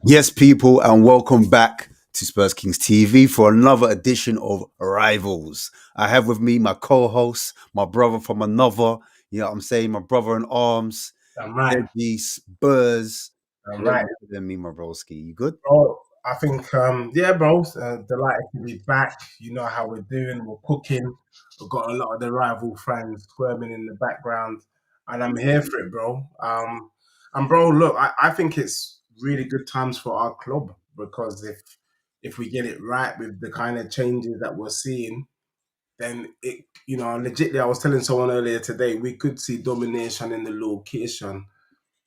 Yes, people, and welcome back to Spurs Kings TV for another edition of Rivals. I have with me my co-host, my brother from another, you know what I'm saying, my brother in arms, I'm right. Levy Spurs. I'm right. Than me, my broski. You good? Bro, I think, yeah, bro, delighted to be back. You know how we're doing. We're cooking. We've got a lot of the rival friends squirming in the background, and I'm here for it, bro. And bro, look, I think it's really good times for our club because if we get it right with the kind of changes that we're seeing, then it, legitly, I was telling someone earlier today, we could see domination in the location,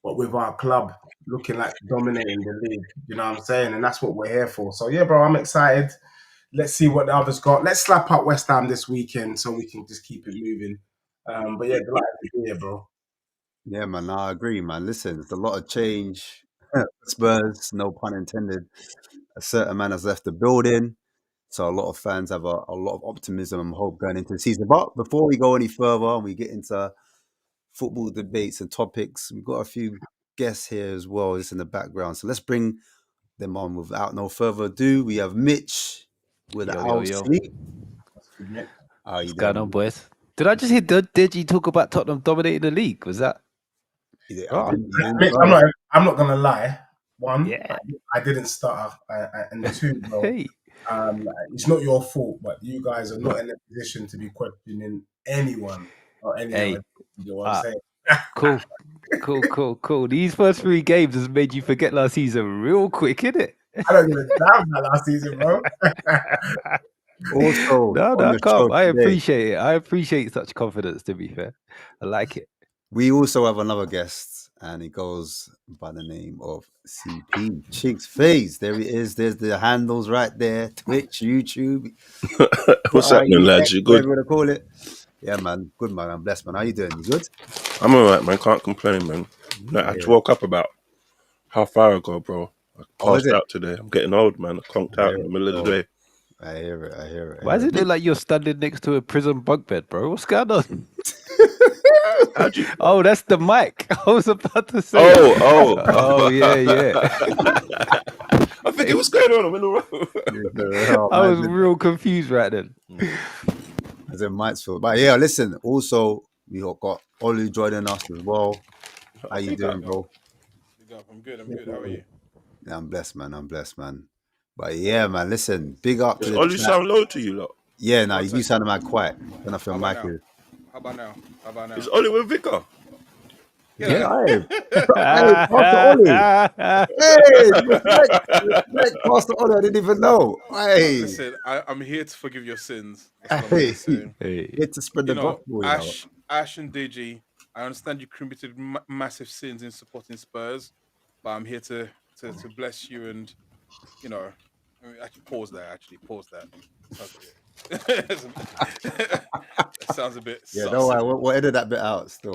but with our club looking like dominating the league. You know what I'm saying? And that's what we're here for. So yeah, bro, I'm excited. Let's see what the others got. Let's slap up West Ham this weekend so we can just keep it moving. But yeah, delighted to be here, bro. Yeah, man, I agree, man. Listen, there's a lot of change. Spurs, no pun intended. A certain man has left the building. So a lot of fans have a lot of optimism and hope going into the season. But before we go any further and we get into football debates and topics, we've got a few guests here as well, just in the background. So let's bring them on without no further ado. We have Mitch with the Yo, yo, house yo. seat. That's good, Nick. How you What's going on, doing? boys? Did I just hear Deji talk about Tottenham dominating the league? Was that? I didn't Nick, I'm not gonna lie. One, Yeah. I didn't stutter, and two, bro, Hey. it's not your fault, but you guys are not in a position to be questioning anyone or any Hey. other. You know what I'm saying? Cool. These first 3 games has made you forget last season real quick, innit? I don't give a damn about last season, bro. Also, No, on I the can't. show I today, appreciate it. I appreciate such confidence, to be fair. I like it. we also have another guest, and he goes by the name of CP Chicks Face. There he is. There's the handles right there: Twitch, YouTube, What's happening, lads? You good? whatever you call it. Yeah, man. Good, man. I'm blessed, man. How you doing? You good? I'm alright, man. Can't complain, man. No, I just woke up about half hour ago, bro. I Oh, is passed it? out today. I'm getting old, man. I conked out in the middle of the day. I hear it. I hear it. Why does it look like you're standing next to a prison bunk bed, bro? What's going on? How'd you? Oh, that's the mic. I was about to say. Oh, yeah. I think what's going on? I'm in the road. I was real confused right then. As in Mitesfield. But yeah, listen, also, we got Olu joining us as well. How you doing, bro? I'm good. How are you? Yeah, I'm blessed, man. But yeah, man, listen, big up to Does the Ollie chat. sound low to you, lot? Yeah, you do sound like quiet. Turn off your mic. How about now? Is Ollie with Vicar? Yeah. Hey, Pastor Ollie. Hey, respect, Pastor Ollie. I didn't even know. Hey. Listen, I'm here to forgive your sins. That's what I'm here to say. Here to spread the gospel. Ash and Deji, I understand you committed massive sins in supporting Spurs, but I'm here to bless you and, actually pause that. That sounds a bit Yeah, sus. don't worry. We'll edit that bit out still.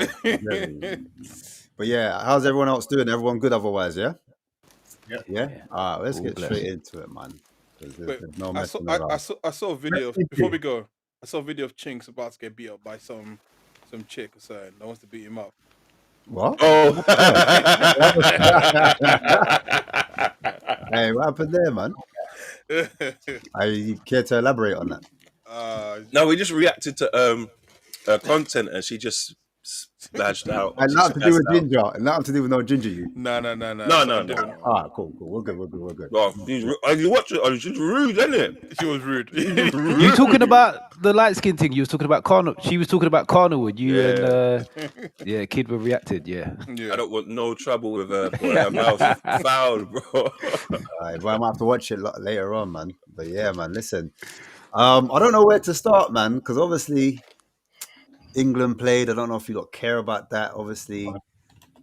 But yeah, how's everyone else doing? Everyone good otherwise, yeah? Yeah? All right, let's get straight into it, man. Wait, I saw a video before we go. I saw a video of Chinks about to get beat up by some chick or something that wants to beat him up. What? Oh. Hey, what happened there, man? You care to elaborate on that? No, we just reacted to content and she just splashed out. And nothing to do with ginger. And nothing to do with no ginger you. No. Ah, cool. We're good. Well, you watch it. Oh, she's rude, isn't it? She was rude. You talking about the light skin thing? You was talking about Carnal. She was talking about Carnal, and you and Kid were reacted. Yeah. I don't want no trouble with her. Boy, her mouth foul, bro. All right, but I might have to watch it later on, man. But yeah, man, listen. I don't know where to start, man, because obviously England played. I don't know if you lot care about that. Obviously,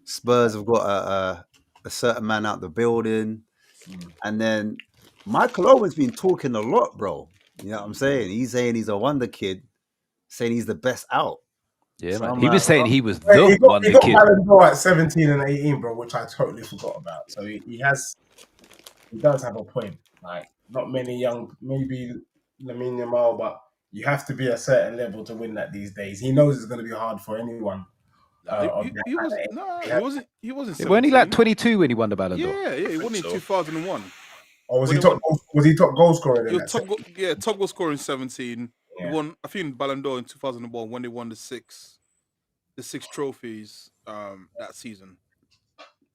Spurs have got a certain man out the building, and then Michael Owen's been talking a lot, bro. You know what I'm saying? He's saying he's a wonder kid, saying he's the best out. Yeah, So man. I'm He was like, saying he was He the got wonder kid. Ballon d'Or at 17 and 18, bro, which I totally forgot about. So he does have a point. Like, not many young, maybe Lamine Yamal, but you have to be a certain level to win that these days. He knows it's going to be hard for anyone. He wasn't. 17. Weren't he like 22 when he won the Ballon d'Or? Yeah. He won in 2001. Or was he top goal scorer? He was top goal scorer in 17. Yeah. He won, I think, Ballon d'Or in 2001 when they won the six trophies that season.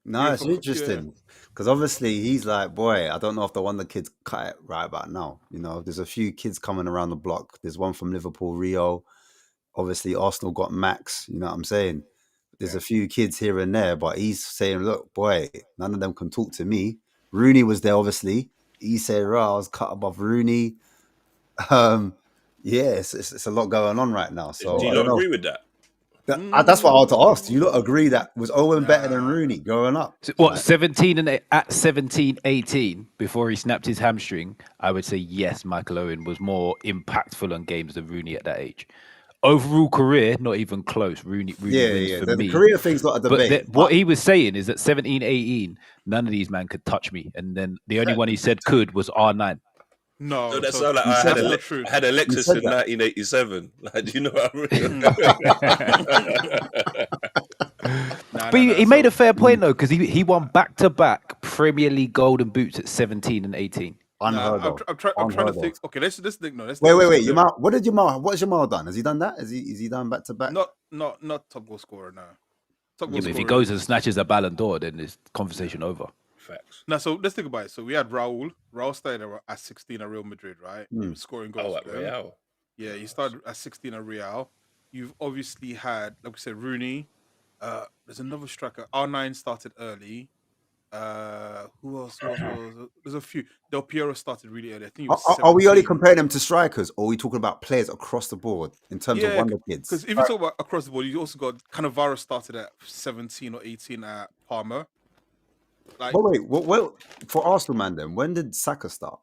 No, it's interesting because obviously he's like, boy, I don't know if the Wonder Kids cut it right about now. You know, there's a few kids coming around the block. There's one from Liverpool, Rio. Obviously, Arsenal got Max. You know what I'm saying? There's a few kids here and there, but he's saying, look, boy, none of them can talk to me. Rooney was there, obviously. He said, I was cut above Rooney. It's a lot going on right now. So do you not agree with that? That's what I want to ask. Do you not agree that was Owen better than Rooney growing up? So, what, 17 and at 17, 18, before he snapped his hamstring, I would say yes, Michael Owen was more impactful on games than Rooney at that age. overall career, not even close. Rooney wins for The me. career thing's not a debate. What he was saying is that 17, 18, none of these men could touch me. And then the only one he said could was R9. No, So that's so all. Like, that's not true. I had a Lexus said in that. 1987. Like, do you know what I mean? But he made a fair point though, because he won back-to-back Premier League golden boots at 17 and 18. Unheard of. I'm trying to Unheard think. of. Okay, let's think. No, let's Wait. What did Jamal? What's Jamal done? Has he done that? Is he done back to back? Not top goal scorer now. Top Yeah, goal but if he scorer goes is- and snatches a Ballon d'Or, then it's conversation over. Facts. No, so let's think about it. So we had Raul. Raul started at 16 at Real Madrid, right? He was scoring goals. Oh, at for them. Real. Yeah, he started at 16 at Real. You've obviously had, like we said, Rooney. There's another striker. R9 started early. Who else? There's a few. Del Piero started really early. I think he was Are we only 17. comparing them to strikers, or are we talking about players across the board in terms of wonder kids? Because if you talk about across the board, you also got Cannavaro started at 17 or 18 at Parma. Like, But wait, what for Arsenal, man? Then when did Saka start?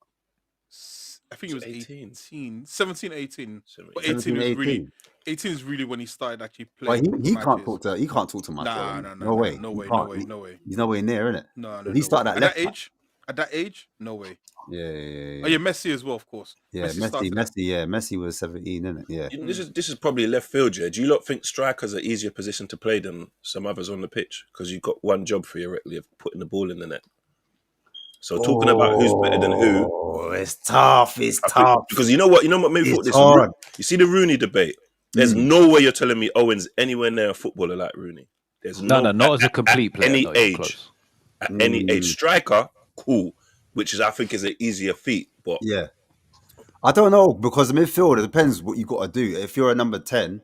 I think it was 18. 18, 17, 18. But 17, 18 is really 18. 18 is really when he started actually Well, playing. he proper can't matches. he can't talk to much. No No way. no He way, can't. no way. He's nowhere near, innit? No, He started at at that left back. age. At that age, no way. Yeah. Oh yeah, Messi as well, of course. Yeah, Messi was 17, innit? Yeah. This is probably left field, yeah. Do you lot think strikers are easier position to play than some others on the pitch? Because you've got one job theoretically of putting the ball in the net. So talking about who's better than who, It's tough. because you know what made me thought It's this. hard. You see the Rooney debate. There's no way you're telling me Owen's anywhere near a footballer like Rooney. There's No, not as a complete player. Any not even age. close. At any age, striker, cool, which is I think is an easier feat. But Yeah. I don't know, because the midfield, it depends what you got to do. If you're a number 10,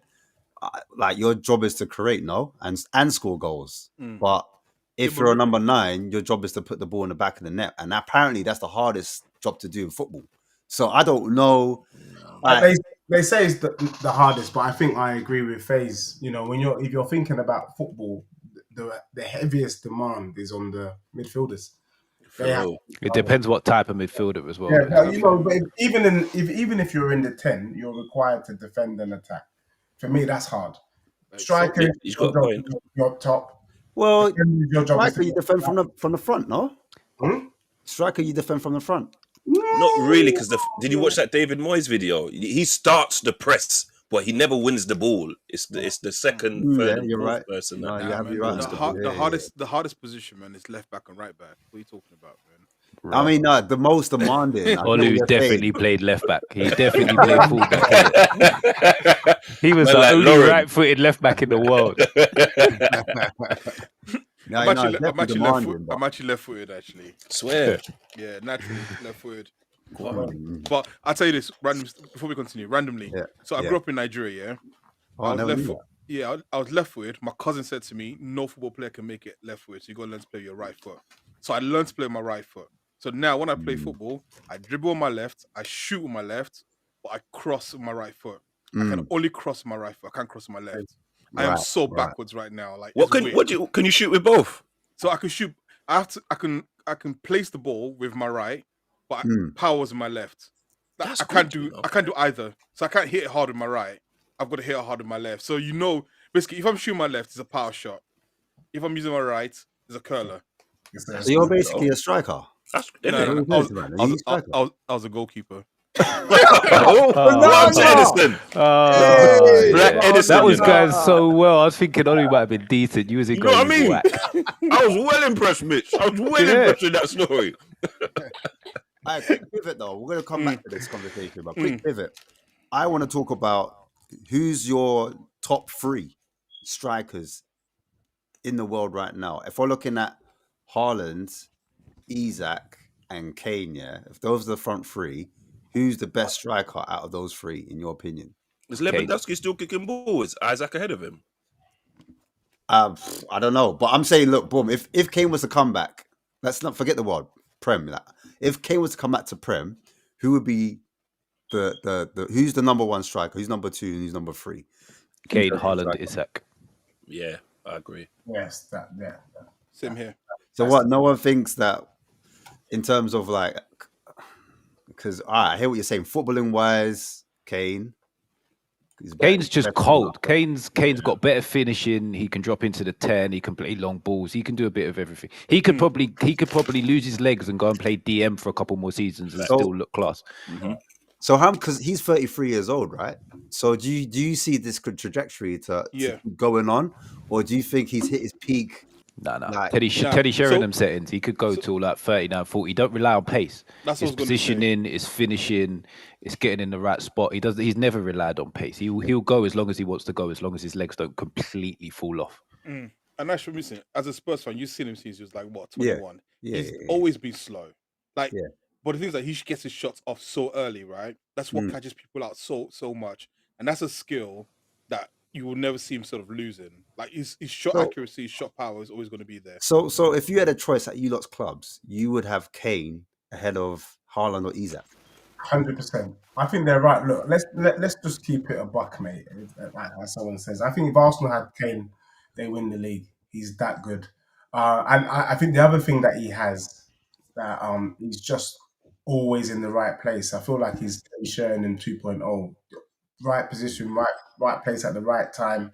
like your job is to create, and score goals. But if you're a number 9, your job is to put the ball in the back of the net, and apparently that's the hardest job to do in football. So I don't know. They say it's the hardest, but I think I agree with FaZe. You know, if you're thinking about football, the heaviest demand is on the midfielders. It depends what type of midfielder as well. Yeah, but even if you're in the 10, you're required to defend and attack. For me, that's hard. Striker, he's got a point. Your top. Well, Your job is striker, you defend from the front, no? Hmm? Striker, you defend from the front. not really, because did you watch that David Moyes video? He starts the press, but he never wins the ball. It's the second, third, and you're fourth right. person. No, that you have wins you right. the ball. The hardest position, man, is left back and right back. What are you talking about, man? I mean, the most demanding. Olu definitely played left back. He definitely played full back. He was Man, the like only Lauren. right-footed left back in the world. I'm actually left-footed, actually. Swear. Yeah, naturally left-footed. But I'll tell you this, before we continue, randomly. Yeah. So I grew up in Nigeria, yeah? I was left-footed. Yeah, I was left-footed. My cousin said to me, no football player can make it left-footed, so you got to learn to play with your right foot. So I learned to play with my right foot. So now when I play football, I dribble on my left, I shoot with my left, but I cross with my right foot. I can only cross with my right foot. I can't cross with my left. I am so backwards right now. Like, Can you shoot with both? So I can shoot. I can place the ball with my right, but power with my left. I can't do either. So I can't hit it hard with my right. I've got to hit it hard with my left. So basically, if I'm shooting my left, it's a power shot. If I'm using my right, it's a curler. So you're basically a striker. I was a goalkeeper. Edison. That was going so well. I was thinking Olu might have been decent. You was in goal. You know what I mean? I was well impressed, Mitch. I was well impressed with that story. All right, quick pivot though. We're going to come back to this conversation, but quick pivot. I want to talk about who's your top 3 strikers in the world right now. If we're looking at Haaland, Isak, and Kane, if those are the front 3, who's the best striker out of those 3, in your opinion? Is Lewandowski still kicking balls? Is Isaac ahead of him? I don't know, but I'm saying, look, boom. If Kane was to come back, let's not forget the word Prem. If Kane was to come back to Prem, who would be who's the number 1 striker? Who's number 2 and who's number 3? Kane, Haaland, Isak. Yeah, I agree. Yes, Same here. So what? No one thinks that in terms of like, because I hear what you're saying, footballing wise, Kane, Kane's just cold. Kane's got better finishing. He can drop into the 10. He can play long balls. He can do a bit of everything. He could probably lose his legs and go and play DM for a couple more seasons and still look class. Mm-hmm. So because he's 33 years old, right? So do you see this good trajectory to keep going on, or do you think he's hit his peak? No. Teddy Sheringham settings. He could go to like 39, 40. Don't rely on pace. His positioning, his finishing, it's getting in the right spot. He's never relied on pace. He'll go as long as he wants to go, as long as his legs don't completely fall off. And that's for me. As a Spurs fan, you've seen him since he was like 21. He's always been slow. But the thing is that he gets his shots off so early, right? That's what catches people out so much, and that's a skill that you will never see him sort of losing. Like his shot accuracy, his shot power is always going to be there. So if you had a choice at you lot's clubs, you would have Kane ahead of Haaland or Isak. 100%. I think they're right. Look, let's just keep it a buck, mate. As someone says, I think if Arsenal had Kane, they win the league. He's that good. And I think the other thing that he has, that he's just always in the right place. I feel like he's sharing in 2.0. Right position, right place at the right time.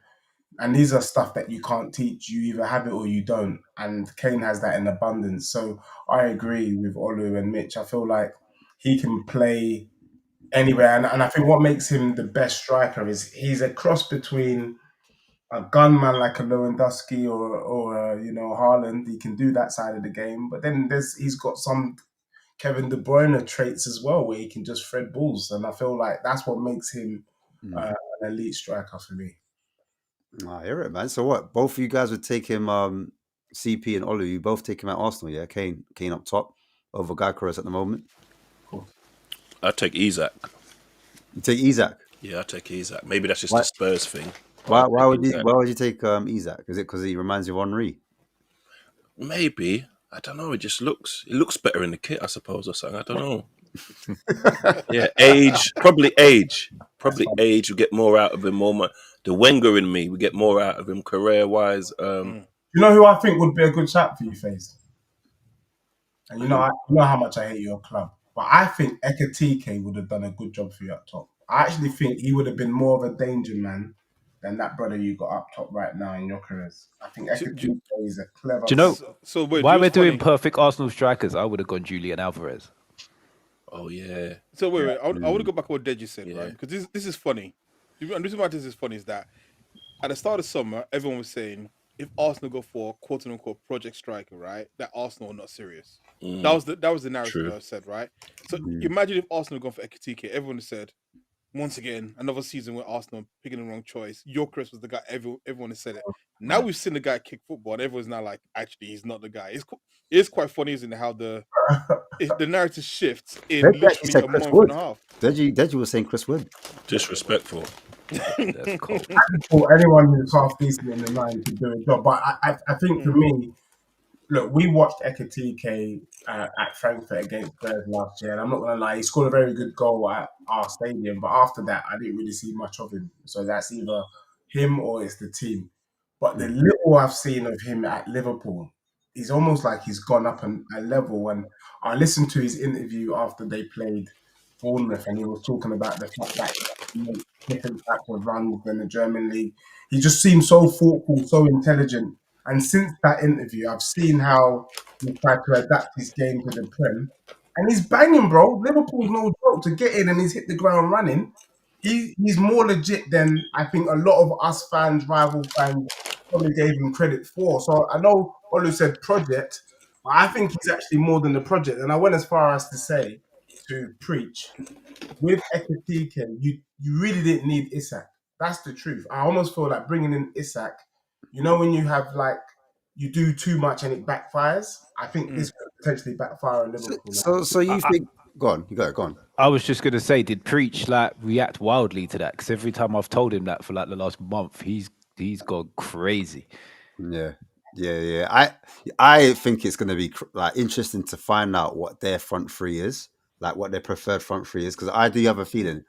And these are stuff that you can't teach. You either have it or you don't. And Kane has that in abundance. So I agree with Olu and Mitch. I feel like he can play anywhere. And I think what makes him the best striker is he's a cross between a gunman like a Lewandowski or Haaland. He can do that side of the game. But then he's got some Kevin De Bruyne traits as well, where he can just thread balls. And I feel like that's what makes him an elite striker for me. I hear it, man. So what? Both of you guys would take him, CP and Olu. You both take him at Arsenal, yeah? Kane up top over Gyökeres at the moment. I'd take Isak. You take Isak? Yeah, I'd take Isak. Maybe that's just a Spurs thing. Why would you take Isak? Is it because he reminds you of Henry? Maybe. I don't know. It looks better in the kit, I suppose, or something. I don't know. Yeah, age. Probably age. You get more out of him. The Wenger in me, we get more out of him career-wise. You know who I think would be a good chat for you, FaZe? And you know how much I hate your club. But I think Ekatike would have done a good job for you up top. I actually think he would have been more of a danger man than that brother you got up top right now in your careers. I think Ekatike is a clever... Do you know why we're doing perfect Arsenal strikers? I would have gone Julian Alvarez. Oh, yeah. So wait. I want to go back to what Deji said, right? Because this is funny. And the reason why this is funny is that at the start of summer, everyone was saying if Arsenal go for quote-unquote project striker, right, that Arsenal are not serious. That was the narrative I said, right? So imagine if Arsenal gone for Ekatike. Everyone said, once again, another season where Arsenal picking the wrong choice. Gyökeres was the guy. Everyone has said it. Now we've seen the guy kick football, and everyone's now like, actually, he's not the guy. It's quite funny, isn't it, how the narrative shifts in literally a month and a half. Deji was saying Chris Wood. Disrespectful. That's cold. For anyone who's half decent in the line to do a job. But I think for me, look, we watched Ekatike at Frankfurt against Spurs last year, and I'm not going to lie, he scored a very good goal at our stadium, but after that, I didn't really see much of him. So that's either him or it's the team. But the little I've seen of him at Liverpool, he's almost like he's gone up a level. And I listened to his interview after they played Bournemouth, and he was talking about the fact that he made different types of runs than the German league. He just seems so thoughtful, so intelligent. And since that interview, I've seen how he tried to adapt his game to the Prem. And he's banging, bro. Liverpool's no joke to get in, and he's hit the ground running. He's more legit than I think a lot of us fans, rival fans, probably gave him credit for. So I know Olu said project, but I think he's actually more than the project. And I went as far as to preach with Ekatike, you really didn't need Isak. That's the truth. I almost feel like bringing in Isak, you know, when you have like you do too much and it backfires. I think this could potentially backfire on Liverpool. So you think? Go on, you got it. Go on. I was just gonna say, did Preach like react wildly to that? Because every time I've told him that for like the last month, he's gone crazy. Yeah. I think it's going to be like interesting to find out what their front three is, like what their preferred front three is, because I do have a feeling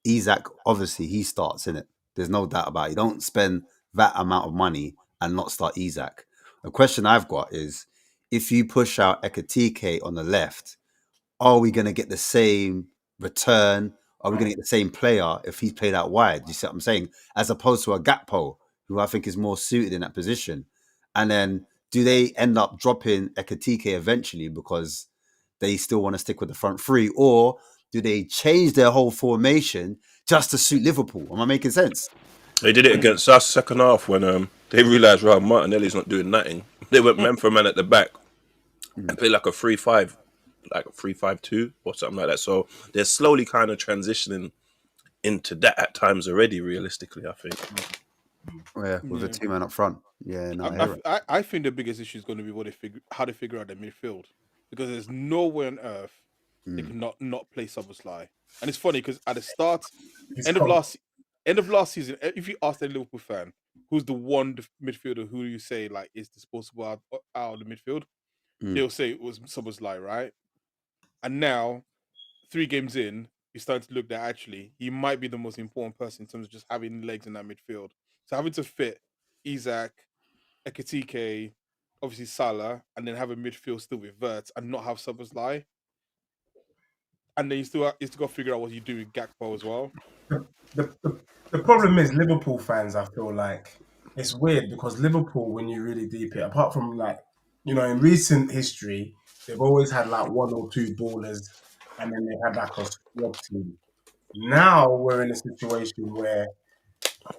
Isak, obviously, he starts in it. There's no doubt about it. You don't spend that amount of money and not start Isak. The question I've got is, if you push out Ekatike on the left, are we going to get the same return? are we going to get the same player if he's played out wide? You see what I'm saying? As opposed to a Gakpo, who I think is more suited in that position. And then do they end up dropping Ekatike eventually because they still want to stick with the front three? Or do they change their whole formation just to suit Liverpool? Am I making sense? They did it against us second half when they realised, right, Martinelli's not doing nothing. They went man for man at the back and played like a 3-5, like a 3-5-2 or something like that. So they're slowly kind of transitioning into that at times already, realistically, I think. Yeah, with a 2-man up front. Yeah, no, I think the biggest issue is going to be how they figure out the midfield, because there's no way on earth they can not play Szoboszlai. And it's funny because at the start, end of last season, if you ask a Liverpool fan who's the one midfielder who you say like is disposable out of the midfield, they'll say it was Szoboszlai, right? And now, 3 games in, you're starting to look that actually he might be the most important person in terms of just having legs in that midfield. So having to fit Isak, Ekatike, obviously Salah, and then have a midfield still with Wirtz and not have Szoboszlai. And then you still got to figure out what you do with Gakpo as well. The problem is Liverpool fans, I feel like it's weird because Liverpool, when you really deep it, apart from like, in recent history, they've always had like 1 or 2 ballers and then they had like a squad team. Now we're in a situation where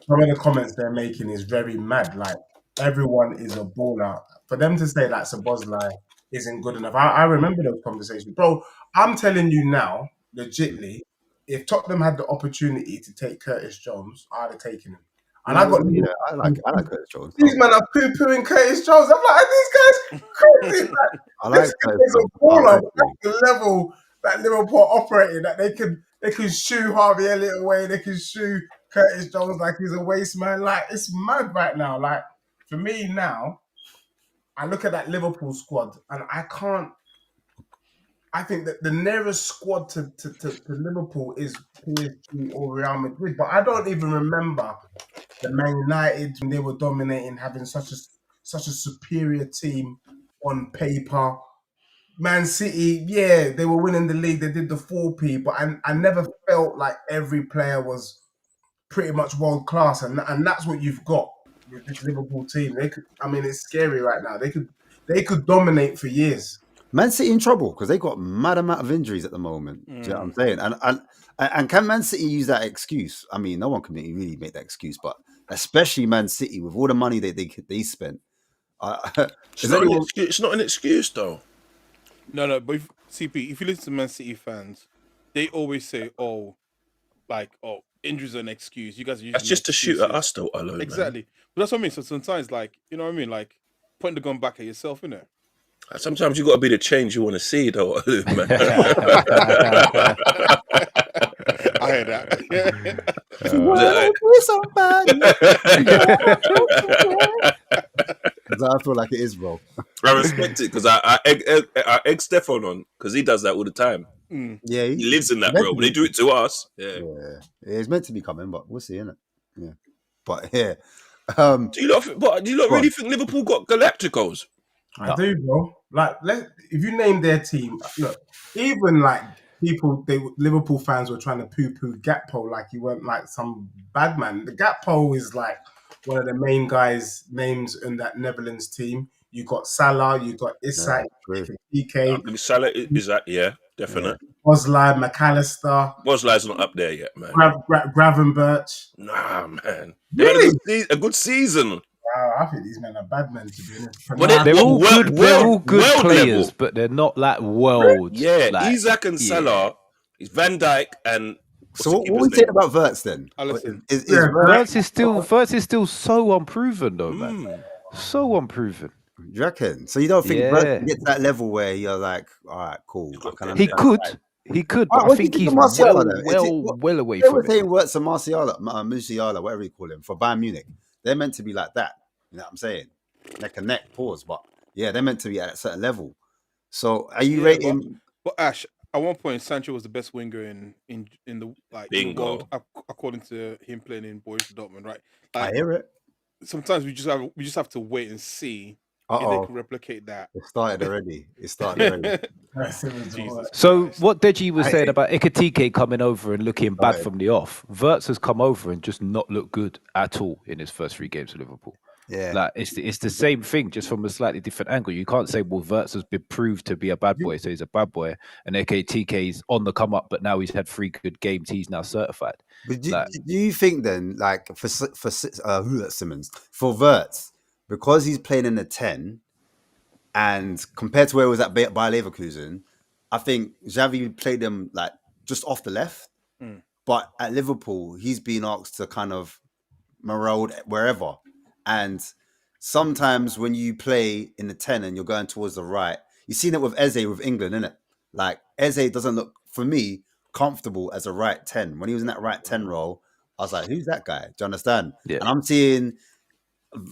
some of the comments they're making is very mad. Like everyone is a baller. For them to say that Szoboszlai isn't good enough, I remember those conversations, bro. I'm telling you now, legitly, if Tottenham had the opportunity to take Curtis Jones, I'd have taken him. And I like Curtis Jones. These men are poo-pooing Curtis Jones. I'm like, these guys crazy. I like Curtis a baller. That's the level that Liverpool operating, that they can shoo Harvey Elliott away, they can shoo Curtis Jones like he's a waste man. Like, it's mad right now. Like, for me now, I look at that Liverpool squad and I think that the nearest squad to Liverpool is PSG or Real Madrid, but I don't even remember the Man United when they were dominating, having such a superior team on paper. Man City, yeah, they were winning the league. They did the 4P, but I never felt like every player was pretty much world class, and that's what you've got with this Liverpool team. It's scary right now. They could dominate for years. Man City in trouble because they got mad amount of injuries at the moment. Do you know what I'm saying? And can Man City use that excuse? I mean, no one can really make that excuse, but especially Man City with all the money they spent. It's not an excuse though. No, but CP, if you listen to Man City fans, they always say, injuries are an excuse. You guys are using that's just to shoot at us though, alone. Exactly. Man. But that's what I mean. So sometimes, like, you know what I mean? Like, pointing the gun back at yourself, innit? Sometimes you got to be the change you want to see, though. Man. I hear that. I feel like it is, bro. I respect it because I egg Stefan on because he does that all the time. Yeah, he lives in that role. But they do it to us. Yeah, it's meant to be coming, but we'll see, innit? Yeah, but yeah. Do you not really think Liverpool got Galacticos? I do, bro. Like, if you name their team, look, even like Liverpool fans were trying to poo-poo Gakpo like he weren't like some bad man. The Gakpo is like one of the main guys' names in that Netherlands team. You got Salah, you got Isak, PK. Salah is that, yeah, definitely. Boslai, McAllister. Boslai's not up there yet, man. Gravenberch. Nah, man. Really? They had a good season. I think these men are bad men, to be honest. But they're all good players, level. But they're not like world. Yeah, like, Isak and Salah, it's Van Dijk and. So what we saying about Wirtz then? Wirtz is still so unproven though, man. So unproven. Do you reckon? So you don't think Wirtz can get to that level where you're like, all right, cool. He could, but I think he's well away they from were saying Wirtz and Musiala, whatever you call him, for Bayern Munich. They're meant to be like that. You know what I'm saying? Neck and neck, pause. But yeah, they're meant to be at a certain level. So are you rating? But Ash, at one point, Sancho was the best winger in the world, according to him playing in Borussia Dortmund, right? I hear it. Sometimes we just have to wait and see if they can replicate that. It started already. Jesus So Christ. what Deji was saying about Ekatike coming over and looking bad from the off, Wirtz has come over and just not looked good at all in his first 3 games for Liverpool. Yeah, like it's the same thing, just from a slightly different angle. You can't say, well, Wirtz has been proved to be a bad boy, so he's a bad boy, and Ekatike is on the come up, but now he's had 3 good games, he's now certified. But do you think then, like for Simmons, for Wirtz, because he's playing in the 10, and compared to where he was at Bayer Leverkusen, I think Xavi played him like just off the left. But at Liverpool, he's been asked to kind of maraude wherever. And sometimes when you play in the 10 and you're going towards the right, you've seen it with Eze with England, innit? Like Eze doesn't look, for me, comfortable as a right 10. When he was in that right 10 role, I was like, who's that guy? Do you understand? Yeah. And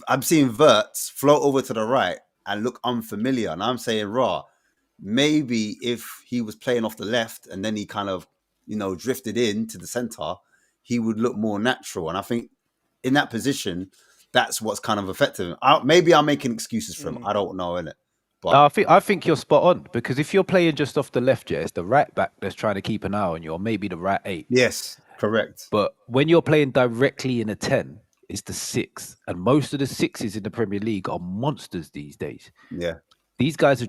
I'm seeing Wirtz float over to the right and look unfamiliar. And I'm saying, maybe if he was playing off the left and then he kind of, drifted into the center, he would look more natural. And I think in that position, that's what's kind of affected him. Maybe I'm making excuses for him. I don't know, innit? But I think you're spot on, because if you're playing just off the left, it's the right back that's trying to keep an eye on you, or maybe the right 8. Yes, correct. But when you're playing directly in a 10, it's the 6. And most of the 6s in the Premier League are monsters these days. Yeah. These guys are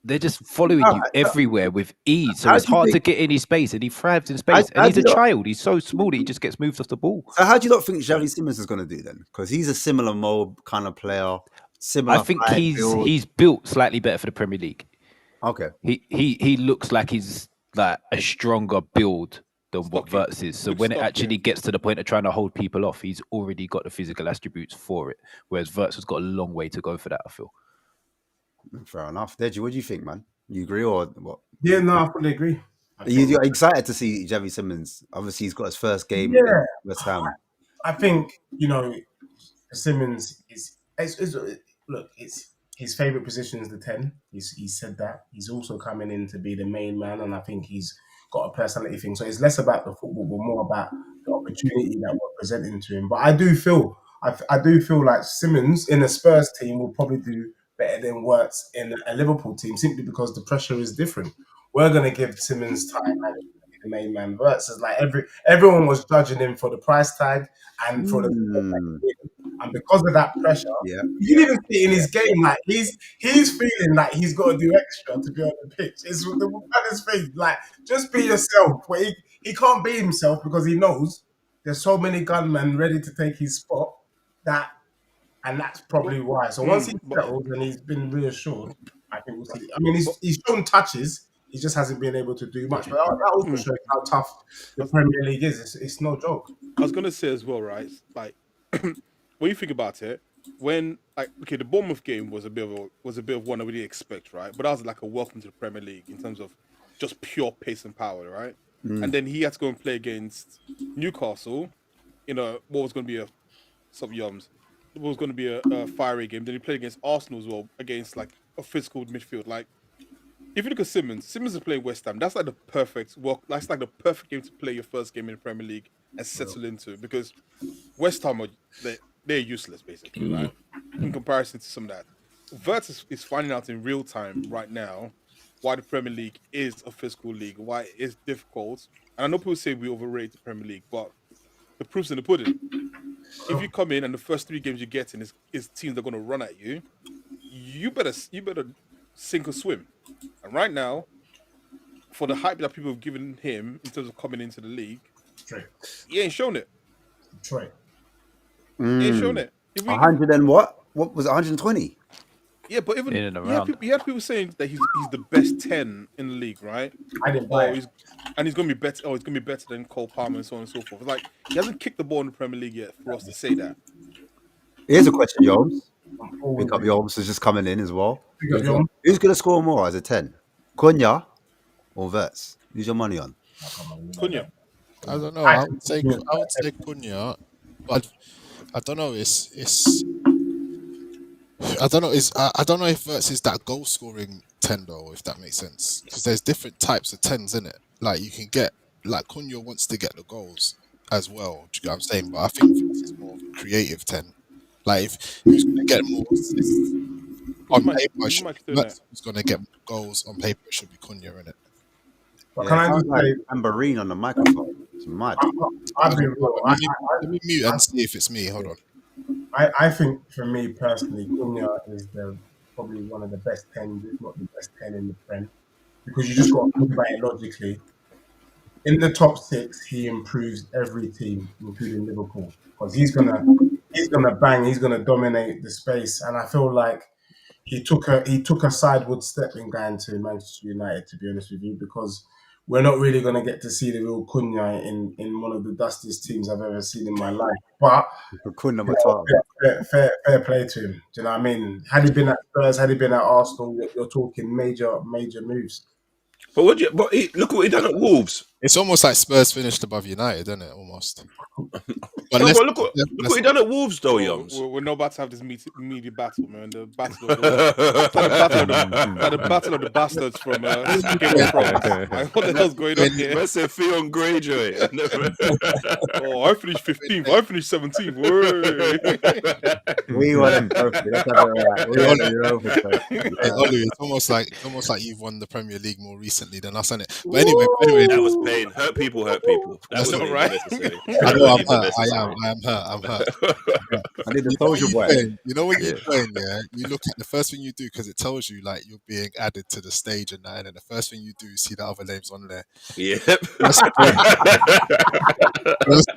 they're just following you everywhere with ease. So it's hard to get in his space, and he thrives in space. And he's a child. He's so small that he just gets moved off the ball. So how do you not think Xavi Simmons is going to do then? Because he's a similar mold kind of player. I think he's built slightly better for the Premier League. Okay. He looks like he's like a stronger build than what Wirtz is. So when it actually gets to the point of trying to hold people off, he's already got the physical attributes for it. Whereas Wirtz has got a long way to go for that, I feel. Fair enough. Deji, what do you think, man? You agree or what? Yeah, no, I fully agree. You're excited to see Xavi Simmons. Obviously, he's got his first game. Yeah. West Ham. I think, Simmons is his favorite position is the 10. He said that. He's also coming in to be the main man, and I think he's got a personality thing. So it's less about the football, but more about the opportunity that we're presenting to him. But I do feel like Simmons in a Spurs team will probably do better than Wirtz in a Liverpool team, simply because the pressure is different. We're going to give Simmons time and the main man. Wirtz is like everyone was judging him for the price tag and for the and because of that pressure, you didn't even see in his game, like he's feeling like he's got to do extra to be on the pitch. It's the maddest thing. Like, just be yourself. But he can't be himself because he knows there's so many gunmen ready to take his spot and that's probably why. So once he's settled and he's been reassured, I think we'll see. I mean, he's shown touches. He just hasn't been able to do much. But that also shows how tough the Premier League is. It's no joke. I was gonna say as well, right? Like when you think about it, the Bournemouth game was a bit of one that we didn't expect, right? But that was like a welcome to the Premier League in terms of just pure pace and power, right? And then he had to go and play against Newcastle, what was going to be It was going to be a fiery game. Then he played against Arsenal as well, against like a physical midfield. Like, if you look at Simmons is playing West Ham. That's like the perfect game to play your first game in the Premier League and settle into, because West Ham they're useless basically, right? In comparison to some of that. Wirtz is finding out in real time right now why the Premier League is a physical league, why it is difficult. And I know people say we overrate the Premier League, but the proof's in the pudding. If you come in and the first 3 games you get in is teams that are going to run at you, you better sink or swim. And right now, for the hype that people have given him in terms of coming into the league, he ain't shown it. He ain't shown it. 100 and what? What was it, 120? Yeah, but even in and around. He had people saying that he's the best 10 in the league, right? I didn't buy it. And he's going to be better. Oh, he's going to be better than Cole Palmer and so on and so forth. It's like, he hasn't kicked the ball in the Premier League yet for us to say that. Here's a question, Yoms. Pick up Yoms is just coming in as well. Who's going to score more as a 10? Cunha or Wirtz? Who's your money on? Cunha. I don't know. I would say Cunha, but I don't know. I don't know. I don't know if Wirtz is that goal scoring 10 though, if that makes sense. Because there's different types of 10s in it. Like, you can get, like, Cunha wants to get the goals as well. Do you get what I'm saying? But I think Wirtz is more of a creative 10. Like, if who's going to get more assists, on paper, who's going to get goals on paper? It should be Cunha, innit? But can I just say, tambourine on the microphone? It's mad. I'll be real. Let me mute and see if it's me. Hold on. I think for me personally, Cunha is probably one of the best 10s, if not the best 10 in the Prem, because you just got to think about it logically. In the top 6, he improves every team, including Liverpool, because he's gonna bang, he's gonna dominate the space, and I feel like he took a sideward step in going to Manchester United, to be honest with you, because we're not really going to get to see the real Cunha in one of the dustiest teams I've ever seen in my life. But fair play to him. Do you know what I mean? Had he been at Spurs, had he been at Arsenal, you're talking major moves. But look what he done at Wolves. It's almost like Spurs finished above United, isn't it? Almost. But look what he done at Wolves, though, Yoms. We're not about to have this media battle, man. The battle of the battle of the bastards from Game of Thrones. What the hell's going on here? Let's say Theon Greyjoy. I finished 15th. I finished 17th. We want trophy. That's Olu, it's almost like you've won the Premier League more recently than us, isn't it? But anyway, that was pain. Hurt people. That's not right. I know I'm hurt. I'm hurt. I need the soldier boy. You know when you're playing, you look at the first thing you do, because it tells you like you're being added to the stage and that, and then the first thing you do is see the other names on there. Yep. First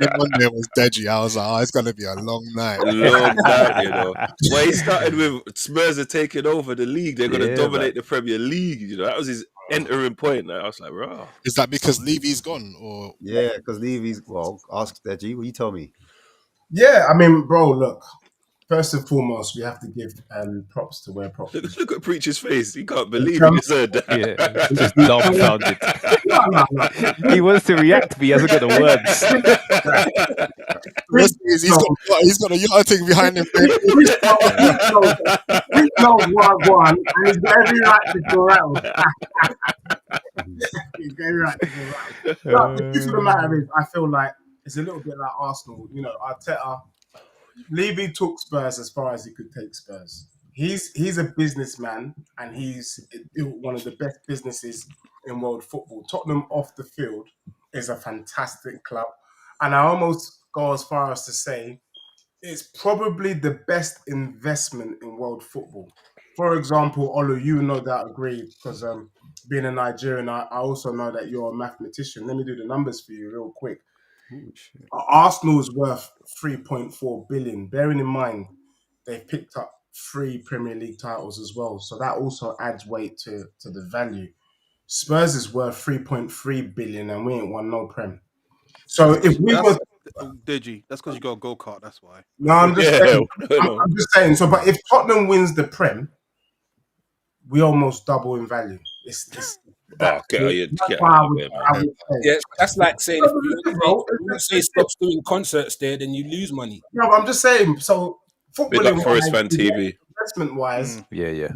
name on there was Deji. I was like, it's gonna be a long night. Long night, you know. Well, he started with Spurs are taking over the league. They're gonna dominate the Premier League. You know, that was his entering point. I was like, raw. Is that because Levy's gone, or because Levy's? Well, ask Deji. What you tell me? Yeah, I mean, bro, look. First and foremost, we have to give props to where props. Look at Preacher's face. He can't believe he just heard that. Yeah, just dumbfounded. No. He wants to react, but he hasn't got the words. He's got a yachting behind him. He knows one, and he's got every right to go out. He's got every right to go out. But the truth of the matter is, I feel like it's a little bit like Arsenal. You know, Arteta. Levy took Spurs as far as he could take Spurs. He's a businessman, and he's one of the best businesses in world football. Tottenham off the field is a fantastic club, and I almost go as far as to say it's probably the best investment in world football. For example, Olu, you no doubt agree, because being a Nigerian, I also know that you're a mathematician. Let me do the numbers for you real quick. Arsenal is worth 3.4 billion. Bearing in mind, they've picked up 3 Premier League titles as well. So that also adds weight to the value. Spurs is worth 3.3 billion and we ain't won no Prem. So if we were... Deji, that's because you got a go-kart, that's why. No, I'm just saying. I'm just saying. So, but if Tottenham wins the Prem, we almost double in value. It's that's like saying if you say stop doing concerts there, then you lose money. No, but I'm just saying. So, big up Forest Fan TV. Investment wise, yeah.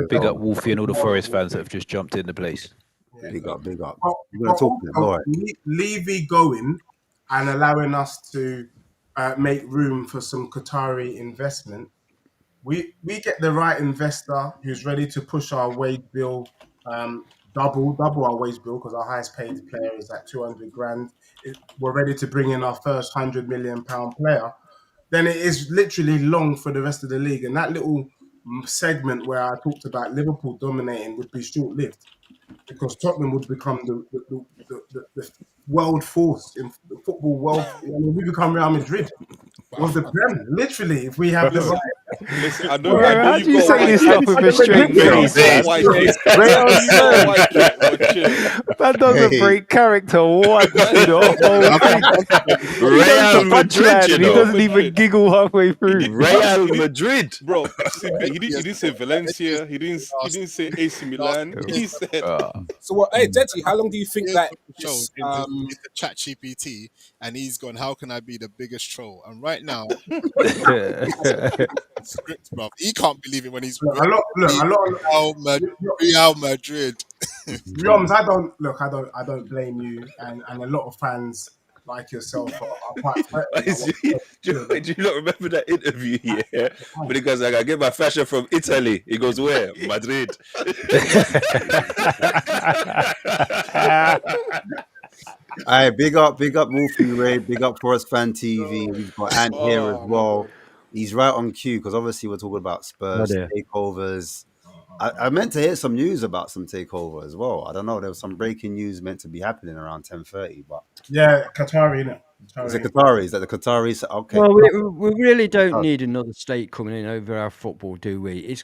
Big up Wolfie and all the Forest fans that have just jumped in the place. Yeah. Big up. You're gonna talk to them, all right. Levy going and allowing us to make room for some Qatari investment. We get the right investor who's ready to push our wage bill. Double our wage bill, because our highest paid player is at 200 grand. We're ready to bring in our first £100 million player. Then it is literally long for the rest of the league. And that little segment where I talked about Liverpool dominating would be short-lived, because Tottenham would become the world force in the football world. I mean, we become Real Madrid of the Prem, literally, if we have the right. Listen, I know how do you say this stuff with a straight face? That doesn't break character once, you know. Real Madrid, he doesn't even giggle halfway through. Real Madrid, bro. He didn't say Valencia. He didn't say AC Milan. He said. So what? Hey, Deji, how long do you think that? Into the chat GPT, and he's gone, how can I be the biggest troll? And right now, script, bro. He can't believe it when he's Real Madrid. Yoms, I don't blame you, and a lot of fans like yourself are quite threatening. Do you not remember that interview? Yeah, but he goes like, "I get my fashion from Italy." He goes, "Where? Madrid." Hey, big up Wolfie Ray, big up Forest Fan TV. We've got Ant here as well. He's right on cue because obviously we're talking about Spurs takeovers. I meant to hear some news about some takeover as well. I don't know. There was some breaking news meant to be happening around 10:30, but Qatari, innit? is it Qatari? Is that the Qataris? Okay. Well, we really don't need another state coming in over our football, do we?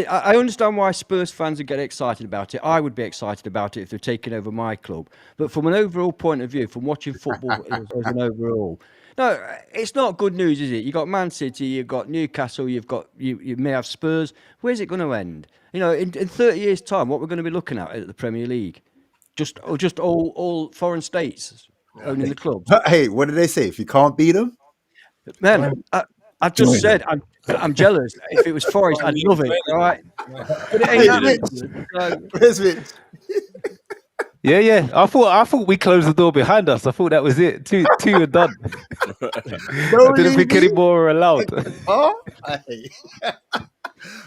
I understand why Spurs fans would get excited about it. I would be excited about it if they're taking over my club. But from an overall point of view, from watching football as an overall, no, it's not good news, is it? You've got Man City, you've got Newcastle, you may have Spurs. Where's it going to end? In 30 years' time, what we're going to be looking at the Premier League? Just all foreign states owning the clubs. Hey, what did they say? If you can't beat them, man, I just said I'm jealous. If it was Forest, I'd love it. All right, but it ain't happening. Yeah. I thought we closed the door behind us. I thought that was it. Two are done. I didn't think any more were allowed.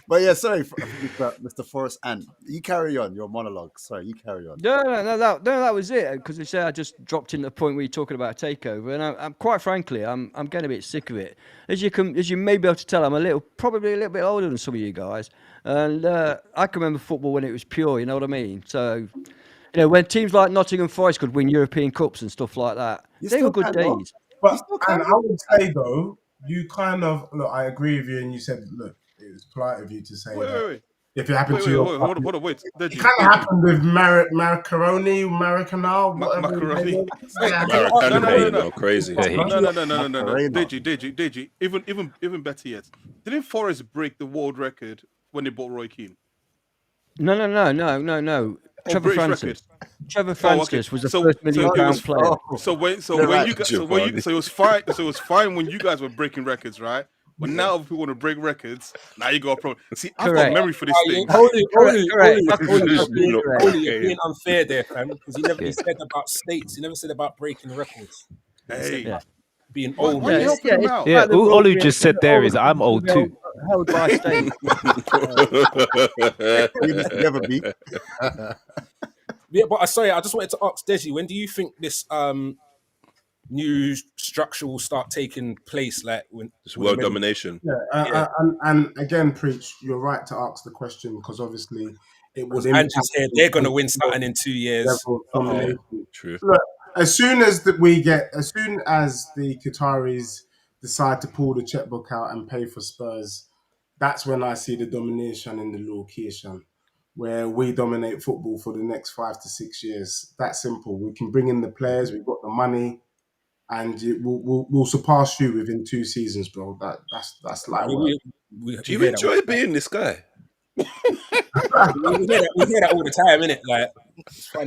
But yeah, sorry, Mr. Forrest, and you carry on your monologue. Sorry, you carry on. No, that was it. Because they say I just dropped in the point where you're talking about a takeover, and I'm quite frankly, I'm getting a bit sick of it. As you may be able to tell, I'm probably a little bit older than some of you guys, and I can remember football when it was pure. You know what I mean? So, when teams like Nottingham Forest could win European Cups and stuff like that, they were good days. But and I would say though, you kind of look. I agree with you, and you said, look. It was polite of you to say that. If it happened to you, hold on, wait. It kind of happened with Macaroni, Macaroni. No, crazy. No. Deji. Even better yet, didn't Forest break the world record when they bought Roy Keane? No. Trevor Francis was the first £1 million player. So it was fine when you guys were breaking records, right? But now if people want to break records, now you got a problem. See, I've got memory for this thing. You're being unfair there, fam, because he never said about states. He never said about breaking records. Being old. Why are you helping him out? Yeah, all Olu just said there is I'm old too. Held by state. Never be. Yeah, but I just wanted to ask Deji, when do you think this new structure will start taking place, like when it's world domination? And again, Preach, you're right to ask the question because obviously it would impact. They're going to win something in 2 years. True. Look, as soon as the Qataris decide to pull the checkbook out and pay for Spurs, that's when I see the domination in the location, where we dominate football for the next 5 to 6 years. That simple. We can bring in the players. We've got the money. And we'll surpass you within 2 seasons, bro. That's like. Do you enjoy being this guy? we hear that all the time, innit? Like,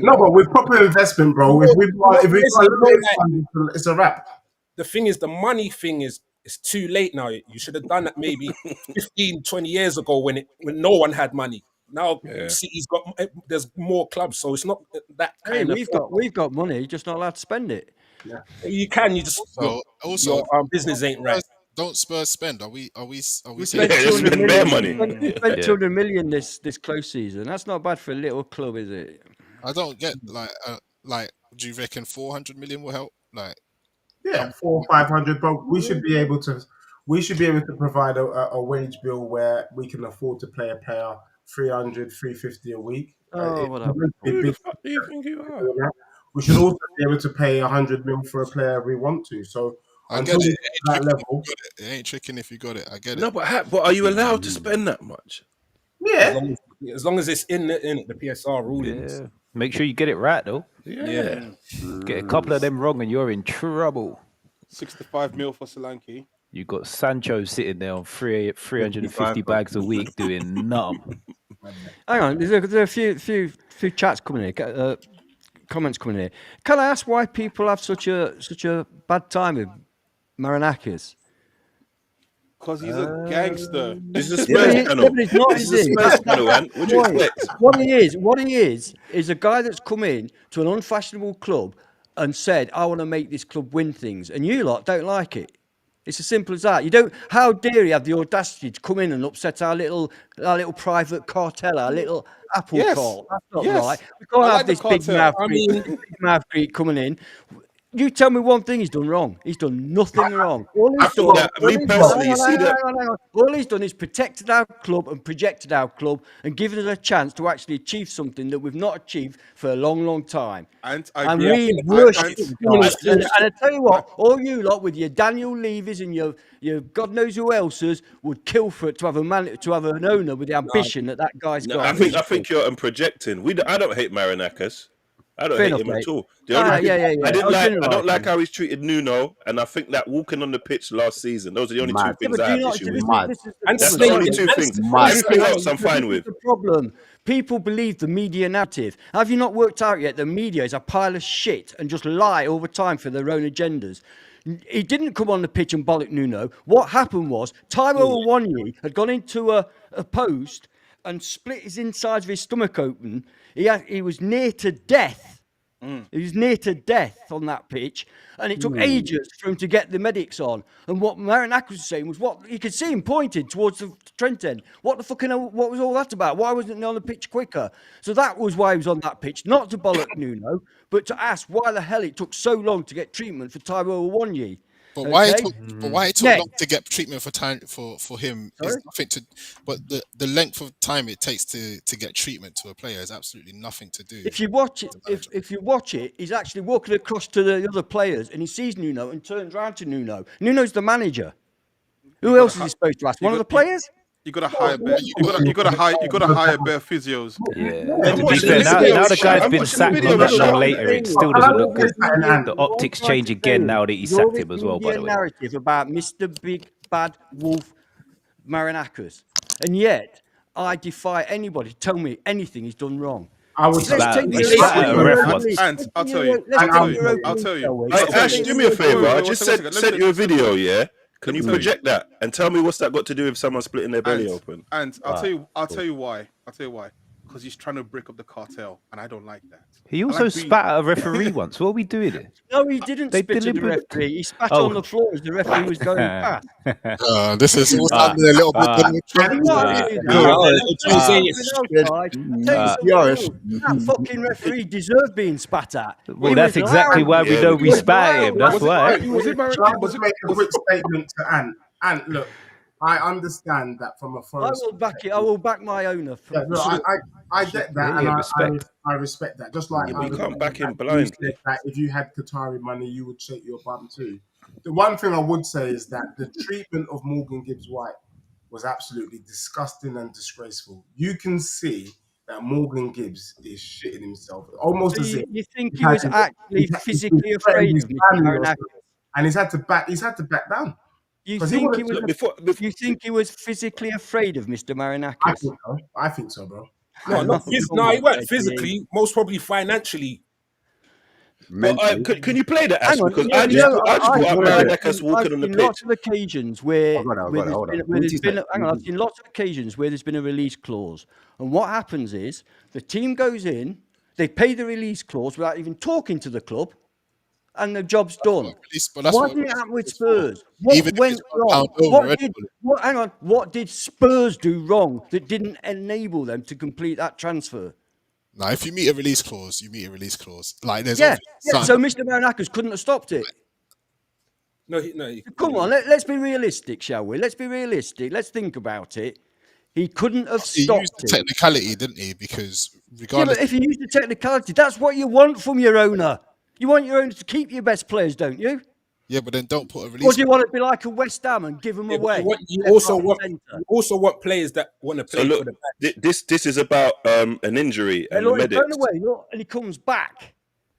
no, but with proper investment, bro. If we it's a wrap. The thing is, the money thing is it's too late now. You should have done that maybe 15, 20 years ago when no one had money. Now there's more clubs, so it's not that kind of. We've got money, just not allowed to spend it. Yeah, you can. You just also your business ain't right. Don't Spurs spend? Are we spent 200 million money? We spent 200 million this close season. That's not bad for a little club, is it? I don't get like. Do you reckon 400 million will help? Like, 400 or 500, bro. We should be able to provide a wage bill where we can afford to pay a player 300, 350 a week. Whatever. Who the fuck do you think you are? We should also be able to pay 100 mil for a player if we want to. So I get it. It ain't tricking if you got it. I get it. No, but are you allowed to spend that much? Yeah, as long as it's in the PSR rulings. Yeah. Make sure you get it right, though. Yeah. Get a couple of them wrong and you're in trouble. 65 mil for Solanke. You got Sancho sitting there on 350 bags a week doing nothing. Hang on, there's a few chats coming in. Comments coming in. Can I ask why people have such a bad time with Marinakis? Because he's a gangster. This is a Spurs channel. But it's not, is it? What do you expect? What he is a guy that's come in to an unfashionable club and said, I want to make this club win things, and you lot don't like it. It's as simple as that. You don't. How dare you have the audacity to come in and upset our little private cartel, our little apple cart? That's not right. We can't have this big mouth creep coming in. You tell me one thing he's done wrong. He's done nothing wrong. All he's done is protected our club and projected our club and given us a chance to actually achieve something that we've not achieved for a long, long time. And we worship him. And I tell you what, all you lot with your Daniel Levy's and your God knows who else's would kill for it to have an owner with the ambition that guy's got. I think you're projecting. I don't hate Marinakis. I don't hate him at all. I don't like how he's treated Nuno, and I think that walking on the pitch last season, those are the only two things I have issue with. That's the only two things. Everything else I'm fine with. The problem. People believe the media narrative. Have you not worked out yet? The media is a pile of shit and just lie all the time for their own agendas. He didn't come on the pitch and bollock Nuno. What happened was Taiwo Awoniyi had gone into a post and split his insides of his stomach open. He was near to death. He was near to death on that pitch, and it took ages for him to get the medics on. And what Marinakis was saying was, what you could see him pointed towards the Trent end. What was all that about? Why wasn't he on the pitch quicker? So that was why he was on that pitch, not to bollock Nuno, but to ask why the hell it took so long to get treatment for Taiwo Awoniyi. But why it took long to get treatment for him is nothing to. But the length of time it takes to get treatment to a player is absolutely nothing to do. If you watch it, if you watch it, he's actually walking across to the other players and he sees Nuno and turns around to Nuno. Nuno's the manager. Who else is he supposed to ask? One of the players? You got to hire better. You got to hire better physios. Yeah. To be fair, now the guy's been sacked not that long later, it still doesn't look good. The optics change again now that he sacked him as well. By the way, narrative about Mr. Big Bad Wolf Marinakis, and yet I defy anybody to tell me anything he's done wrong. I'll tell you. Ash, do me a favor. I just sent you a video, yeah? Can you project that and tell me what's that got to do with someone splitting their belly open? And I'll tell you why. Because he's trying to break up the cartel, and I don't like that. He also spat at a referee once. What are we doing here? No, he didn't spit at the referee. He spat on the floor as the referee was going past. This is all happening a little bit. That fucking referee deserved being spat at. Well, that's exactly why we know we spat at him. That's why. Was it make a quick statement to Ant? Ant, look. I understand that from a forest. I will back my owner. I get that, and I respect that. Just like we can't back him blind. That if you had Qatari money, you would shake your bum too. The one thing I would say is that the treatment of Morgan Gibbs-White was absolutely disgusting and disgraceful. You can see that Morgan Gibbs is shitting himself, almost as if you think he was actually physically afraid of Marinakis, and he's had to back down. You think he was physically afraid of Mr. Marinakis? I think so, bro. No, he weren't physically. Most probably financially. Can you play that? Ash? Because I just put up Marinakis walking on the pitch. Lots of occasions where I've seen lots of occasions where there's been a release clause, and what happens is the team goes in, they pay the release clause without even talking to the club. And the job's done. What did it happen with Spurs? What went wrong? What did Spurs do wrong that didn't enable them to complete that transfer? Now, if you meet a release clause, you meet a release clause. Like there's So Mr. Marinakis couldn't have stopped it. No. Come on, let's be realistic, shall we? Let's be realistic. Let's think about it. He couldn't have stopped it. He used the technicality, didn't he? Because regardless, but if you use the technicality, that's what you want from your owner. You want your owner to keep your best players, don't you? Yeah, but then don't put a release. Or do you want to be like a West Ham and give them away? You also want players that want to play for the back. This is about an injury and medics. And he comes back.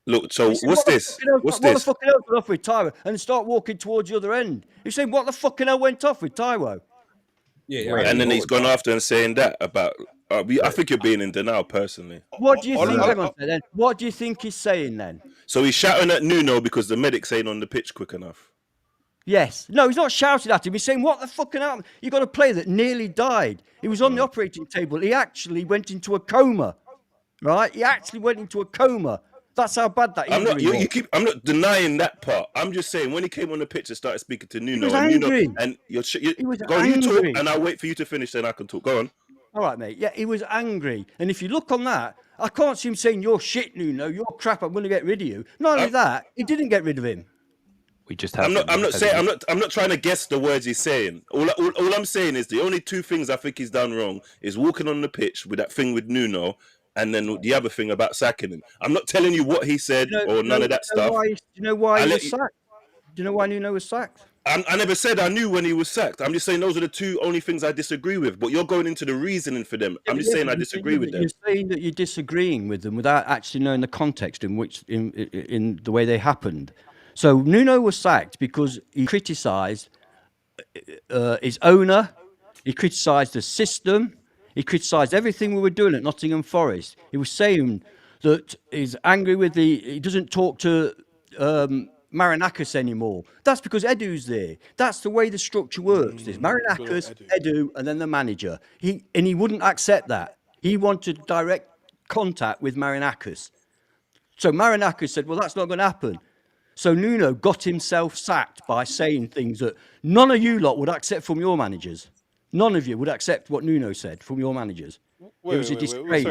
Look, so what's this? What the fucking hell went off with Taiwo? And start walking towards the other end. You're saying, what the fucking hell went off with Taiwo? Yeah. And then he's gone after and saying that about... I think you're being in denial, personally. What do you think? Hang on, then. What do you think he's saying then? So he's shouting at Nuno because the medics ain't on the pitch quick enough. Yes. No, he's not shouting at him. He's saying, what the fucking hell? You got a player that nearly died. He was on the operating table. He actually went into a coma. Right? He actually went into a coma. That's how bad that injury was. I'm not denying that part. I'm just saying when he came on the pitch and started speaking to Nuno, He was angry. He was angry. You talk, and I'll wait for you to finish, then I can talk. Go on. All right, mate. Yeah, he was angry. And if you look on that, I can't see him saying, "You're shit, Nuno. You're crap. I'm going to get rid of you." Not only that, he didn't get rid of him. We just I'm not trying to guess the words he's saying. All I'm saying is the only two things I think he's done wrong is walking on the pitch with that thing with Nuno, and then the other thing about sacking him. I'm not telling you what he said or none of that stuff. Do you know why he was sacked? Do you know why Nuno was sacked? I never said I knew when he was sacked. I'm just saying those are the two only things I disagree with. But you're going into the reasoning for them. I'm just saying I disagree with them. You're saying that you're disagreeing with them without actually knowing the context in which in the way they happened. So Nuno was sacked because he criticised his owner, he criticised the system, he criticised everything we were doing at Nottingham Forest. He was saying that he's angry with he doesn't talk to Marinakis anymore. That's because Edu's there. That's the way the structure works. There's Marinakis, Edu, and then the manager. He wouldn't accept that. He wanted direct contact with Marinakis. So Marinakis said, well, that's not going to happen. So Nuno got himself sacked by saying things that none of you lot would accept from your managers. None of you would accept what Nuno said from your managers. It was a disgrace.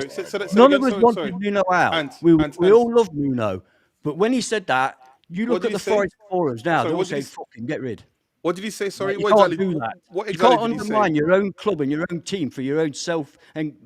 None of us wanted Nuno out. We all love Nuno. But when he said that, you look at the Forest forums now, they'll say, fucking get rid. What did he say? Sorry, You can't do that. You can't undermine your own club and your own team for your own self and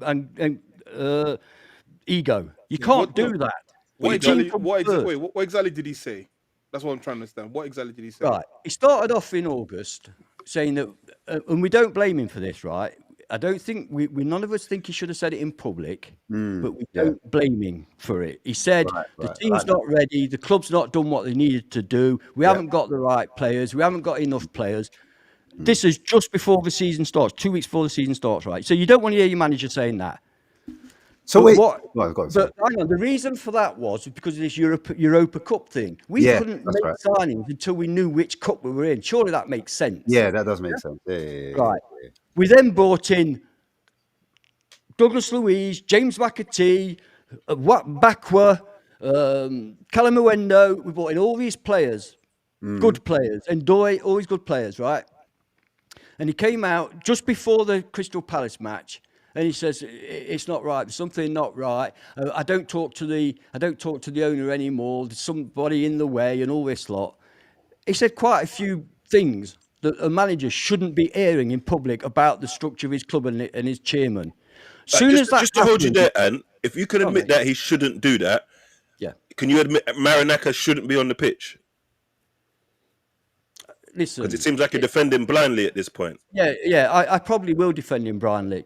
ego. You can't do that. What exactly did he say? That's what I'm trying to understand. What exactly did he say? Right. He started off in August saying that, and we don't blame him for this, right? I don't think we none of us think he should have said it in public, but we don't blame him for it. He said the team's not ready, the club's not done what they needed to do. We haven't got the right players. We haven't got enough players. This is just before the season starts, 2 weeks before the season starts, right? So you don't want to hear your manager saying that. So but wait, hang on. The reason for that was because of this Europa Cup thing. We couldn't make signings until we knew which cup we were in. Surely that makes sense. Yeah, that does make sense. Yeah. Right. We then brought in Douglas Luiz, James McAtee, Bakwa, Callum Uendo. We brought in all these players, good players, and Doy, all these good players, right? And he came out just before the Crystal Palace match. And he says it's not right. There's something not right. I don't talk to the owner anymore. There's somebody in the way, and all this lot. He said quite a few things that a manager shouldn't be airing in public about the structure of his club and his chairman. Just to hold you there, and if you can admit that he shouldn't do that, can you admit Marinakis shouldn't be on the pitch? Listen, because it seems like you're defending blindly at this point. Yeah, I probably will defend him blindly.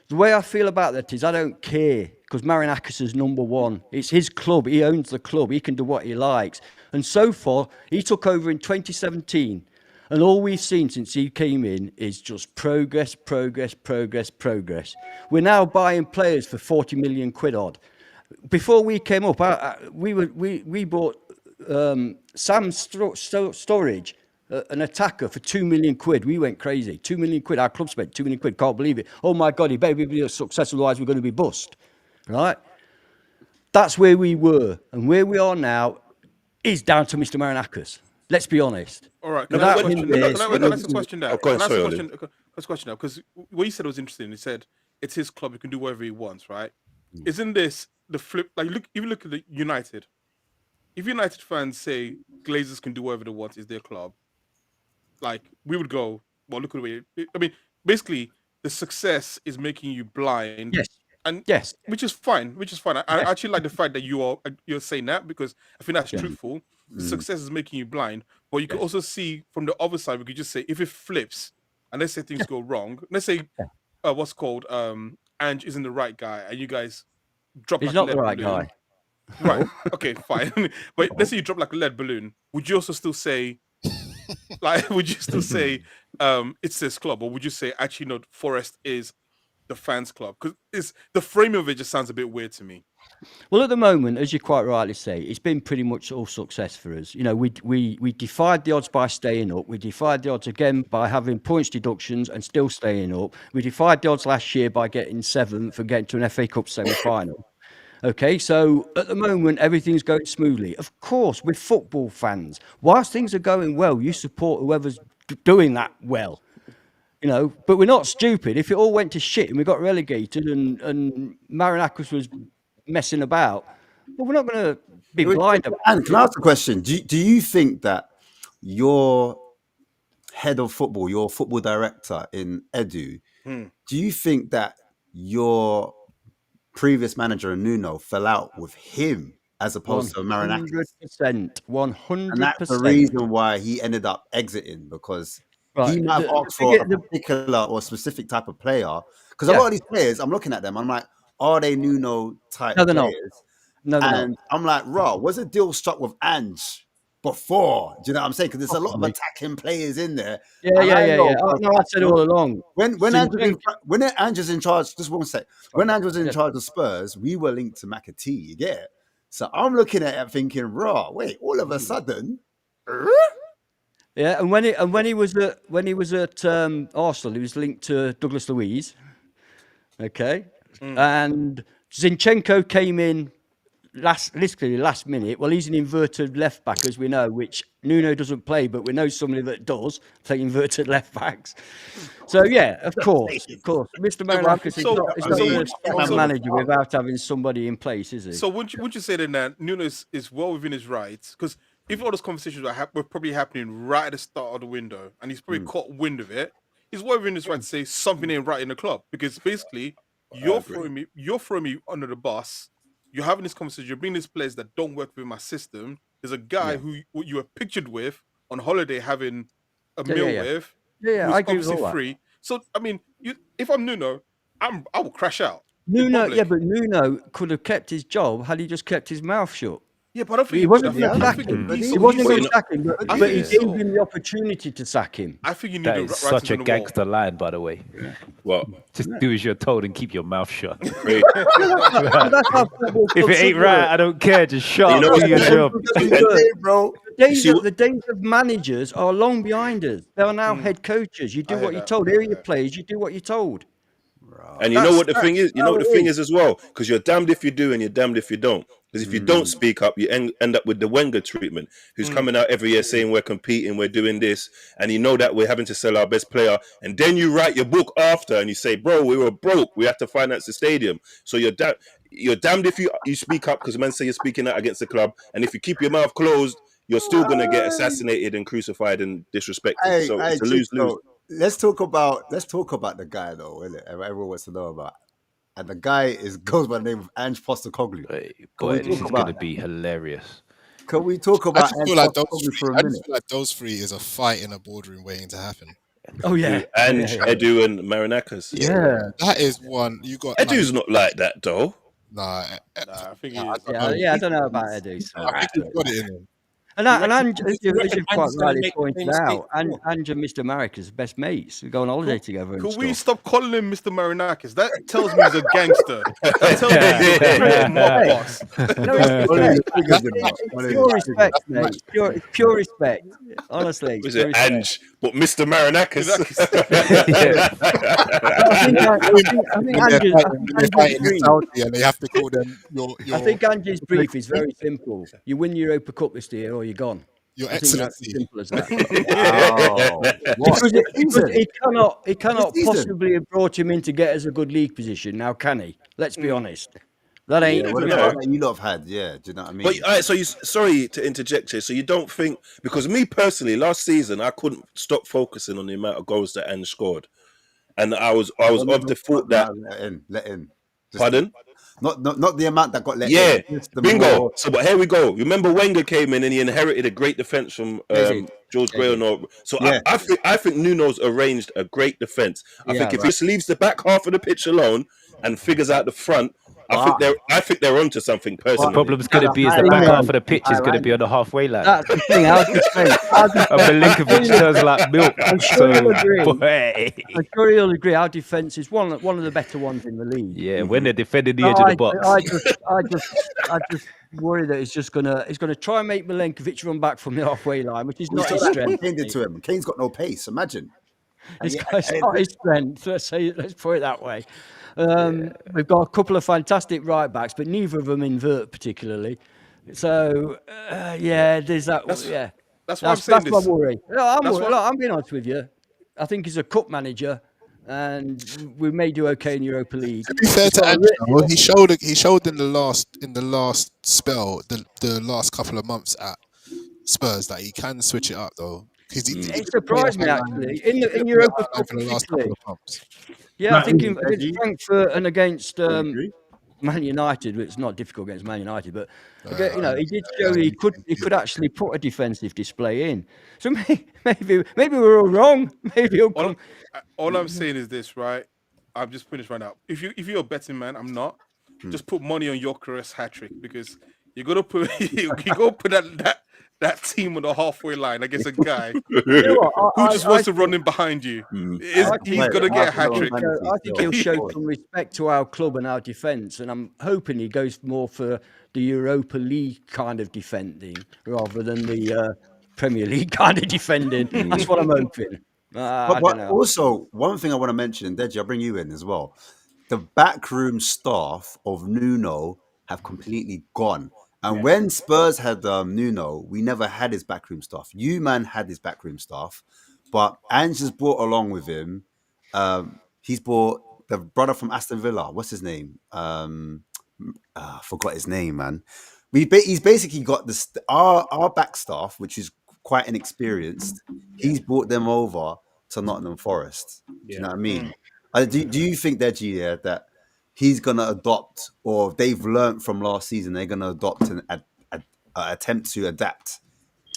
The way I feel about that is I don't care because Marinakis is number one. It's his club. He owns the club. He can do what he likes. And so far, he took over in 2017. And all we've seen since he came in is just progress. We're now buying players for 40 million quid odd. Before we came up, we bought Sam Sturridge, an attacker, for 2 million quid. We went crazy. 2 million quid. Our club spent 2 million quid. Can't believe it. Oh my God, he better be a success, otherwise we're going to be bust. Right? That's where we were. And where we are now is down to Mr. Marinakis. Let's be honest. All right. Can I ask a question now? Because what you said was interesting. He said it's his club. He can do whatever he wants, right? Isn't this the flip? Like, look at the United. If United fans say Glazers can do whatever they want, is their club, like, we would go, well, look at the way. I mean, basically, the success is making you blind. Yes. And which is fine. I actually like the fact that you're saying that, because I think that's truthful. The success is making you blind, but you can also see from the other side. We could just say if it flips, and let's say things go wrong. Let's say what's called Ange isn't the right guy, and you guys drop. He's not the right guy. Right. Okay. Fine. But let's say you drop like a lead balloon. Would you also still say, like, it's this club, or would you say actually no, Forest is the fans' club? Because it's the frame of it just sounds a bit weird to me. Well, at the moment, as you quite rightly say, it's been pretty much all success for us. You know, we defied the odds by staying up. We defied the odds again by having points deductions and still staying up. We defied the odds last year by getting 7th and getting to an FA Cup semi-final. Okay, so at the moment, everything's going smoothly. Of course, with football fans, whilst things are going well, you support whoever's doing that well. But we're not stupid. If it all went to shit and we got relegated and Marinakis was messing about, well, we're not going to be blind about And can I ask a question? Do you think that your head of football, your football director in Edu, do you think that your previous manager Nuno fell out with him as opposed to Marinakis? 100%. And that's the reason why he ended up exiting, because he might have asked for a particular or specific type of player. Because a lot of these players, I'm looking at them, I'm like, are they Nuno type players? No, they're not. I'm like, was a deal struck with Ange before? Do you know what I'm saying? Because there's a lot of attacking players in there. Yeah. I said all along. When Ange is in charge, just one sec. When Ange was in charge of Spurs, we were linked to McAtee. You get it? So I'm looking at it thinking, wait, all of a sudden. Yeah, and when he was at Arsenal, he was linked to Douglas Luiz. Okay, and Zinchenko came in literally last minute. Well, he's an inverted left back, as we know, which Nuno doesn't play, but we know somebody that does play inverted left backs. So yeah, of course, Mr. Marinakis is not going to start a manager without having somebody in place, is he? So would you say then that Nuno is well within his rights? Because if all those conversations were probably happening right at the start of the window, and he's probably caught wind of it, he's well within his right to say something ain't right in the club. Because basically, you're throwing me under the bus. You're having this conversation. You're bringing these players that don't work with my system. There's a guy who you were pictured with on holiday having a meal with. Yeah, who's I agree with obviously all that. free. So I mean, if I'm Nuno, I will crash out. Nuno, but Nuno could have kept his job had he just kept his mouth shut. Yeah, but I don't think he wasn't going to sack him. He wasn't going to sack him, but he gave him the opportunity to sack him. I think you need that is such a gangster line, by the way. Well, just do as you're told and keep your mouth shut. If If it ain't right, I don't care. Just shut up, do your job. The days of managers are long behind us. They are now head coaches. You do what you're told. Here are your players. You do what you're told. And you know what the thing is? You know what the thing is as well? Because you're damned if you do and you're damned if you don't. Because if you don't speak up, you end up with the Wenger treatment, who's coming out every year saying we're competing, we're doing this, and you know that we're having to sell our best player. And then you write your book after and you say, bro, we were broke. We had to finance the stadium. So you're damned if you speak up, because men say you're speaking out against the club. And if you keep your mouth closed, you're still going to get assassinated and crucified and disrespected. So it's a lose-lose. Let's talk about the guy though, isn't it? Everyone wants to know about. And the guy goes by the name of Ange Postecoglou. Boy, this is going to be hilarious. Can we talk about Ange Postecoglou for a minute? I just feel like those three is a fight in a boardroom waiting to happen. Oh yeah, Ange, Edu, and Marinakis. Yeah, that is one. You got Edu's not like that though. Nah, I think he is. I don't know about Edu. I think he's got it in him. And Ange, as you've quite rightly pointed out, Ange and Mr. Marinakis are best mates. They go on holiday together. Could we stop calling him Mr. Marinakis? That tells me he's a gangster. That tells me he's a mob boss. Pure respect, mate. Pure respect. Honestly. Was it Ange, but Mr. Marinakis? And they have to call them your I think Ange's brief is very simple. You win Europa Cup this year or you're gone. Your Excellency. As simple as that. Because he cannot possibly have brought him in to get us a good league position. Now, can he? Let's be honest. That ain't. What about you lot have had? Yeah, do you know what I mean? But so sorry to interject here. So you don't think, because me personally, last season I couldn't stop focusing on the amount of goals that Ange scored, and I was of the thought that let in. Pardon? Not the amount that got let in. Yeah, bingo. So, but here we go. Remember Wenger came in and he inherited a great defense from George Graham. So yeah. I think Nuno's arranged a great defense. I think if he just leaves the back half of the pitch alone and figures out the front, I think they're onto something personally. The problem's going to be is the back half of the pitch is going to be on the halfway line. That's the thing. I was just saying. Milinkovic turns like milk. I'm sure you'll agree. I'm sure you'll agree. Our defence is one of the better ones in the league. Yeah, when they're defending the edge of the box. I just worry that he's gonna try and make Milinkovic run back from the halfway line, which is not his strength. Kane did to him. Kane's got no pace. Imagine. It's not his strength. Let's put it that way. We've got a couple of fantastic right backs, but neither of them invert particularly. So there's that. That's why I'm saying my this. worry. I'm being honest with you. I think he's a cup manager, and we may do okay in Europa League. To be fair to Andrew, he showed in the last spell, the last couple of months at Spurs that he can switch it up though. It surprised me actually in Europa Cup for the last couple of months. Yeah, I think against Frankfurt and against Man United, it's not difficult against Man United, but he did show he could actually put a defensive display in. So maybe we're all wrong. Maybe all I'm saying is this, right? I'm just finished right now. If you're a betting man, I'm not. Just put money on Gyökeres hat trick because you're gonna put that team on the halfway line against a guy who just wants to run in behind you. He's gonna get a hat trick. I think he'll show some respect to our club and our defence, and I'm hoping he goes more for the Europa League kind of defending rather than the Premier League kind of defending. That's what I'm hoping. But also, one thing I want to mention, Deji, I'll bring you in as well. The backroom staff of Nuno have completely gone. And when Spurs had Nuno, we never had his backroom staff. Man had his backroom staff, but Ange has brought along with him. He's brought the brother from Aston Villa. What's his name? I forgot his name, man. He's basically got our back staff, which is quite inexperienced. He's brought them over to Nottingham Forest. Do you know what I mean? Do you think, Deji, that he's going to adopt, or they've learned from last season, they're going to adopt and attempt to adapt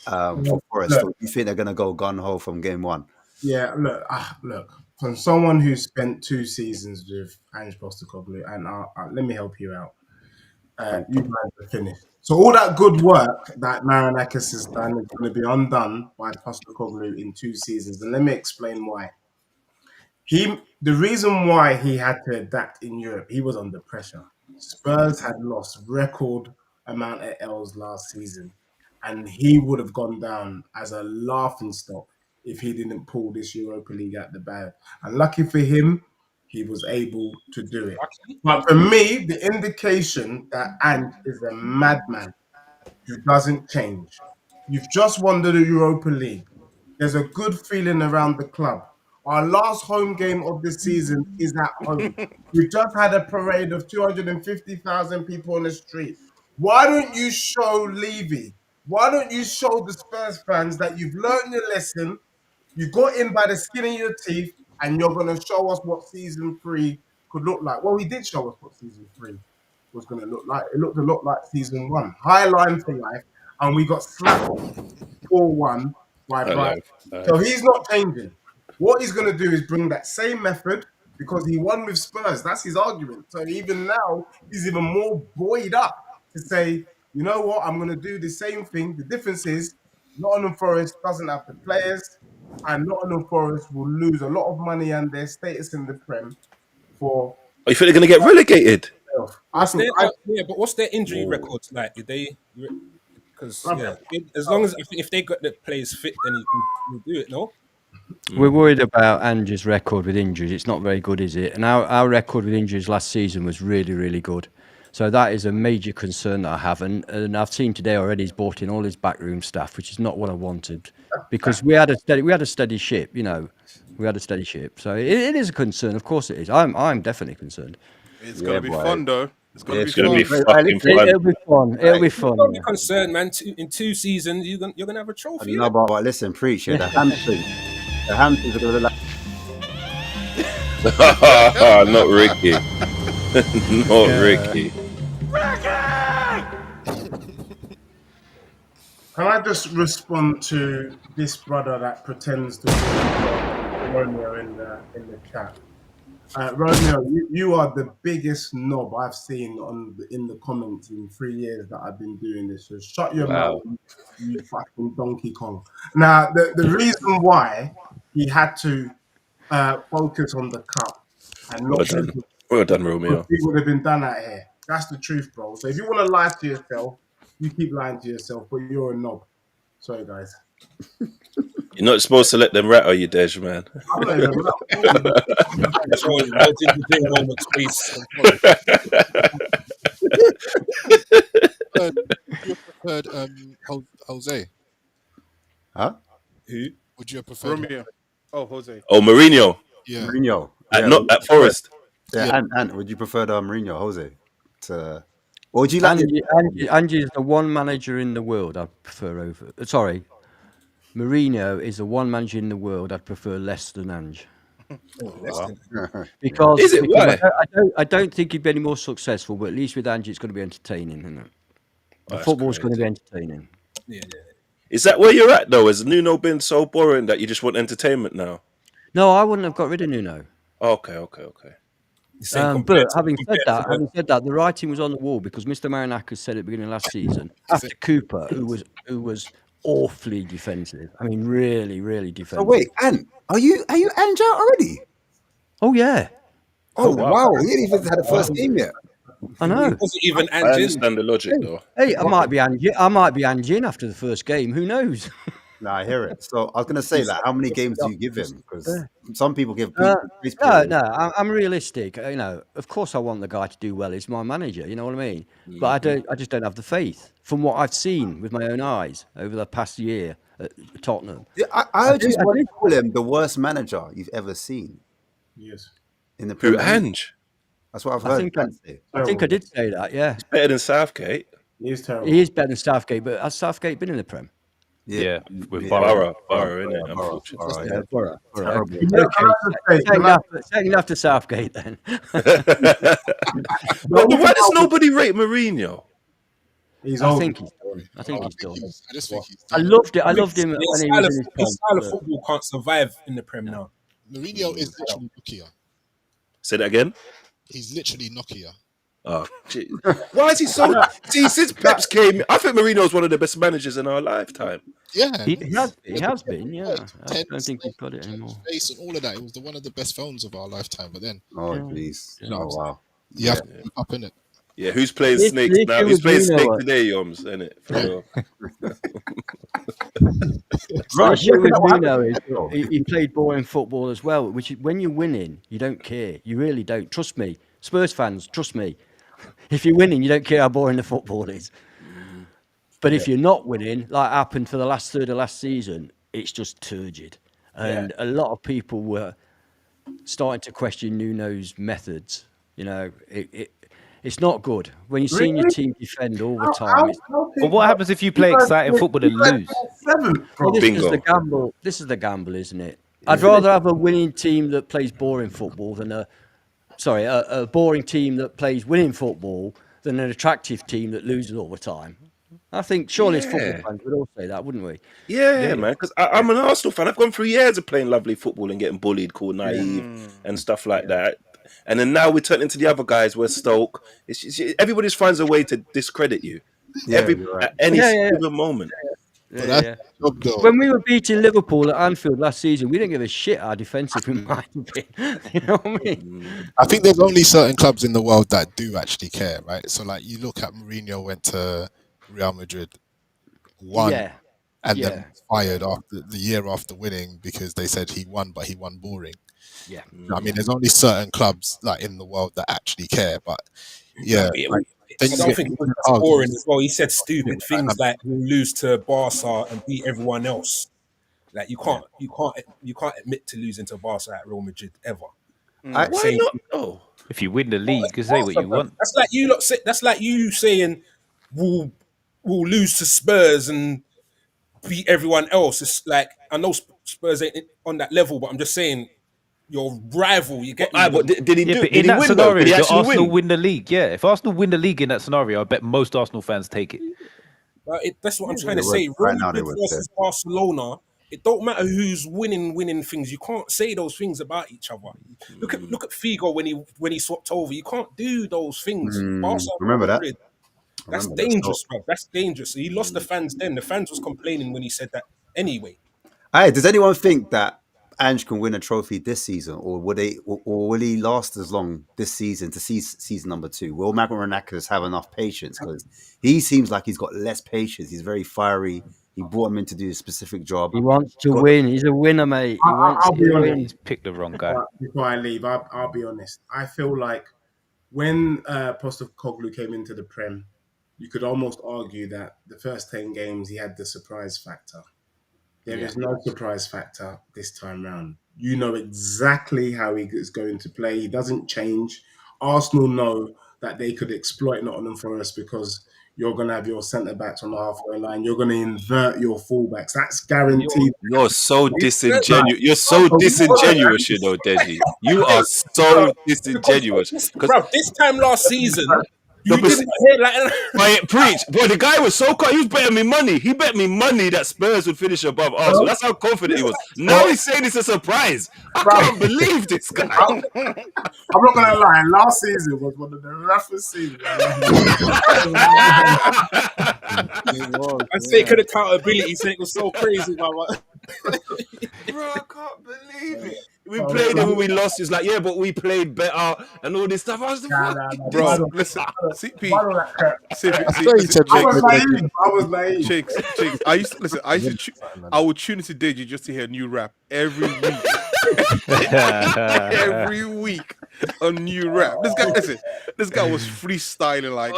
for Forest? Or do you think they're going to go gun-ho from game one? Yeah, look. From someone who spent 2 seasons with Ange Postecoglou, and let me help you out. You guys are finished. So all that good work that Marinakis has done is going to be undone by Postecoglou in 2 seasons. And let me explain why. The reason why he had to adapt in Europe, he was under pressure. Spurs had lost record amount of L's last season, and he would have gone down as a laughingstock if he didn't pull this Europa League out the bag. And lucky for him, he was able to do it. But for me, the indication that Ange is a madman who doesn't change. You've just won the Europa League. There's a good feeling around the club. Our last home game of the season is at home. We just had a parade of 250,000 people on the street. Why don't you show Levy? Why don't you show the Spurs fans that you've learned your lesson, you got in by the skin of your teeth, and you're going to show us what season 3 could look like? Well, he did show us what season 3 was going to look like. It looked a lot like season 1. High line for life, and we got slapped 4-1 by Brighton. So he's not changing. What he's going to do is bring that same method because he won with Spurs. That's his argument. So even now, he's even more buoyed up to say, you know what, I'm going to do the same thing. The difference is Nottingham Forest doesn't have the players, and Nottingham Forest will lose a lot of money and their status in the Prem for... Oh, you think they're going to get relegated? But what's their injury records like? Did they... Because, as long as if they got the players fit, then you can do it, no? We're worried about Ange's record with injuries. It's not very good, is it? And our record with injuries last season was really, really good. So that is a major concern that I have. And I've seen today already he's brought in all his backroom staff, which is not what I wanted. Because we had a steady ship, We had a steady ship. So it is a concern. Of course it is. I'm definitely concerned. It's going to be fun, though. It's going to be fucking fun. It'll be fun. It'll be fun. Don't be concerned, man. In 2 seasons, you're gonna have a trophy. No, but listen, preach. The hamstrings. The hamstrings are going to look like... Not Ricky. Not Ricky. Can I just respond to this brother that pretends to be Romeo in the chat? Romeo, you are the biggest knob I've seen in the comments in 3 years that I've been doing this. So shut your mouth, you fucking Donkey Kong. Now, the reason why he had to focus on the cup and not... Well done, Romeo. He would have been done out here. That's the truth, bro. So if you want to lie to yourself, you keep lying to yourself, but you're a knob. Sorry, guys. You're not supposed to let them rat on you, Dej, man. I'm not even You preferred Jose? Huh? Who? Would you have preferred? Romeo. Oh, Jose. Oh, Mourinho. Yeah. Mourinho. Not at Forest. Yeah, and would you prefer Mourinho, Jose? Or would you like? Angie is the one manager in the world I'd prefer over. Sorry, Mourinho is the one manager in the world I'd prefer less than Ange. Because Is it? Why? I don't think he'd be any more successful, but at least with Ange it's going to be entertaining, isn't it? The football's going to be entertaining. Yeah. Is that where you're at though? Has Nuno been so boring that you just want entertainment now? No, I wouldn't have got rid of Nuno. Okay. But having said that, the writing was on the wall because Mr. Marinakis said at the beginning of last season, after Cooper, who was awfully defensive. I mean, really, really defensive. So wait, Ant, are you Ange out already? Oh yeah. Oh wow, he ain't even had the first game yet. I know. It wasn't even I Ange. understand the logic though. Hey, I might be Ange in after the first game. Who knows? No, I hear it. So I was gonna say, like, how many games do you give him? Because some people give. No, I'm realistic. You know, of course, I want the guy to do well. He's my manager. You know what I mean? But I just don't have the faith from what I've seen with my own eyes over the past year at Tottenham. I just want to call him the worst manager you've ever seen. Yes. In the Who, Premier League. Ange? That's what I've heard. I think I did say that. Yeah, He's better than Southgate. He is terrible. he is better than Southgate. But has Southgate been in the Prem? Yeah, with Borough, isn't it? Unfortunately. Borough. Okay. Terrible. Second after Southgate then. Why does nobody rate Mourinho? I think he's done. I think he's done. I just think he's I loved it. I loved him when he was in his His style of football can't survive in the Prem now. Mourinho is literally Nokia. Say that again. He's literally Nokia. Oh, gee. Why is he so? See, since Pep's came, I think Mourinho's one of the best managers in our lifetime. Yeah, He has been. Yeah, I don't think he's got it anymore. Face and all of that. It was one of the best phones of our lifetime. But then, Oh jeez. Oh wow. you have to keep up in it. Yeah, who's playing This- Snake this now? was Who's playing Mourinho. Snake today, Yoms? Isn't it? For real. The issue with Nuno is he played boring football as well, which is, when you're winning, you don't care. You really don't. Trust me. Spurs fans, trust me. If you're winning, you don't care how boring the football is. But if you're not winning, like happened for the last third of last season, it's just turgid. And a lot of people were starting to question Nuno's methods. You know, it's not good. When you're seeing your team defend all the time. But what happens if you play exciting football and lose? Well, this Bingo. is the gamble. This is the gamble, isn't it? I'd rather have a winning team that plays boring football than a boring team that plays winning football than an attractive team that loses all the time. I think surely as football fans would all say that, wouldn't we? Yeah, man. Because I'm an Arsenal fan. I've gone through years of playing lovely football and getting bullied, called naive, and stuff like that. And then now we turn into the other guys. We're Stoke. It's just, everybody just finds a way to discredit you. At any given moment. When we were beating Liverpool at Anfield last season, we didn't give a shit how defensive we might have been. You know what I mean? I think there's only certain clubs in the world that do actually care, right? So, like, you look at Mourinho went to Real Madrid, won, and then fired after the year after winning because they said he won, but he won boring. Yeah, I mean, there's only certain clubs like in the world that actually care, but then I don't think it's boring as well. He said stupid things like we'll lose to Barca and beat everyone else. Like you can't admit to losing to Barca at Real Madrid ever. Why not? Oh, if you win the league, you say what you want. That's like you lot. That's like you saying we'll lose to Spurs and beat everyone else. It's like I know Spurs ain't on that level, but I'm just saying your rival. You get me? Did he do? But Did in he that win? scenario, Did he if actually Arsenal win? win the league, if Arsenal win the league in that scenario, I bet most Arsenal fans take it. That's what I'm trying to say. Real Madrid versus Barcelona. It don't matter who's winning things. You can't say those things about each other. Look at Figo when he swapped over. You can't do those things. Remember that? That's dangerous, bro. That's dangerous. He lost the fans then. The fans was complaining when he said that anyway. Hey, does anyone think that Ange can win a trophy this season, or will he last as long this season to see season number 2? Will Marinakis have enough patience? Because he seems like he's got less patience. He's very fiery, He brought him in to do a specific job. He wants to win. He's a winner, mate. He wants I'll be to honest. win. He's picked the wrong guy. Before I leave, I'll be honest. I feel like when Postecoglou came into the Prem, you could almost argue that the first 10 games he had the surprise factor. There is no surprise factor this time round. You know exactly how he is going to play. He doesn't change. Arsenal know that they could exploit Nottingham Forest because you're going to have your centre-backs on the halfway line. You're going to invert your fullbacks. That's guaranteed. You're so disingenuous. You're so disingenuous, you know, Deji. You are so disingenuous. Bro, this time last season, you didn't hear like... Preach. Boy, the guy was so cold. He was betting me money. He bet me money that Spurs would finish above Arsenal. That's how confident he was. Now he's saying it's a surprise. I can't believe this guy. I'm not going to lie. Last season was one of the roughest seasons. And taking accountability, saying it was so crazy. Bro, I can't believe it. We played it when we lost. It's like, yeah, but we played better and all this stuff. I was the bro. Listen, I was naive. Shakes. I would tune into Deji just to hear a new rap every week. Every week, a new rap. This guy was freestyling like,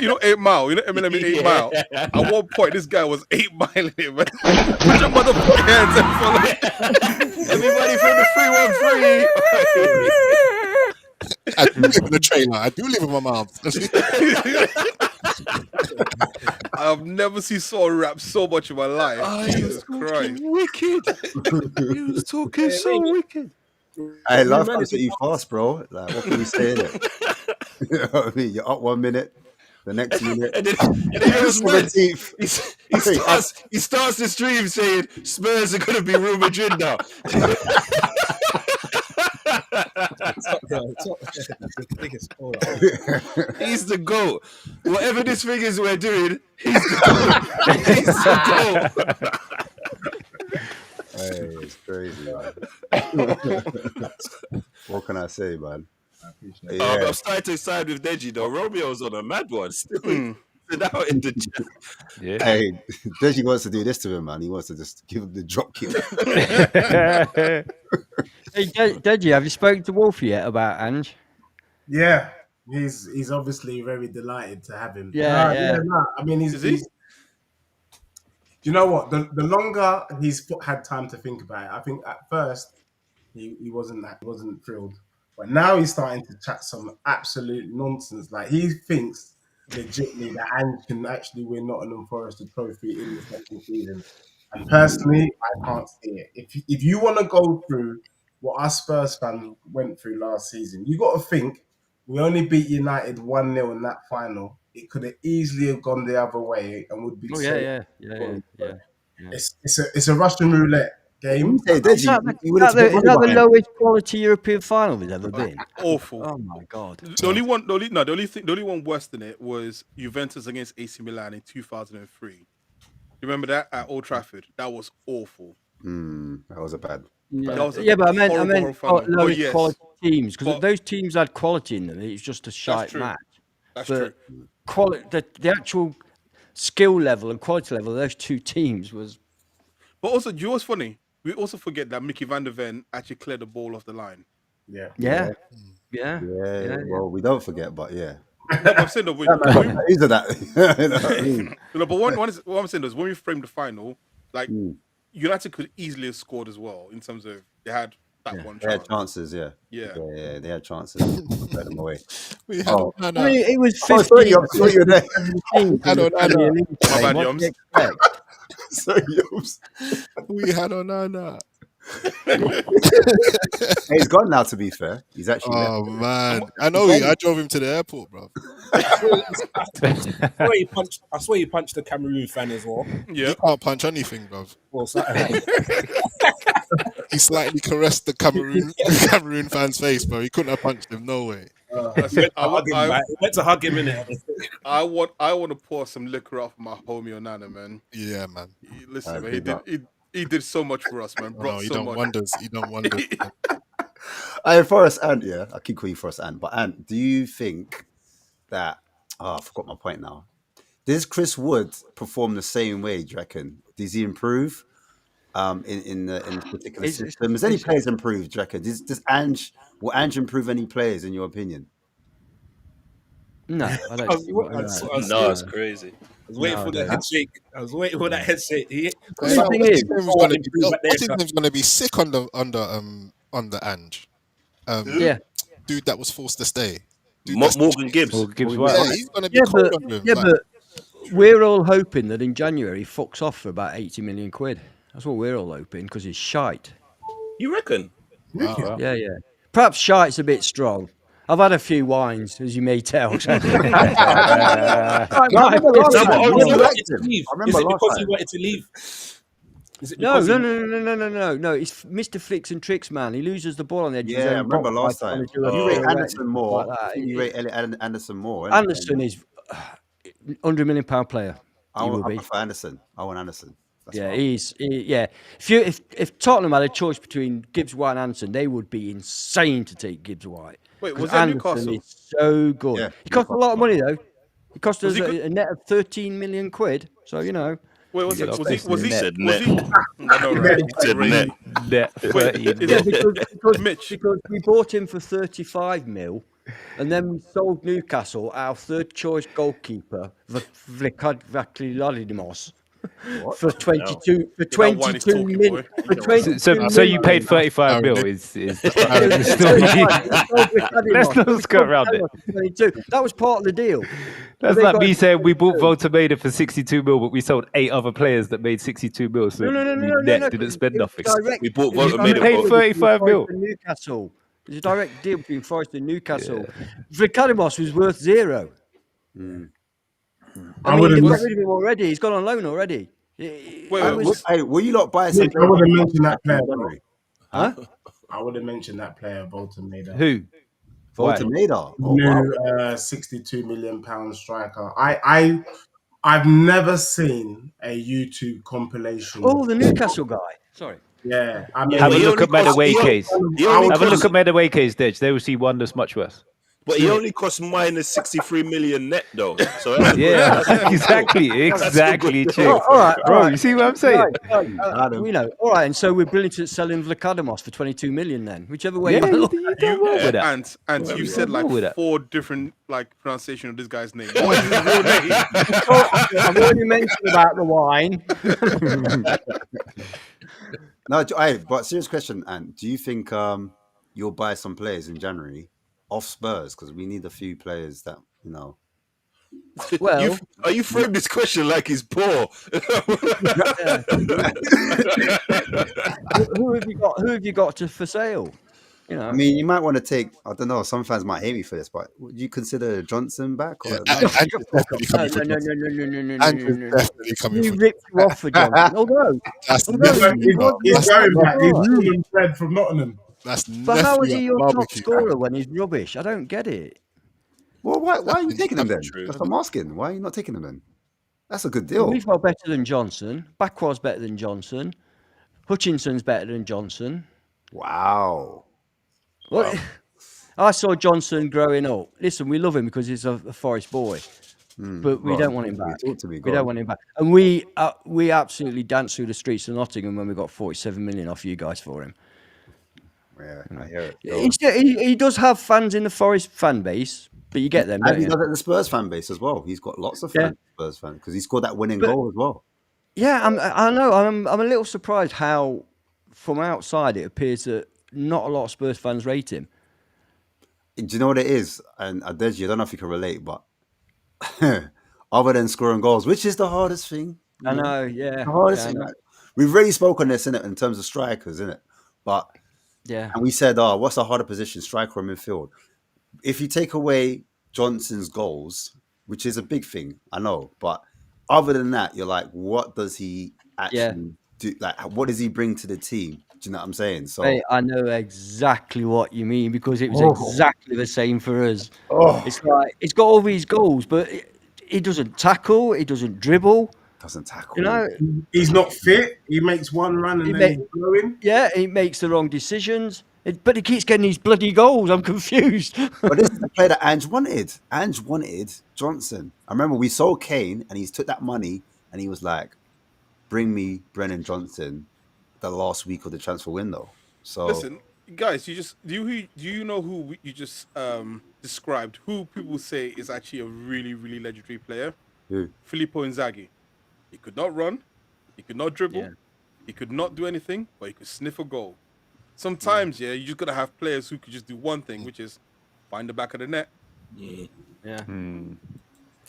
you know, 8 Mile. You know Eminem 8 Mile. At one point, this guy was 8 miling it, man. Put your motherfucking hands up for like. Everybody from the 313. I do live in the trailer. I do live in my mom. I've never seen someone rap so much in my life. Jesus Christ. Wicked. He was talking so wicked. I love to see you fast, bro. Like, what can we say in it? You know what I mean? You're up 1 minute, the next minute. And then he starts the stream saying Spurs are going to be Real Madrid now. He's the GOAT. Whatever this thing is we're doing, he's the GOAT. Hey, it's crazy, man. What can I say, man? I appreciate it. I'm starting to side with Deji, though. Romeo's on a mad one. Still out in the gym. Yeah. Hey, Deji wants to do this to him, man. He wants to just give him the drop kick. Hey, Deji, have you spoken to Wolfie yet about Ange? Yeah, he's obviously very delighted to have him. Yeah. I mean, he's you know what? The longer he's had time to think about it, I think at first he wasn't thrilled, but now he's starting to chat some absolute nonsense. Like he thinks legitimately that Ange can actually win Nottingham Forest a trophy in the second season. And personally, I can't see it. If you want to go through what us Spurs fans went through last season, you got to think we only beat United 1-0 in that final. It could have easily have gone the other way and would be. Yeah. It's a Russian roulette game. Is that the lowest quality European final there's ever been? Awful. Oh my god. The only one worse than it was Juventus against AC Milan in 2003. You remember that at Old Trafford? That was awful. That was a bad. But I meant lowest quality teams, because those teams had quality in them. It was just a shite match. That's true. The actual skill level and quality level of those two teams was. But also, do you know what's funny? We also forget that Mickey van der Ven actually cleared the ball off the line. Yeah. Well, we don't forget, but yeah. No, but I'm saying what I'm saying is when we framed the final, like United could easily have scored as well in terms of they had that one chance. They had chances, yeah, they had chances. Let them away. It was 50. Sorry, I saw you there. My bad, Yoms. Sorry, Yoms. We had Onana. He's gone now, to be fair. He's actually left. Man. I know I drove him to the airport, bro. I swear he punched the Cameroon fan as well. Yeah. He can't punch anything, bro. Well, he slightly caressed the Cameroon fan's face, bro. He couldn't have punched him, no way. I went to hug him in it. I want to pour some liquor off my homie Onana, man. Yeah, man. Listen, man, he did so much for us, man. He done wonders. Forrest Ant, I keep calling you Forrest Ant, but Ant, do you think that I forgot my point now. Does Chris Wood perform the same way? Do you reckon? Does he improve in this particular system? Has any players improved? Do you reckon? Will Ange improve any players in your opinion? No, I don't see what. No, it's crazy. I was waiting for the headshake. I was waiting for that headshake. What's going to be sick under Ange? Yeah. Dude that was forced to stay. Morgan Gibbs. Yeah, he's going to be cold under him. Yeah, but we're all hoping that in January he fucks off for about 80 million quid. That's what we're all hoping, because he's shite. You reckon? Wow. Yeah. Perhaps shite's a bit strong. I've had a few wines, as you may tell. Is it because he wanted to leave? No. It's Mr. Flicks and Tricks, man. He loses the ball on the edge of his own. I remember last time. You rate Anderson more. You rate Anderson more. Anderson is £100 million player. I prefer Anderson. I want Anderson. That's If Tottenham had a choice between Gibbs White and Anderson, they would be insane to take Gibbs White. Wait, was that Anderson Newcastle? is so good. Yeah, He cost a lot of money though. He cost us he a net of 13 million quid. So you know. Wait, was he said net? I know, right? Said net. Because we bought him for 35 mil, and then we sold Newcastle, our third choice goalkeeper, Vladimos, for 22 million. So you paid 35 mil. Let's not skirt around it. That was part of the deal. That's like me saying we bought Volta for 62 mil, but we sold 8 other players that made 62 mil. So net didn't spend nothing. We bought Volta We paid 35 mil. Newcastle. There's a direct deal between Forest and Newcastle. Vladimos was worth 0. I mean, they got rid of him already. He's gone on loan already. Will you not buy something? I would have mentioned that player. Huh? I would have mentioned that player, Volta-Maida. Who? Volta-Maida. New £62 million striker. I've never seen a YouTube compilation. Oh, the Newcastle guy. Sorry. Yeah, I mean, Have a look at Medaway case. Have a look at at Medaway case, Dej. They will see one that's much worse. But he only cost minus 63 million net, though. So yeah, exactly true. All right, bro. You see what I'm saying? We know. All right, and so we're brilliant at selling Vladimos for 22 million. Then, whichever way you want to look at it. And you said like 4 different pronunciation of this guy's name. What is his real name? I've already mentioned about the wine. No, but serious question, Ant. Do you think you'll buy some players in January off Spurs? Because we need a few players that, you know. Well, are you framing this question like he's poor? Who have you got for sale? You know, I mean, you might want to take. I don't know. Some fans might hate me for this, but would you consider Johnson back? Or Andrew's definitely coming for Johnson. Andrew's definitely coming for Johnson. ripped you off for Johnson. Although he's going back. He's Jordan Fred from Nottingham. But how is he your top scorer when he's rubbish? I don't get it. Well, why are you taking him then? That's what I'm asking. Why are you not taking him then? That's a good deal. We've got better than Johnson. Backwar's better than Johnson. Hutchinson's better than Johnson. Wow. Well, I saw Johnson growing up. Listen, we love him because he's a Forest boy, but we don't want him back. We don't want him back. And we absolutely danced through the streets of Nottingham when we got 47 million off you guys for him. Yeah, I hear it. He does have fans in the Forest fan base, but you get them. And he does it in the Spurs fan base as well. He's got lots of Spurs fans because he scored that winning goal as well. Yeah, I know. I'm a little surprised how, from outside, it appears that not a lot of Spurs fans rate him. Do you know what it is? And Deji, I don't know if you can relate, but other than scoring goals, which is the hardest thing. I know, yeah. The hardest thing. We've already spoken this, innit, in terms of strikers, innit? But yeah, and we said, what's the harder position, striker or midfield? If you take away Johnson's goals, which is a big thing, I know, but other than that, you're like, what does he actually do? Like, what does he bring to the team? Do you know what I'm saying? So hey, I know exactly what you mean because it was exactly the same for us. It's like he's got all these goals, but he doesn't tackle, he doesn't dribble. Doesn't tackle. You know, he's not fit. He makes one run and then he's blowing. Yeah, he makes the wrong decisions. But he keeps getting these bloody goals. I'm confused. But this is the player that Ange wanted. Ange wanted Johnson. I remember we sold Kane, and he took that money, and he was like, "Bring me Brennan Johnson." The last week of the transfer window. So listen, guys, do you know who you just described? Who people say is actually a really really legendary player? who? Filippo Inzaghi. He could not run, he could not dribble, Yeah. he could not do anything, but he could sniff a goal. Sometimes, you just gotta have players who could just do one thing, which is find the back of the net. Yeah.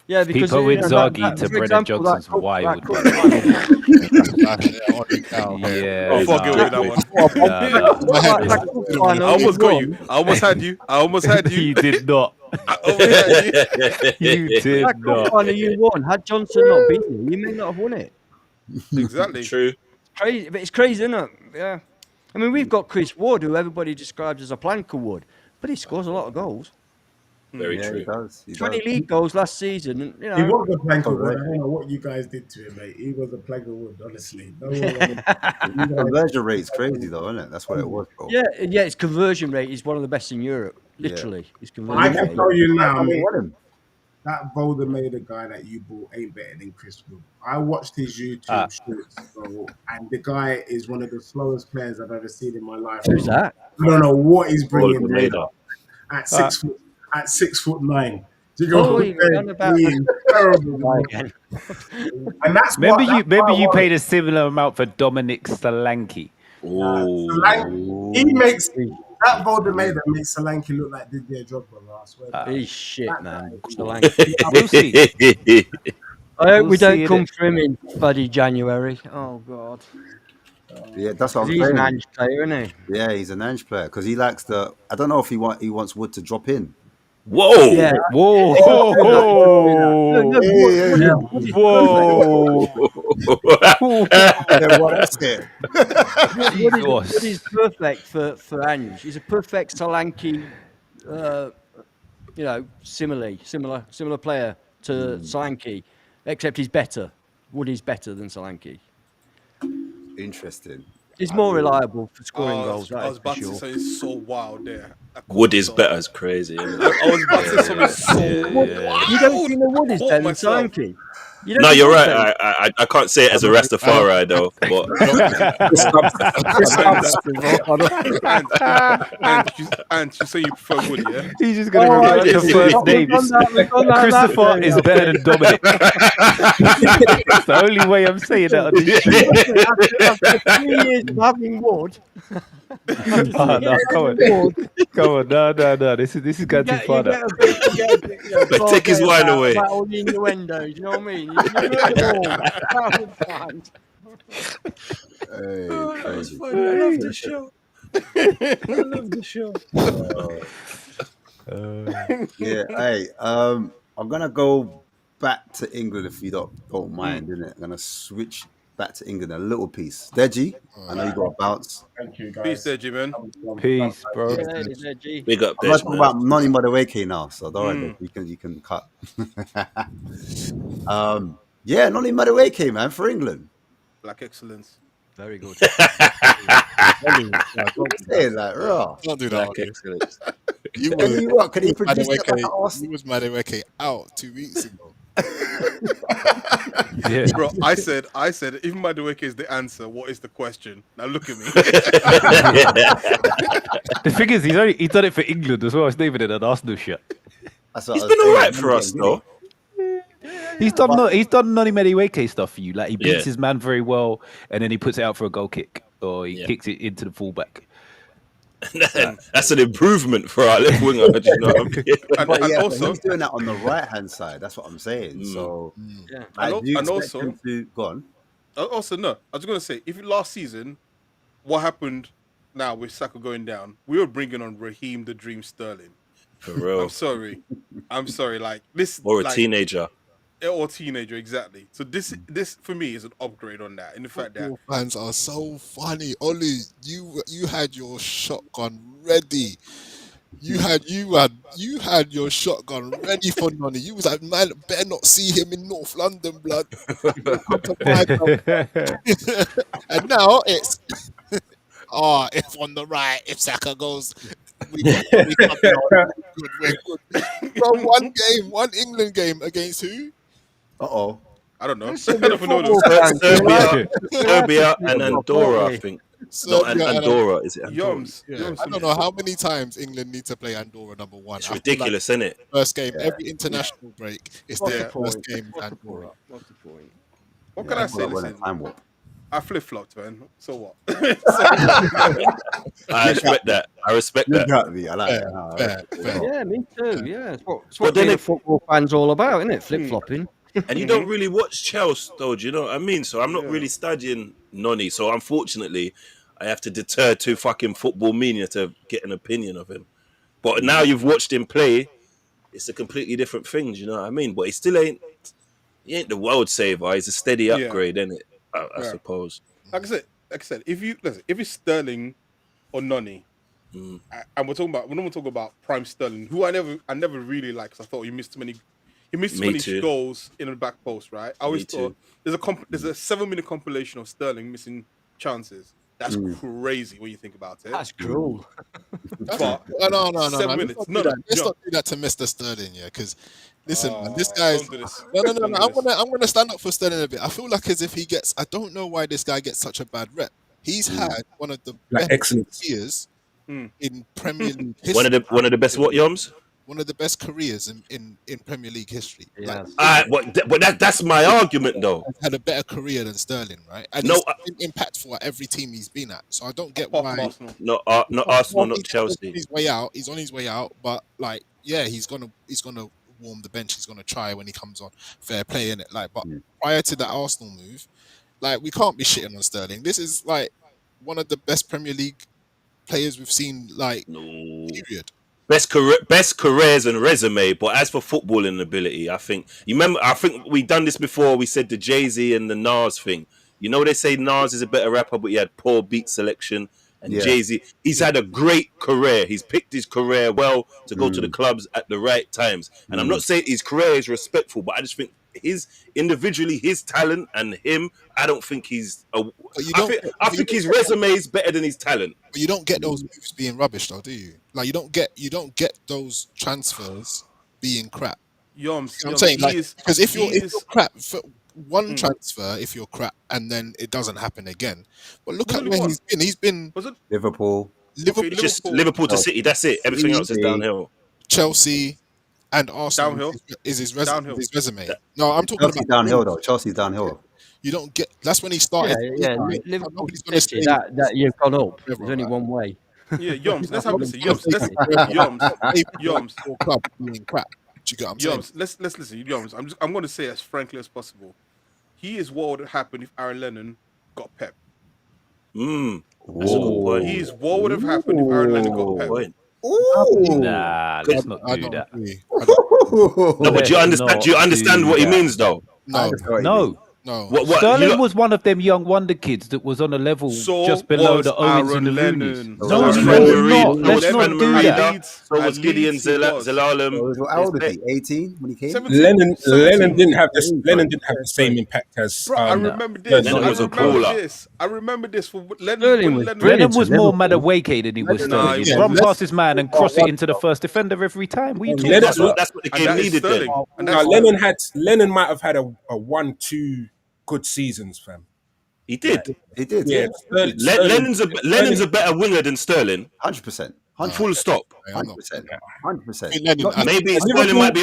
Yeah, because Pipo Inzaghi to for Brennan example, Johnson's that wild. cup Yeah, I'll forgive you that one. final, I almost got won. you. I almost had you. I almost had you. You did not. I almost had you. You did That cup not. final you won. Had Johnson not been there, you may not have won it. Exactly. True. Crazy, but it's crazy, isn't it? Yeah. I mean, we've got Chris Wood, who everybody describes as a planker Wood, but he scores a lot of goals. Very Yeah, true. he does. He 20 does. league goals last season. And, you He know, was a plank of wood. I Correct. don't know what you guys did to him, mate. He was a plank of wood, honestly. No one wanted- Conversion rate's crazy though, isn't it? That's what it was, bro. yeah, its conversion rate is one of the best in Europe. Literally, his I conversion can rate. tell you now, I mate, want him. that Voldemade guy that you bought ain't better than Chris Wood. I watched his YouTube shorts, bro, and the guy is one of the slowest players I've ever seen in my life. Who's that? I don't know what he's bringing Voldemade. there at 6'9". Do you go Oh, you're on about he's terrible, bro. again. And that's Remember what, you paid a similar amount for Dominic Solanke. He makes that Voldemade makes Solanke look like Didier Drogba, bro. I swear. He's shit, man. We'll see. I hope we We'll don't see come it. for him in bloody January. Oh God, Yeah, that's what I'm he's an saying. Ange player, isn't he? Yeah, he's an Ange player because he likes the. I don't know if he wants Wood to drop in. Whoa! Yeah. Whoa! No, Whoa! Yeah, well, that's it. Wood is perfect for Ange. He's a perfect Solanke, similar player to Solanke, except he's better. Wood is better than Solanke. Interesting. He's more reliable for scoring goals. I was That about is to for say sure. something so wild there. Wood is better. It's crazy. Isn't it? I was about to say something so wild. You don't think the Wood is Caught better than myself. Solanke? No, you're right. I can't say it as a Rastafari though, but And you say you prefer Wood, yeah? He's just gonna revert to first names. Christopher is better than Dominic. It's the only way I'm saying that on this show. After 3 years of having Wood. Oh, no, come on, no. This is going too far now. But take his wine away. About all the innuendos, you know what I mean? You know it all. 1,000 times. Hey, crazy. I love the show. I love the show. Yeah, hey, I'm gonna go back to England if you don't mind, innit? I'm gonna switch back to England a little piece. Deji, I know you got a bounce. Thank you, guys. Peace there, G-Man. Peace, bro. big up I'm Dej, not talking man. about Noni Madueke now, so don't worry, you can cut. Yeah, Noni Madueke, man, for England. Black excellence. Very good. Hey, like, raw. Don't do that. Black excellence. You Can he what? Can he produce that like an You Arsenal? was Madueke out 2 weeks ago. Yeah. Bro, I said, if Madueke is the answer, what is the question? Now look at me. The thing is, he's done it for England as well. It's not even in an Arsenal shirt. That's what He's I was been saying. alright for us though. He's done Noni Mediweke stuff for you. Like he beats his man very well, and then he puts it out for a goal kick, or he kicks it into the fullback. That's an improvement for our left winger. Do you know what I mean? And But also, he's doing that on the right hand side. That's what I'm saying. So, like, And do you al- and expect also- him to go on? also, no, I was going to say, if last season, what happened now with Saka going down, we were bringing on Raheem the Dream Sterling. For real. I'm sorry. Like this, Or a like, teenager. or teenager, exactly. So this for me is an upgrade on that. In the fact that Football fans are so funny. Ollie, you had your shotgun ready. You had your shotgun ready for Noni. You was like, man, better not see him in North London, blood. And now it's if on the right, if Saka goes, we got good, we're good. Bro, one England game against who? I don't know. Listen, I we're don't know. football fans. Serbia and Andorra, I think. No, and Serbia and Andorra. Is it Andorra? Yoms. Yeah, I don't know how many times England need to play Andorra number one. It's I feel ridiculous, isn't it? like first game, every international break, it's What's their the first point? game What's the Andorra. point? What's the point? What can I say? Well, Listen, time warp. I flip-flopped, man. So what? I respect that. I respect that. Exactly. I like that. Fair. Yeah, me too. Yeah, it's what But then being a it- football fan's all about, isn't it? Flip flopping. And you don't really watch Chelsea, though. Do you know what I mean? So I'm not really studying Noni. So unfortunately, I have to deter to fucking football media to get an opinion of him. But now you've watched him play, it's a completely different thing. Do you know what I mean? But he still ain't. He ain't the world saver. He's a steady upgrade, isn't it? I suppose. Like I said, if it's Sterling or Noni, and we're not talking about prime Sterling, who I never really liked because I thought he missed too many goals in the back post. Right? I always thought there's a 7-minute compilation of Sterling missing chances. That's crazy when you think about it. That's cruel. No. 7 minutes. Let's not do that to Mr. Sterling, because listen, man, this guy's don't do this. no. Don't do this. I'm gonna stand up for Sterling a bit. I feel like as if he gets. I don't know why this guy gets such a bad rep. He's had one of the best excellent careers in Premier League history. One of the best what, Yoms? One of the best careers in Premier League history. Yes. But that's my argument, though. He's had a better career than Sterling, right? And No, he's been impactful at every team he's been at. So I don't get Apart from why. Arsenal. Not Arsenal, not He's Chelsea. on his way out. He's on his way out, but he's gonna warm the bench. He's gonna try when he comes on. Fair play in it. But prior to that Arsenal move, we can't be shitting on Sterling. This is one of the best Premier League players we've seen. Period. Best careers and resume, but as for footballing ability, I think we done this before. We said the Jay-Z and the Nas thing. You know, they say Nas is a better rapper, but he had poor beat selection. And Jay-Z, he's had a great career. He's picked his career well to go to the clubs at the right times. And I'm not saying his career is respectful, but I just think his talent and him, I don't think he's. I think his resume is better than his talent. But you don't get those moves being rubbish, though, do you? You don't get those transfers being crap. I'm saying because if you're crap for one transfer, if you're crap and then it doesn't happen again, but look at where he's been. He's been Liverpool to City. That's it. Everything else is downhill. Chelsea and Arsenal downhill is his resume. No, I'm talking Chelsea's about downhill though. Chelsea's downhill. You don't get. That's when he started. Liverpool City, that you've gone up. There's only one way. Yeah, Yoms. Let's have a listen. Yoms. Club being crap. Do you get what I'm saying? Let's listen. Yoms. I'm going to say as frankly as possible. He is what would happen if Aaron Lennon got Pep. That's a good point. He is what would have happened if Aaron Lennon got Pep. Nah, let's not do that. No, but do you understand what he means, though? No. Sterling was one of them young wonder kids that was on a level just below the Owens and the Rooney's. No, he was not. Let's not do that. So was Gideon Zelalem. How old is he? 18 when he came? Lennon didn't have the same impact as. I remember this. I remember this. For Lennon was more Madueke than he was Sterling. He'd run past his man and cross it into the first defender every time. That's what the game needed then. Lennon might have had a 1-2 good seasons, fam. He did. Yeah. Lennon's a better winger than Sterling. 100%. Full stop. 100%. Maybe Sterling might be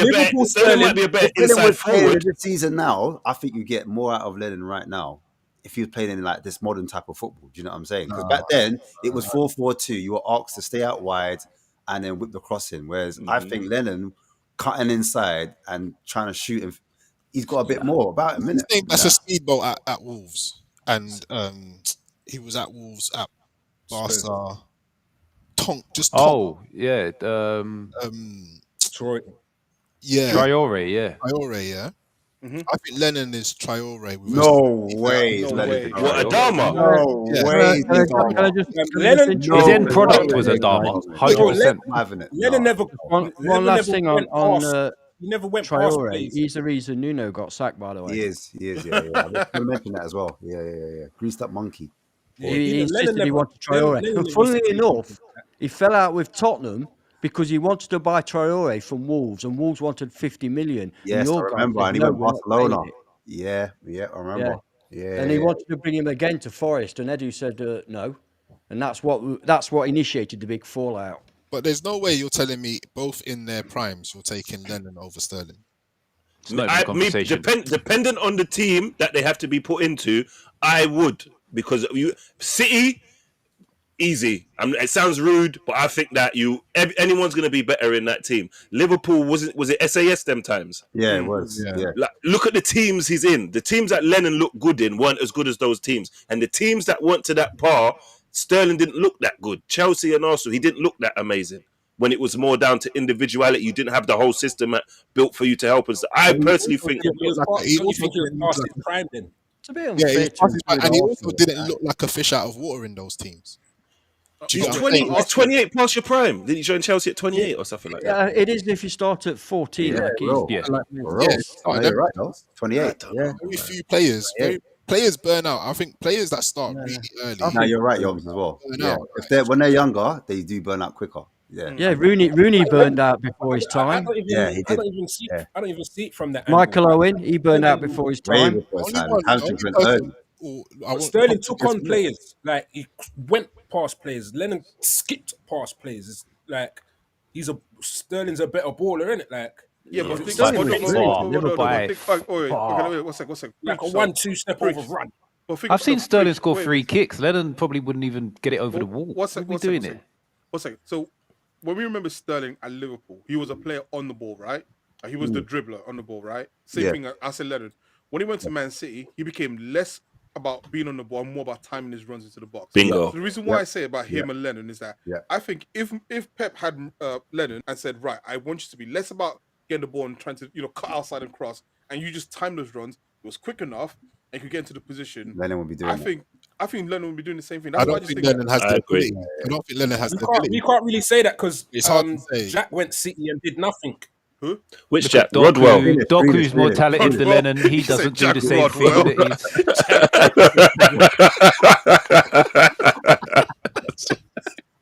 a better inside forward. This season now, I think you get more out of Lennon right now if he was playing in this modern type of football. Do you know what I'm saying? Because back then it was 4-4-2. You were asked to stay out wide and then whip the cross in. Whereas I think Lennon cutting inside and trying to shoot him. He's got a bit more about him, innit? That's a speedboat at Wolves, and he was at Wolves at Barca. Yeah. Troy. Yeah. Traore, yeah. Traore, yeah. I think Lennon is Traore. No way. What, Adama? No way. His end product was Adama. 100%. Lennon never. One last thing on he never went Traore. past. He's the reason Nuno got sacked, by the way. He is. Yeah. I was going to mention that as well. Yeah. Greased up monkey. He insisted he wanted Traore. And funnily enough, he fell out with Tottenham because he wanted to buy Traore from Wolves, and Wolves wanted 50 million. Yes, I remember. And he went Barcelona. Yeah, I remember. Yeah. And he wanted to bring him again to Forest, and Edu said no. And that's what initiated the big fallout. But there's no way you're telling me both in their primes you're taking Lennon over Sterling. It's not even a conversation. Dependent on the team that they have to be put into, I would, because City, easy. It sounds rude, but I think that anyone's going to be better in that team. Liverpool was it SAS them times? Yeah, it was. Yeah. Like, look at the teams he's in. The teams that Lennon looked good in weren't as good as those teams, and the teams that went to that par, Sterling didn't look that good. Chelsea and Arsenal, he didn't look that amazing. When it was more down to individuality, you didn't have the whole system built for you to help us. I personally think he was past his prime then. To be honest, and he also didn't look like a fish out of water in those teams. It's 28 past your prime. Did he join Chelsea at 28 or something like that? Yeah, it is if you start at 14. Yes, right, 28. Yeah, very few players. Players burn out. I think players that start really early. No, you're right, Yogs, as well. When they're younger, they do burn out quicker. Yeah, Rooney burned out before his time. He did. I don't even see it from that. Michael Owen, he burned out before his time. Sterling took on players, like he went past players. Lennon skipped past players. It's like Sterling's a better baller, isn't it? Like but what's that? Like a 1-2 step over run. I've seen Sterling score free kicks. Lennon probably wouldn't even get it over the wall. What's doing it? So when we remember Sterling at Liverpool, he was a player on the ball, right? He was the dribbler on the ball, right? Same thing as Lennon. When he went to Man City, he became less about being on the ball and more about timing his runs into the box. Bingo. So the reason why I say about him and Lennon is that I think if Pep had Lennon and said, right, I want you to be less about getting the ball and trying to cut outside and cross, and you just time those runs, it was quick enough and could get into the position. Lennon would be doing I think Lennon would be doing the same thing. That's I don't think Lennon has the ability. I don't think Lennon has the ability. You can't really say that because it's hard to say. Jack went City and did nothing. Who? Which Jack? Rodwell. Doku's more talented than Lennon. He doesn't do the same thing that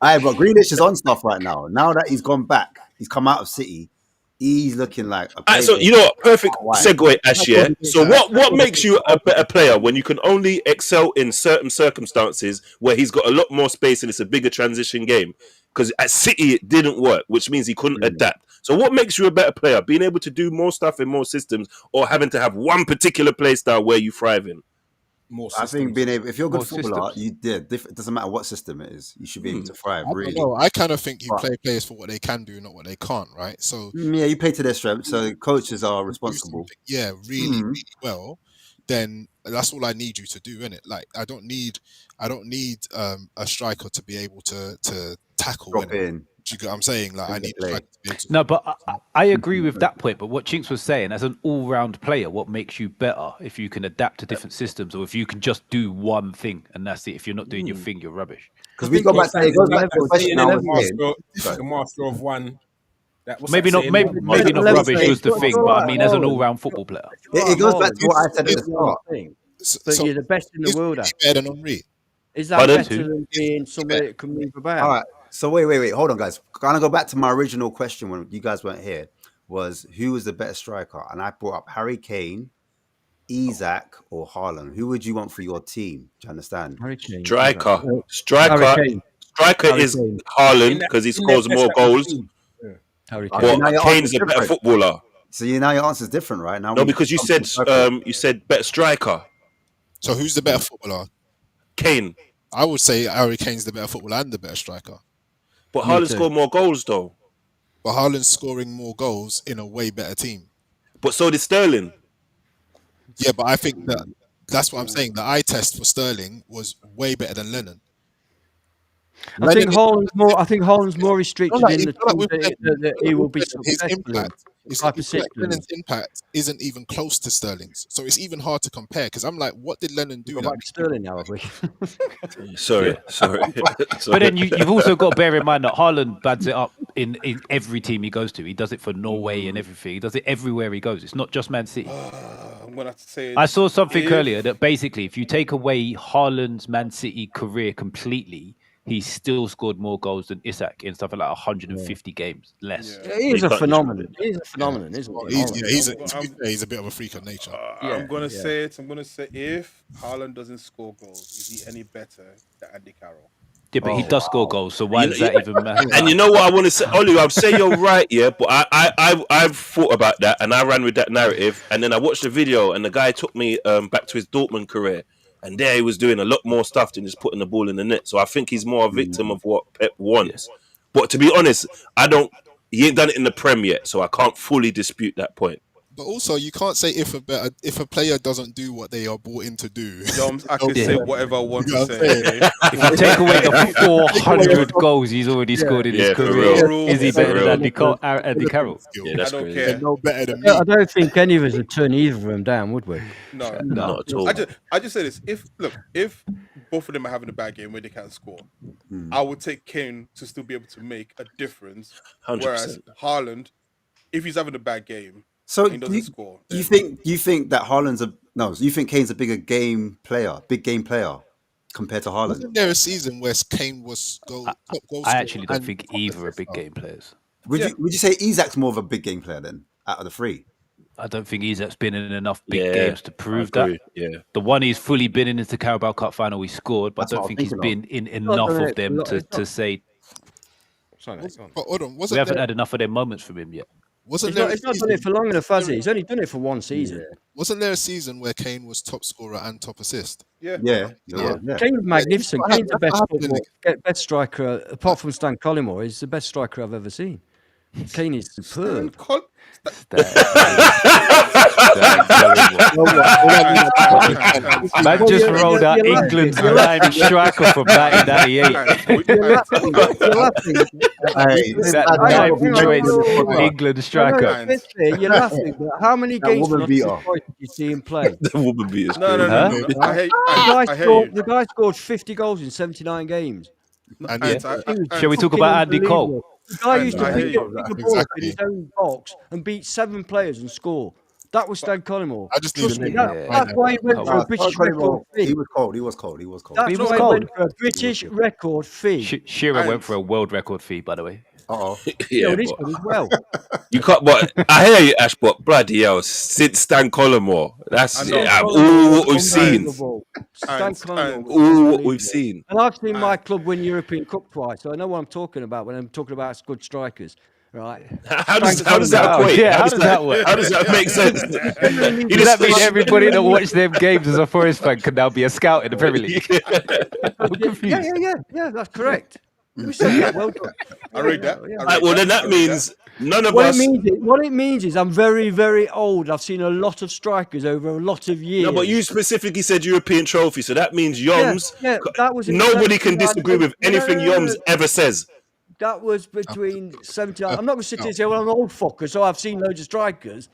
he's... But Grealish is on stuff right now. Now that he's gone back, he's come out of City. He's looking like a so you know what? Perfect segue, Ash. Yeah. So what makes you a better player when you can only excel in certain circumstances where he's got a lot more space and it's a bigger transition game? Because at City it didn't work, which means he couldn't adapt. So what makes you a better player? Being able to do more stuff in more systems, or having to have one particular play style where you thrive in? I think being able, if you're a good footballer, it doesn't matter what system it is, you should be able to thrive. Really, I kind of think you play players for what they can do, not what they can't. Right? So you play to their strength. So coaches are responsible. Really well. Then that's all I need you to do, innit? Like I don't need a striker to be able to tackle. Drop in. Do you get what I'm saying? Like I need a striker to be able to... No, but I agree with that point. But what Chinks was saying, as an all-round player, what makes you better if you can adapt to different systems, or if you can just do one thing and that's it. If you're not doing your thing, you're rubbish. Because we go back to the master of one. Maybe not rubbish was the thing, but I mean, as an all-round football player, it goes back to what I said at the start. But you're the best in the world. Better than Henry. Is that better than being somebody that can move about? All right. So wait. Hold on, guys. Can I go back to my original question when you guys weren't here? Was who was the better striker? And I brought up Harry Kane, Isak, or Haaland. Who would you want for your team? Do you understand? Striker is Haaland because he scores more goals. But Kane's a better footballer. So now your answer's different, right? Now because you said better striker. So who's the better footballer? Kane. I would say Harry Kane's the better footballer and the better striker. But Haaland scored more goals though. But Haaland's scoring more goals in a way better team. But so did Sterling. Yeah, but I think that's what I'm saying. The eye test for Sterling was way better than Lennon. I think Haaland's more restricted in the team that he will be successful. Lennon's impact isn't even close to Sterling's, so it's even hard to compare. Because I'm like, what did Lennon do? Like Sterling now, have we? Sorry. But then you've also got to bear in mind that Haaland bads it up in every team he goes to. He does it for Norway and everything. He does it everywhere he goes. It's not just Man City. I'm gonna have to say. I saw something earlier that basically, if you take away Haaland's Man City career completely, he still scored more goals than Isak in something like 150 games less. Yeah, he's a phenomenon. He's a phenomenon, isn't he? He's a bit of a freak of nature. I'm gonna say it. I'm gonna say if Haaland doesn't score goals, is he any better than Andy Carroll? Yeah, but he does score goals, so why does that even matter? And you know what I want to say, Ollie? I'd say you're right, yeah, but I've thought about that and I ran with that narrative, and then I watched the video, and the guy took me back to his Dortmund career, and there he was doing a lot more stuff than just putting the ball in the net. So I think he's more a victim of what Pep wants. Yeah. But to be honest, he ain't done it in the Prem yet, so I can't fully dispute that point. But also, you can't say if a player doesn't do what they are brought in to do. I can say whatever I want to say. If you take away the 400 goals he's already scored in his career, is he better than Andy Carroll? Yeah, that's crazy. They're no better than me. I don't think any of us would turn either of them down, would we? No, not at all. I just say this: if both of them are having a bad game where they can't score, I would take Kane to still be able to make a difference. 100%. Whereas Haaland, if he's having a bad game. So he doesn't score. You think that you think Kane's a big game player compared to Haaland? Wasn't there a season where Kane was top goal I actually don't think either are big game players. Would you say Isak's more of a big game player then out of the three? I don't think Isak's been in enough big games to prove that. Yeah. The one he's fully been in is the Carabao Cup final he scored, but I don't think he's been in enough of them to say. Sorry, but hold on, we haven't had enough of their moments from him yet. He's not done it for long enough, has he? He's only done it for one season. Yeah. Wasn't there a season where Kane was top scorer and top assist? Yeah. Kane's magnificent. Kane's the best striker, apart from Stan Collymore. He's the best striker I've ever seen. Kane is superb. Man just rolled out England's prime striker from 1998. That England striker. You're laughing. How many games did you see him play? The woman beaters. No. The guy scored 50 goals in 79 games. Shall we talk about Andy Cole? The guy used to pick the ball in his own box and beat 7 players and score. That was Stan Collymore. I just need to That's why he went for a British record fee. He was cold. That's why he went for a British record fee. Shearer went for a world record fee, by the way. Yeah, he's good as well. You can't. But I hear you, Ash. But bloody hell, since Stan Collymore, that's all what we've seen. Stan Collymore, all what we've seen. And I've seen my club win European Cup twice, so I know what I'm talking about when I'm talking about good strikers. Right? How does that equate? Yeah, how does that work? How does that make sense? Does that mean everybody that watched them games as a Forest fan can now be a scout in the Premier League? I'm confused. Yeah, that's correct. Well done. I read that. Well, then that means none of us. What it means is I'm very, very old. I've seen a lot of strikers over a lot of years. No, but you specifically said European trophy, so that means Yoms. That was nobody can disagree with anything Yoms ever says. That was between 70. I'm not going to sit here and say, well, I'm an old fucker, so I've seen loads of strikers.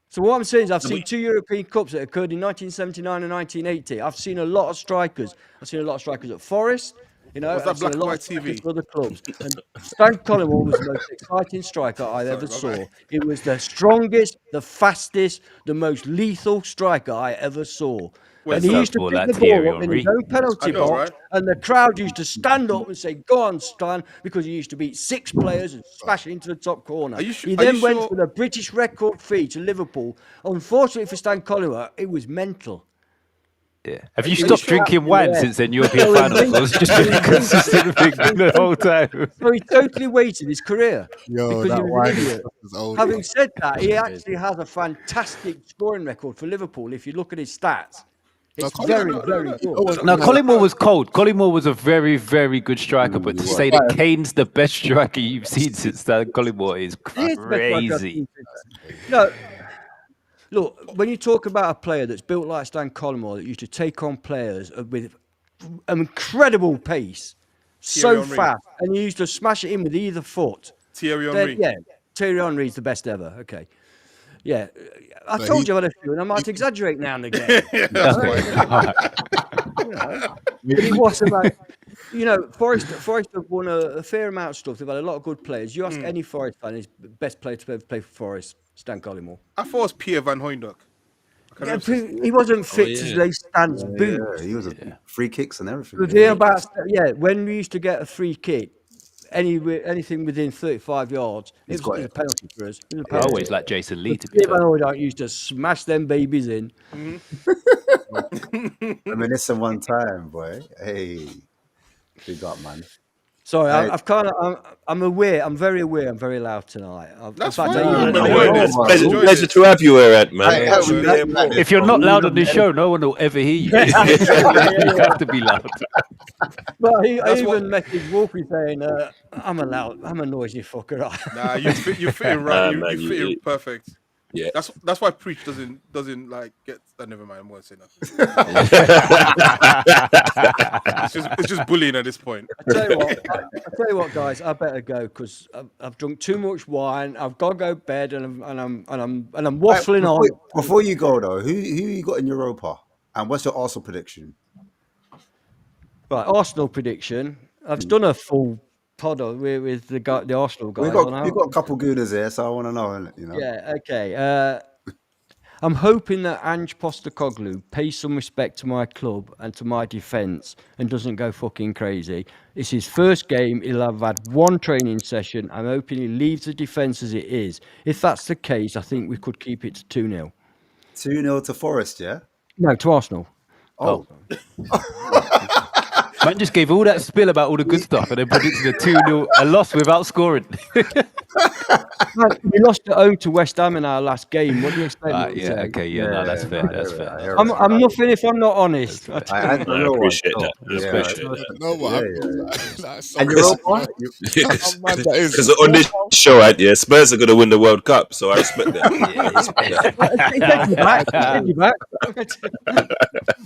So what I'm saying is I've seen 2 European Cups that occurred in 1979 and 1980. I've seen a lot of strikers. I've seen a lot of strikers at Forest. You know, I've seen a lot of TV for other clubs. And Stan Collymore was the most exciting striker I ever saw. It was the strongest, the fastest, the most lethal striker I ever saw. And he used to pick the ball up in his own penalty box, and the crowd used to stand up and say, "Go on, Stan," because he used to beat 6 players and smash it into the top corner. He then went for the British record fee to Liverpool. Unfortunately for Stan Collymore, it was mental. Yeah. Have you stopped drinking wine since then European finals? Or was it just been a consistent thing the whole time? So he totally wasted his career. Yo, because that he was an idiot. Having said that, he actually has a fantastic scoring record for Liverpool. If you look at his stats, it's very good. No, Collymore was cold. Collymore was a very, very good striker, but to say that Kane's the best striker you've seen since Stan Collymore is crazy. No. Look, when you talk about a player that's built like Stan Collymore, that used to take on players with an incredible pace, so fast, and he used to smash it in with either foot. Thierry Henry. Yeah, Thierry Henry's the best ever. Okay. Yeah. I told you I had a few, and I might exaggerate now and again. That's right. But he was about... You know, Forest have won a fair amount of stuff. They've had a lot of good players. You ask any Forest fan, his best player to ever play for Forest, Stan Collymore. I thought it was Pierre Van Hooydonk. Yeah, he wasn't fit to lay Stan's boots. Yeah, he was a free kicks and everything. When we used to get a free kick, anything within 35 yards, it was a penalty for us. I always like Jason Lee to be fair. I used to smash them babies in. Reminiscing one time, boy. Hey, big up, man. Sorry, I'm aware. I'm very aware. I'm very loud tonight. That's fine. Pleasure to have you here, Ed, man. If you're not loud on this show, no one will ever hear you. You have to be loud. Well, I even messaged Wolfie saying, "I'm a noisy fucker." Nah, you fit in right. You fit in perfect. Yeah, that's why Preach doesn't like get. Never mind, I won't say nothing. it's just bullying at this point. I tell you what, guys, I better go because I've drunk too much wine. I've got to go to bed, and I'm waffling on. Before you go though, who you got in Europa, and what's your Arsenal prediction? Right, Arsenal prediction. I've done a full pod with the Arsenal guys. We've got a couple gooners here, so I want to know. You know. Yeah. Okay. I'm hoping that Ange Postecoglou pays some respect to my club and to my defence and doesn't go fucking crazy. It's his first game. He'll have had one training session. I'm hoping he leaves the defence as it is. If that's the case, I think we could keep it to 2-0. 2-0 to Forest, yeah? No, to Arsenal. Oh. Man just gave all that spill about all the good stuff and then predicted a 2-0, a loss without scoring. We lost at home to West Ham in our last game. What do you expect? No, that's fair. That's fair. I'm nothing if I'm not honest. I appreciate that. No, and Europa? Because on this show, Spurs are going to win the World Cup, so I respect that.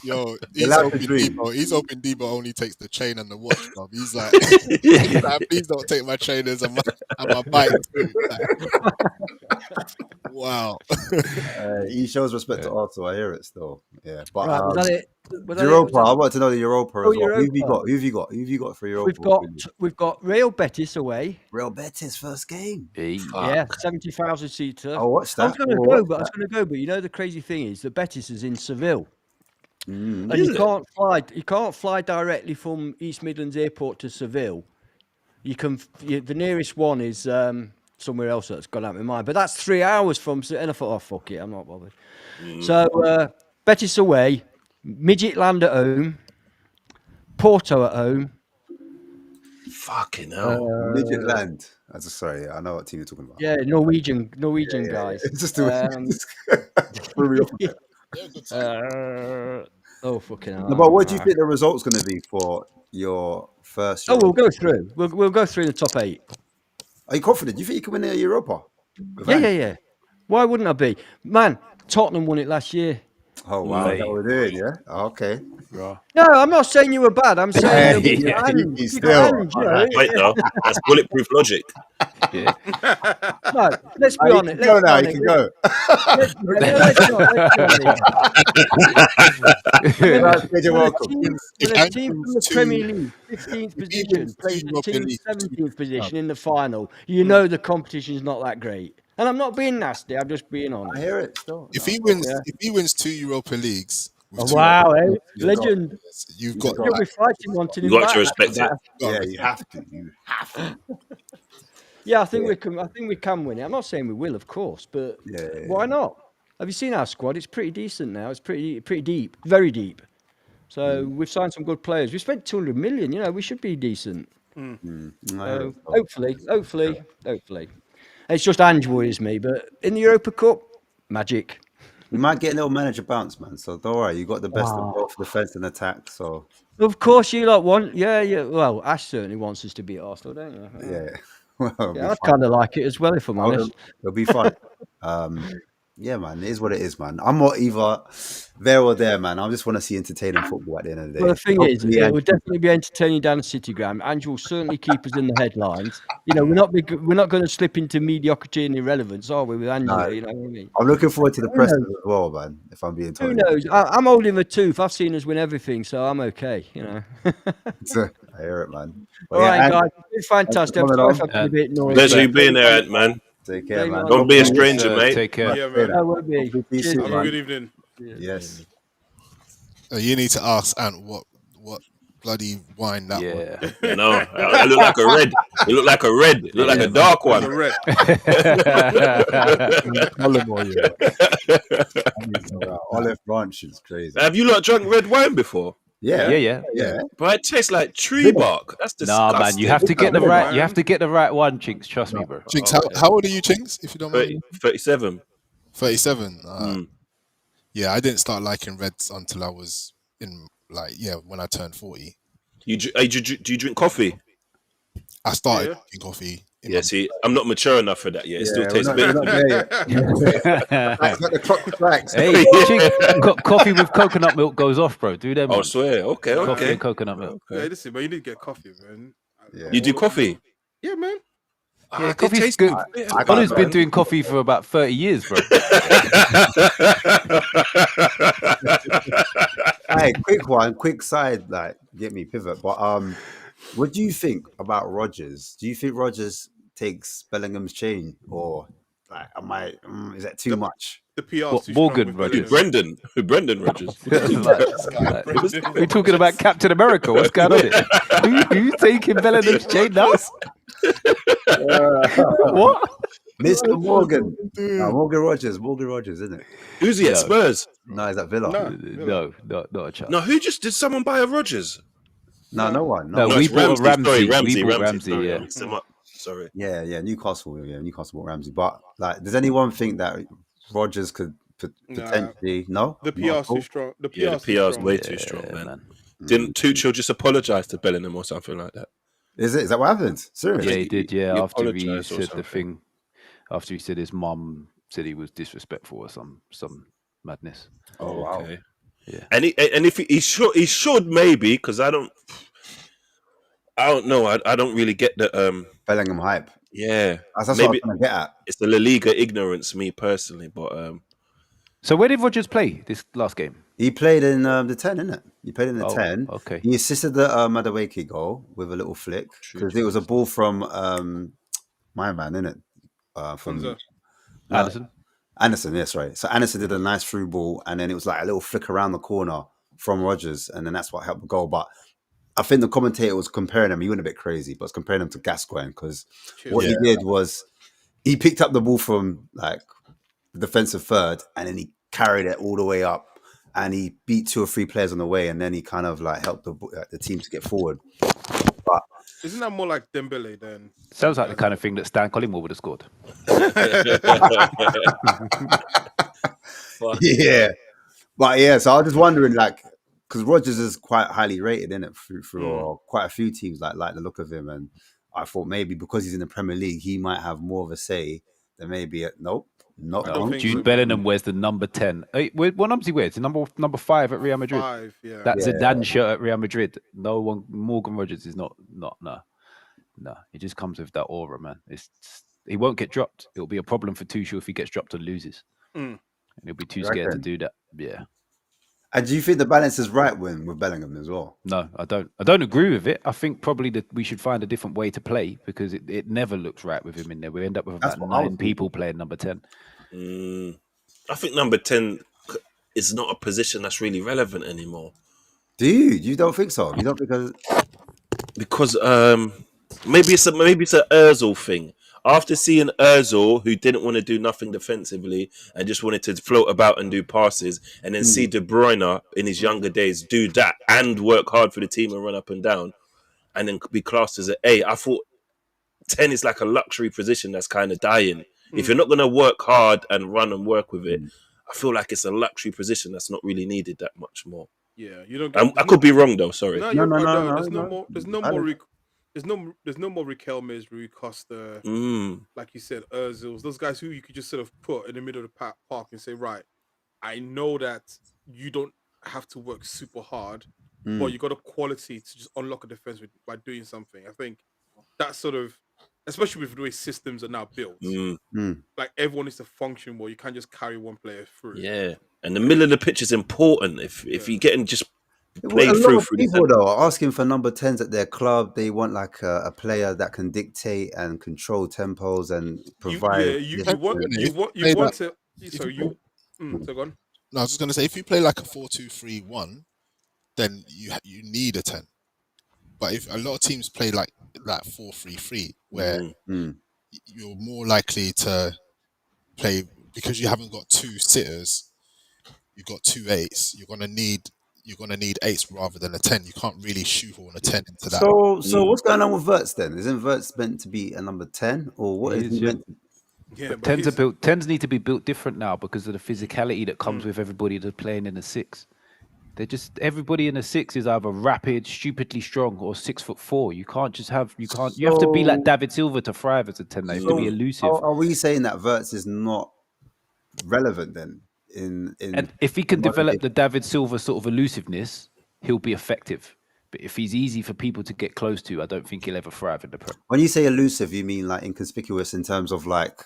Yo, he's hoping Debo only takes the chain and the watch, bro. He's like, please don't take my trainers and my bike too. Wow. He shows respect to Arsenal. I hear it still. Yeah, but was that it? Europa. I want to know the Europa as well. Europa. Who have you got for Europa? We've got Real Betis away. Real Betis first game. Yeah, 70,000 seater. I watched that. I was going to go, but you know the crazy thing is that Betis is in Seville. And you can't fly directly from East Midlands Airport to Seville. The nearest one is somewhere else that's gone out of my mind, but that's 3 hours from. And I thought, oh fuck it, I'm not bothered. So Betis away, Midgetland at home, Porto at home. Fucking hell, Midgetland. Sorry, I know what team you're talking about. Yeah, Norwegian guys. It's just oh fucking hell. No, but what do you think the result's going to be for your first? We'll go through. We'll go through the top 8. Are you confident? Do you think you can win Europa? Yeah. Why wouldn't I be? Man, Tottenham won it last year. Oh wow, that's what we're doing, yeah. Okay. No, I'm not saying you were bad. I'm saying wait, no, that's bulletproof logic. Yeah. No, let's be honest. You can go. Let's be honest. You're welcome. When a team from the Premier League, 15th position, plays a team 17th position in the final, you know the competition's not that great. And I'm not being nasty. I'm just being honest. I hear it. Still. If he wins 2 Europa Leagues, legend! You've got. You'll be fighting one to You got to respect it. Yeah, you have to. Yeah, I think we can. I think we can win it. I'm not saying we will, of course, but why not? Have you seen our squad? It's pretty decent now. It's pretty deep, very deep. So we've signed some good players. We spent 200 million. You know, we should be decent. Hopefully. It's just Ange worries me, but in the Europa Cup, magic. We might get a little manager bounce, man. So don't worry, you got the best of both defense and attack. So of course you lot want, yeah. Well, Ash certainly wants us to beat Arsenal, don't you? Yeah. Well, I'd kind of like it as well, if I'm honest. It'll be fun. Yeah, man, it is what it is, man. I'm not either there or there, man. I just want to see entertaining football at the end of the day. Well, the thing is, it will definitely be entertaining down the City Ground. Ange will certainly keep us in the headlines. You know, we're not going to slip into mediocrity and irrelevance, are we, with Ange? No. You know what I mean? I'm looking forward to the press as well, man, if I'm being told. Who knows? I'm holding the tooth. I've seen us win everything, so I'm okay, you know. I hear it, man. All right, guys. It's been fantastic. I'm sorry if I've been a bit noisy. Pleasure you being there, Ant, man. Take care, man. Don't be a stranger, mate. Take care. Yeah, man. I will be. Cheers, Have a good evening. Yes. You need to ask Ant what bloody wine that was. You know, I look like a red. You look like a red. You look like a dark one. Red. Olive branch is crazy. Have you lot drunk red wine before? Yeah. But it tastes like tree bark. That's disgusting. Nah, man, you have to get the right. You have to get the right one, Chinks. Trust me, bro. Chinks, how old are you, Chinks? If you don't mind. 37. 37. Yeah, I didn't start liking reds until I was in when I turned 40. Do you drink coffee? I started drinking coffee. Yeah, see, I'm not mature enough for that yet. It still tastes bitter. The clock strikes. Hey, coffee with coconut milk goes off, bro. Do them. I swear. Okay. Coffee and coconut milk. Yeah, listen, but you need to get coffee, man. You do coffee? Yeah, man. Yeah, coffee's good. Colin's been doing coffee for about 30 years, bro. Hey, quick side, get me pivot. But what do you think about Rodgers? Do you think Rodgers takes Bellingham's chain, or is that too much? The PR too Morgan strong Rodgers. Brendan Rodgers. We're talking about Captain America. What's going on here? Who's taking Bellingham's chain now? What? Mr. Morgan. Morgan Rodgers, isn't it? Who's he at Spurs? No, is that Villa? No, not a chance. No, who just did someone buy a Rodgers? No one. No, we bought Ramsey. We bought Ramsey, yeah. Mixed him up. Sorry. Yeah, Newcastle bought Ramsey. But does anyone think that Rodgers could potentially no? The PR's too strong. The PR's way too strong, man. Didn't Tuchel just apologise to Bellingham or something like that? Is that what happened? Seriously? Yeah, he did. Yeah, after he apologised or said the something. thing, after he said his mum said he was disrespectful or some madness. Oh wow. Okay. Yeah. And if he should maybe, because I don't know. I don't really get the Bellingham hype. Yeah, That's maybe what I'm trying to get at. it's the La Liga ignorance, me personally. But So where did Rodgers play this last game? He played in the 10, innit? He played in the 10. Okay. He assisted the Madueke goal with a little flick because it was a ball from my man, innit? From Anderson, yes, right. So Anderson did a nice through ball, and then it was like a little flick around the corner from Rodgers, and then that's what helped the goal. But I think the commentator was comparing him. He went a bit crazy, but was comparing him to Gascoigne because what he did was he picked up the ball from the defensive third, and then he carried it all the way up, and he beat 2 or 3 players on the way, and then he kind of helped the team to get forward. But isn't that more like Dembele then? Sounds like the kind of thing that Stan Collymore would have scored. yeah, but so I was just wondering, because Rodgers is quite highly rated, in it through quite a few teams like the look of him, and I thought maybe because he's in the Premier League, he might have more of a say than maybe not. Jude Bellingham wears the number 10. What number does he wear? It's number 5 at Real Madrid. 5, yeah. That's a Zidane shirt at Real Madrid. No one, Morgan Rodgers is not. No. He just comes with that aura, man. He won't get dropped. It'll be a problem for Tuchel if he gets dropped and loses. And he'll be too scared to do that. Yeah. And do you think the balance is right with Bellingham as well? No, I don't. I don't agree with it. I think probably that we should find a different way to play because it never looks right with him in there. We end up with about 9 people playing number 10. I think number 10 is not a position that's really relevant anymore. Do you? You don't think so? You don't because maybe it's a Özil thing. After seeing Özil, who didn't want to do nothing defensively and just wanted to float about and do passes, and then see De Bruyne in his younger days do that and work hard for the team and run up and down, and then be classed as an A, I thought 10 is like a luxury position that's kind of dying. If you're not going to work hard and run and work with it, I feel like it's a luxury position that's not really needed that much more. Yeah, you don't. I could be wrong though. Sorry. No. There's no more Riquelmes, Rui Costa, like you said, Özils. Those guys who you could just sort of put in the middle of the park and say, right, I know that you don't have to work super hard, but you got a quality to just unlock a defense by doing something. I think that sort of, especially with the way systems are now built, like everyone needs to function well. You can't just carry one player through. Yeah, and the middle of the pitch is important. If you're getting just Well, a played lot through of the people centre. though are asking for number 10s at their club. They want like a player that can dictate and control tempos and provide. You want to. So you. So go on. No, I was just going to say, if you play like a 4-2-3-1, then you need a 10. But if a lot of teams play like that 4-3-3, where you're more likely to play because you haven't got two sitters, you've got 2 8s. You're gonna need 8s rather than a 10. You can't really shoehorn a 10 into that. So what's going on with Verts then? Isn't Verts meant to be a number 10, or what is he meant to? Yeah, but tens need to be built different now because of the physicality that comes with everybody that's playing in the 6. They're just everybody in the 6 is either rapid, stupidly strong, or 6'4". You can't just have you have to be like David Silva to thrive as a 10. You have to be elusive. Are we saying that Verts is not relevant then? And if he can develop the David Silva sort of elusiveness, he'll be effective. But if he's easy for people to get close to, I don't think he'll ever thrive in the Prem. When you say elusive, you mean like inconspicuous in terms of like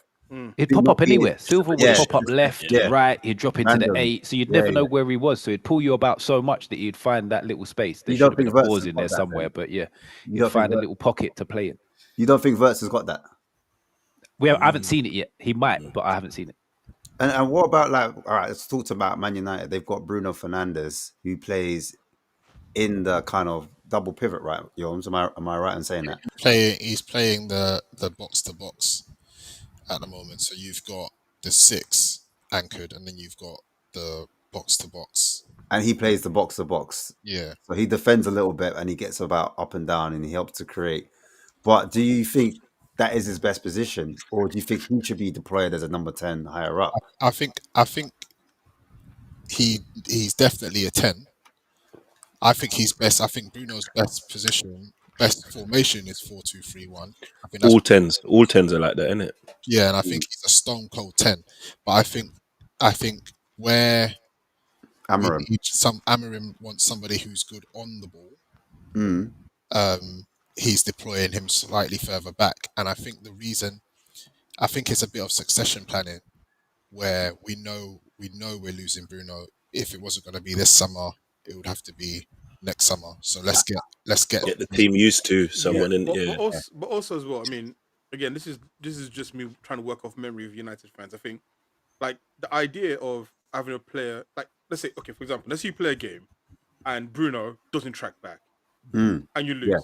he'd pop up anywhere. Silva would pop up left, right. He'd drop into the 8, so you'd never know where he was. So he'd pull you about so much that you'd find that little space. There should have been a pause in there somewhere, but you'd find a little pocket to play in. You don't think Verts has got that? I haven't seen it yet. He might, but I haven't seen it. And what about like? All right, let's talk about Man United. They've got Bruno Fernandes who plays in the kind of double pivot, right? Yoms, am I right in saying that? He's playing the box to box at the moment. So you've got the 6 anchored, and then you've got the box to box. And he plays the box to box. Yeah. So he defends a little bit, and he gets about up and down, and he helps to create. But do you think that is his best position, or do you think he should be deployed as a number 10 higher up? I think he's definitely a 10. I think he's best. I think Bruno's best formation is 4-2-3-1. I think all tens are like that, isn't it? Yeah, and I think he's a stone cold 10. But I think where Amarim wants somebody who's good on the ball. He's deploying him slightly further back, and I think it's a bit of succession planning, where we know we're losing Bruno. If it wasn't going to be this summer, it would have to be next summer. So let's get the team used to someone in. But also as well, I mean, again, this is just me trying to work off memory of United fans. I think like the idea of having a player like, let's say, okay, for example, let's say you play a game and Bruno doesn't track back and you lose. Yeah.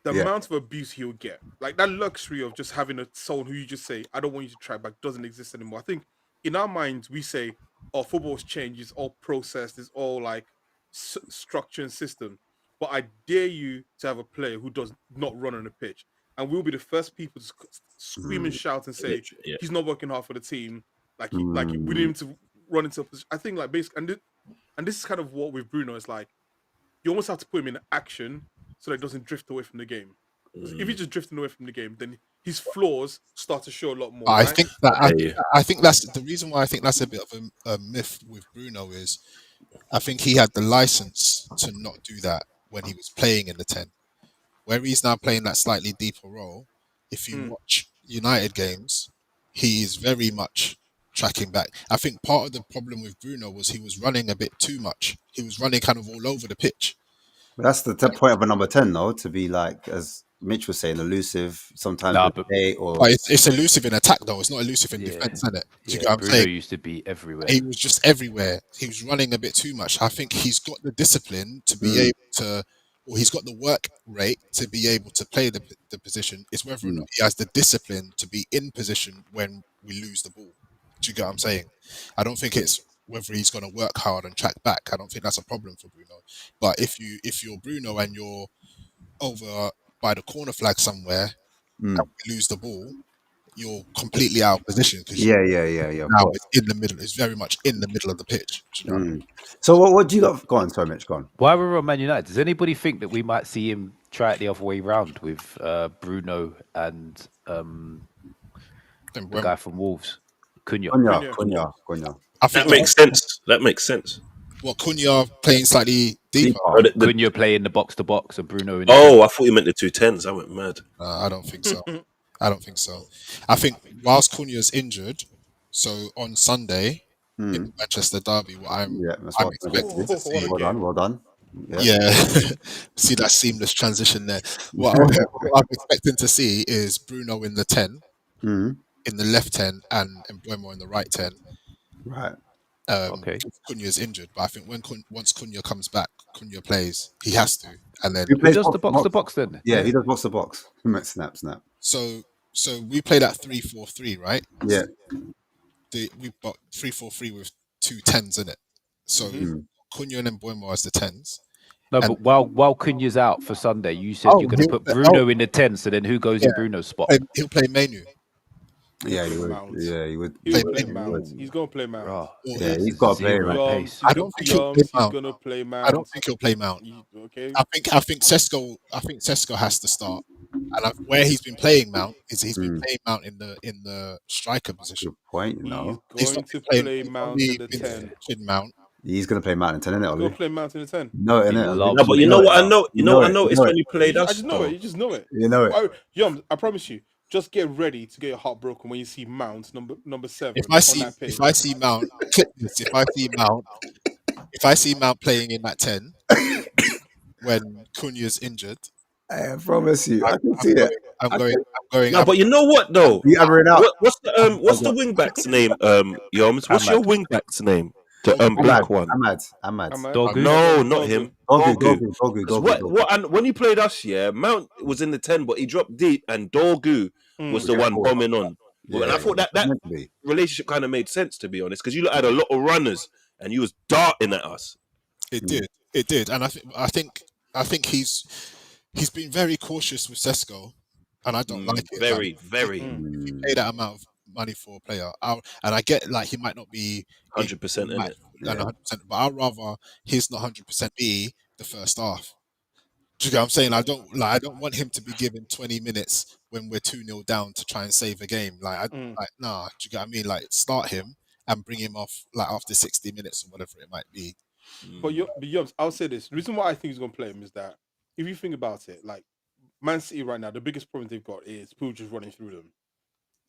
The amount of abuse he'll get, like that luxury of just having someone who you just say, I don't want you to track back, doesn't exist anymore. I think in our minds, we say, oh, football's changed, it's all processed, it's all like structure and system. But I dare you to have a player who does not run on the pitch. And we'll be the first people to scream and shout and say, he's not working hard for the team. Like, we need him to run into a position. I think like basically, and this is kind of what with Bruno, it's like, you almost have to put him in action so that he doesn't drift away from the game. If he's just drifting away from the game, then his flaws start to show a lot more. I think that's the reason why I think that's a bit of a myth with Bruno is I think he had the license to not do that when he was playing in the 10. Where he's now playing that slightly deeper role, if you watch United games, he is very much tracking back. I think part of the problem with Bruno was he was running a bit too much. He was running kind of all over the pitch. But that's the point of a number 10, though, to be like, as Mitch was saying, elusive, sometimes but it's elusive in attack, though. It's not elusive in defense, isn't it? Do you get what I'm saying? Bruno used to be everywhere. He was just everywhere. He was running a bit too much. I think he's got the discipline to be able to, or he's got the work rate to be able to play the position. It's whether or not he has the discipline to be in position when we lose the ball. Do you get what I'm saying? I don't think it's whether he's going to work hard and track back. I don't think that's a problem for Bruno. But if you're Bruno and you're over by the corner flag somewhere and we lose the ball, you're completely out of position. Yeah. Now it's in the middle. It's very much in the middle of the pitch. Do you know what I mean? So what do you got? Go on, sorry, Mitch. Go on. While we're on Man United, does anybody think that we might see him try it the other way round with Bruno and the guy from Wolves, Cunha? That makes sense. That makes sense. What, Cunha playing slightly deeper? Cunha playing the box to box and Bruno. I thought you meant the 2 10s. I went mad. I don't think so. I think whilst Cunha's injured, so on Sunday in Manchester derby, what I'm expecting to see. Well done. Yeah. See that seamless transition there. What I'm expecting to see is Bruno in the 10, Mhm. in the left 10, and Mbeumo in the right 10. Right. Okay. Cunha's injured, but I think once Cunha comes back, Cunha plays. He has to, and then Who Who plays does the box box to to box then? Yeah, he does box to box. Snap. so we play that 3-4-3, right? Yeah. We've got 3-4-3 with 2 10s in it. So Mm. Cunha and Mbeumo as the 10s. No, And but while Cunha's out for Sunday, you said you're going to put Bruno in the 10. So then who goes in Bruno's spot? he'll play Menu. Yeah, play he would. Mount. Yeah, he would. He Play will play Menu. Mount. He's gonna play Mount. Bro, Yeah, he's got to play, man. pace. I don't think he'll play He's Mount. gonna play Mount. I don't think he'll play Mount. Okay. I think Sesko has to start. And where he's been playing Mount is he's been playing Mount in the striker position. Good point, you know. He's going to play Mount in the 10. Mount. He's going to play Mount in 10, isn't it, He's Ollie? gonna play Mount in the 10. No, He innit? loves No, but you know what I know. You know what I noticed when he played I us. just know it. You just know it. You know it. Yums, I promise you. Just get ready to get your heart broken when you see Mount number 7. If I see Mount, if I see Mount playing in that 10 when Cunha's injured, I promise you. I can see it. I'm going. No, but you know what though? You hammering out. What's the wing back's name? Yoms, what's your wing back's name? The black one. Ahmad. Dogu? No, not him. Dogu. And when he played us, Mount was in the 10, but he dropped deep, and Dorgu was the one bombing on. Yeah, and I thought that meant to be. relationship kind of made sense, to be honest, because you had a lot of runners, and you was darting at us. It did, and I think he's been very cautious with Sesko, and I don't like it. Very. If you pay that amount of money for a player, and I get like he might not be 100% in it. 100%, but I'd rather his not 100% be the first half. Do you get what I'm saying? I don't want him to be given 20 minutes when we're 2-0 down to try and save a game. Nah. Do you get what I mean? Like, start him and bring him off like after 60 minutes or whatever it might be. But Yums, I'll say this. The reason why I think he's gonna play him is that if you think about it, like Man City right now, the biggest problem they've got is people just running through them.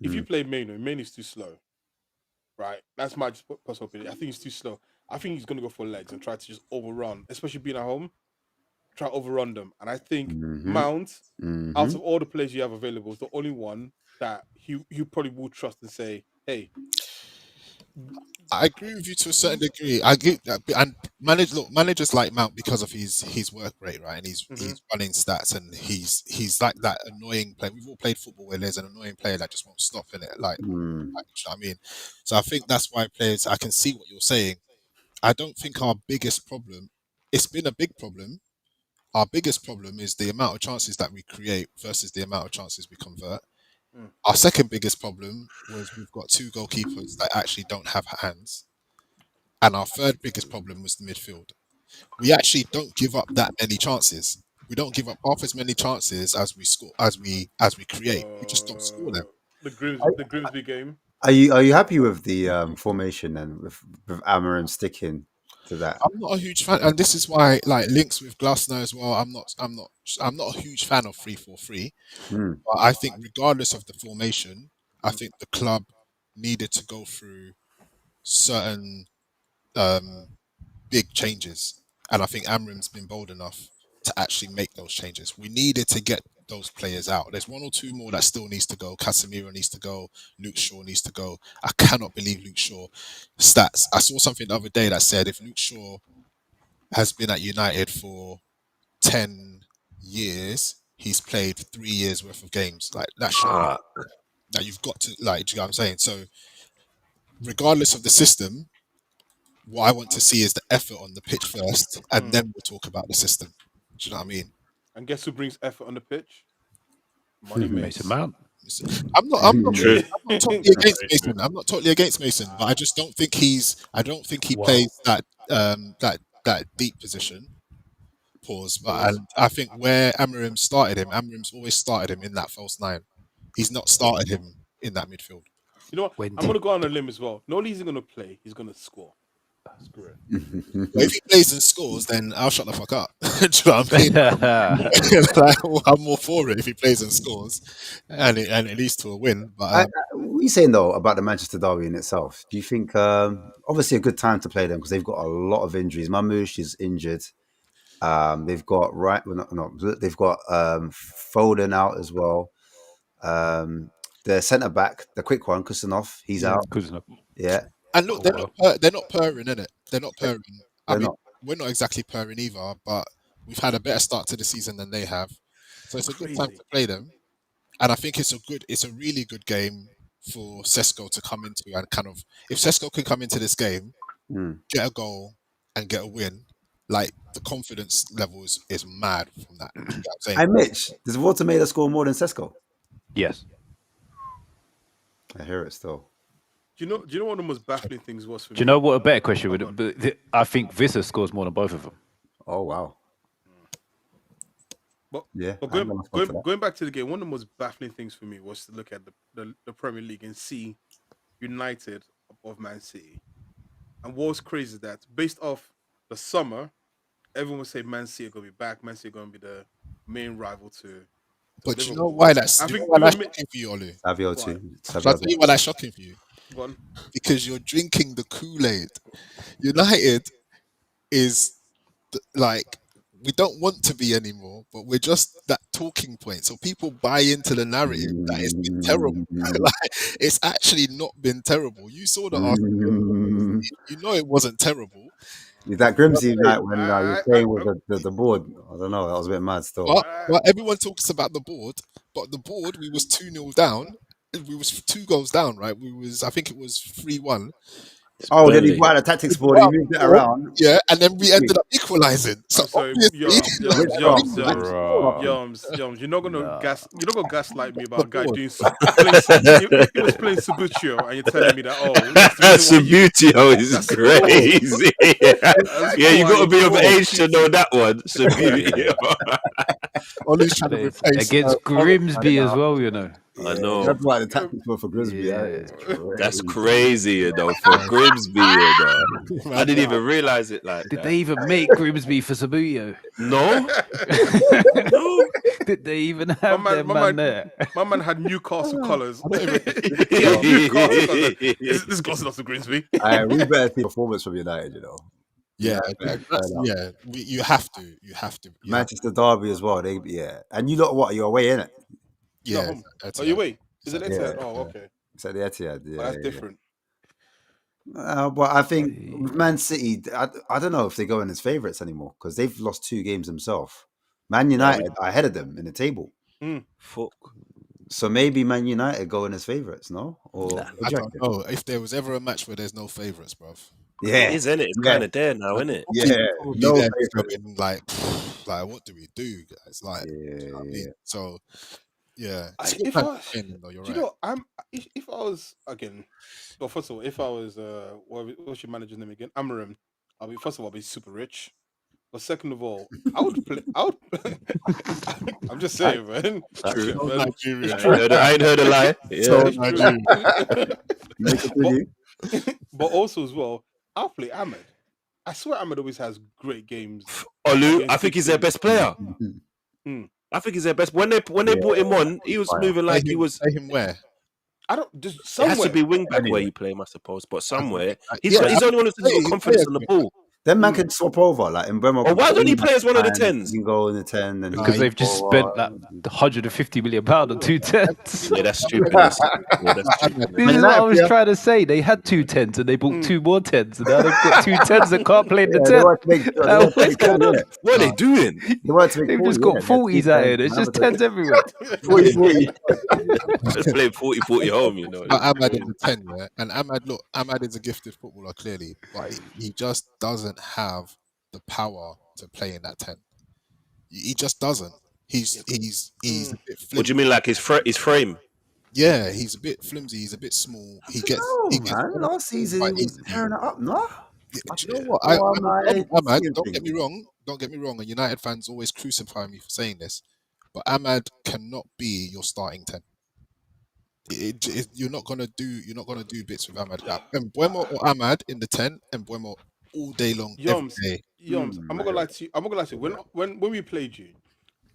If you play Maino's too slow, right? That's my personal opinion. I think he's too slow. I think he's gonna go for legs and try to just overrun, especially being at home. Try to overrun them, and I think Mount, out of all the players you have available, is the only one that he probably will trust and say, "Hey." I agree with you to a certain degree. I get that, and managers like Mount because of his work rate, right? And he's running stats, and he's like that annoying player. We've all played football where there's an annoying player that just won't stop in it, like you know what I mean. So I think that's why players. I can see what you're saying. I don't think our biggest problem. It's been a big problem. Our biggest problem is the amount of chances that we create versus the amount of chances we convert. Our second biggest problem was we've got 2 goalkeepers that actually don't have hands. And our third biggest problem was the midfield. We actually don't give up that many chances. We don't give up half as many chances as we score, as we create. We just don't score them. The Grimsby game. Are you happy with the formation and with Amarim sticking to that? I'm not a huge fan, and this is why, like, links with Glasner as well. I'm not a huge fan of 3-4-3. But I think, regardless of the formation, I think the club needed to go through certain big changes, and I think Amrim's been bold enough to actually make those changes. We needed to get those players out. There's 1 or 2 more that still needs to go. Casemiro needs to go. Luke Shaw needs to go. I cannot believe Luke Shaw stats. I saw something the other day that said if Luke Shaw has been at United for 10 years, he's played 3 years worth of games. Like, that's shocking. Now you've got to, like, do you know what I'm saying? So regardless of the system, what I want to see is the effort on the pitch first, and then we'll talk about the system. Do you know what I mean? And guess who brings effort on the pitch? Money Mason Mount. I'm not totally against Mason. I'm not totally against Mason, but I just don't think he plays that deep position. Pause. But I think where Amarim started him, Amarim's always started him in that false 9. He's not started him in that midfield. You know what? I'm gonna go on a limb as well. Not only is he gonna play, he's gonna score. Screw it. If he plays and scores, then I'll shut the fuck up. Do you know what I mean? I'm more for it if he plays and scores, and it leads to a win. But what are you saying though about the Manchester derby in itself? Do you think obviously a good time to play them because they've got a lot of injuries? Mamouche is injured. They've got they've got Foden out as well. The centre back, the quick one, Kusanov, he's out. Kusanov. Yeah. And look, they're not purring, innit? They're not purring. I mean, we're not exactly purring either, but we've had a better start to the season than they have. So it's a good time to play them. And I think it's a really good game for Sesko to come into, and kind of, if Sesko can come into this game, get a goal and get a win, like the confidence level is mad from that. You know what I'm saying? Hey Mitch, does Watermaida score more than Sesko? Yes. I hear it still. Do you know what the most baffling things was for me? Do you know what a better question would be? I think Visser scores more than both of them. Oh wow. But going going back to the game, one of the most baffling things for me was to look at the Premier League and see United above Man City. And what's crazy is that based off the summer, everyone would say Man City are going to be back. Man City are going to be the main rival to. But do you know why that's shocking for you, Olu? Savio too. I'll tell you why that's shocking for you. Because you're drinking the Kool-Aid. United is like, we don't want to be anymore, but we're just that talking point. So people buy into the narrative that it's been terrible. Like, it's actually not been terrible. You saw the Arsenal game. You know it wasn't terrible. That Grimsby night when you're playing with the board, I don't know, that was a bit mad still. But everyone talks about the board, but the board, we was 2-0 down. We was 2 goals down, right? I think it was 3-1. Oh, then he brought a tactics board, he moved it around. Yeah, and then we ended up equalising. So obviously, you're not gonna gaslight me about a guy doing he was playing Subbuteo, and you're telling me that Subbuteo is crazy. Yeah, you got to be of age to know that one. Subbuteo. Against Grimsby as well, you know. I know. That's why the tactics were for Grimsby. Yeah. That's crazy, you know, for Grimsby. You know. I didn't even realize it. Like, did they even make Grimsby for Subbuteo? No. No. Did they even have their man there? My man had Newcastle colours. This guy's not for Grimsby. We better see performance from United, you know. Yeah, you have to. Manchester Derby as well. And you lot, what? You're away, innit? Yeah. Oh, you wait. Is it Etihad? Oh, okay. It's at the Etihad. Yeah, that's different. But I think Man City, I don't know if they go in as favourites anymore because they've lost 2 games themselves. Man United are ahead of them in the table. Fuck. So maybe Man United go in as favourites, no? Or I don't know. If there was ever a match where there's no favourites, bruv. Yeah, it is, isn't it? It's kind of there now, isn't it? Yeah, no favourites. Like, what do we do, guys? Like, you know what I mean? So. Yeah, if I was again, well, first of all, if I was what's your manager's name again? Amarim. I'll be super rich. But second of all, I would play. I'm just saying, man. True. Man. I ain't heard a lie. But also as well, I'll play Ahmed. I swear Ahmed always has great games. Olu, I think he's their best player. I think he's their best. When they brought him on, he was moving like he was. Play him where? I don't. Just it somewhere. has to be wing back where you play him, I suppose. But somewhere, he's the only one who's got confidence on the ball. Then man can swap over, like in Bremer. Or why don't he play as one of the 10s? You can go in the 10 and because they've just spent like £150 million on 2 10s. Yeah, that's stupid. This is what I was trying to say. They had 2 10s and they bought 2 more 10s, and now they've got 2 10s that can't play in the 10. What are they doing? They've just got 40s out here. There's just 10s everywhere. 40. Just playing 40-40 home, you know. Ahmad is a 10, yeah? And Ahmad is a gifted footballer, clearly, but he just doesn't have the power to play in that 10. He just doesn't. He's a bit flimsy. What do you mean, like his frame? Yeah, he's a bit flimsy. He's a bit small. Last season he was tearing it up, no? You know what? Ahmad, don't get me wrong. And United fans always crucify me for saying this, but Ahmad cannot be your starting 10. You're not gonna do bits with Ahmad. And Mbeumo or Ahmad in the 10, and Mbeumo all day long. Yoms, I'm not gonna lie to you. When we played you,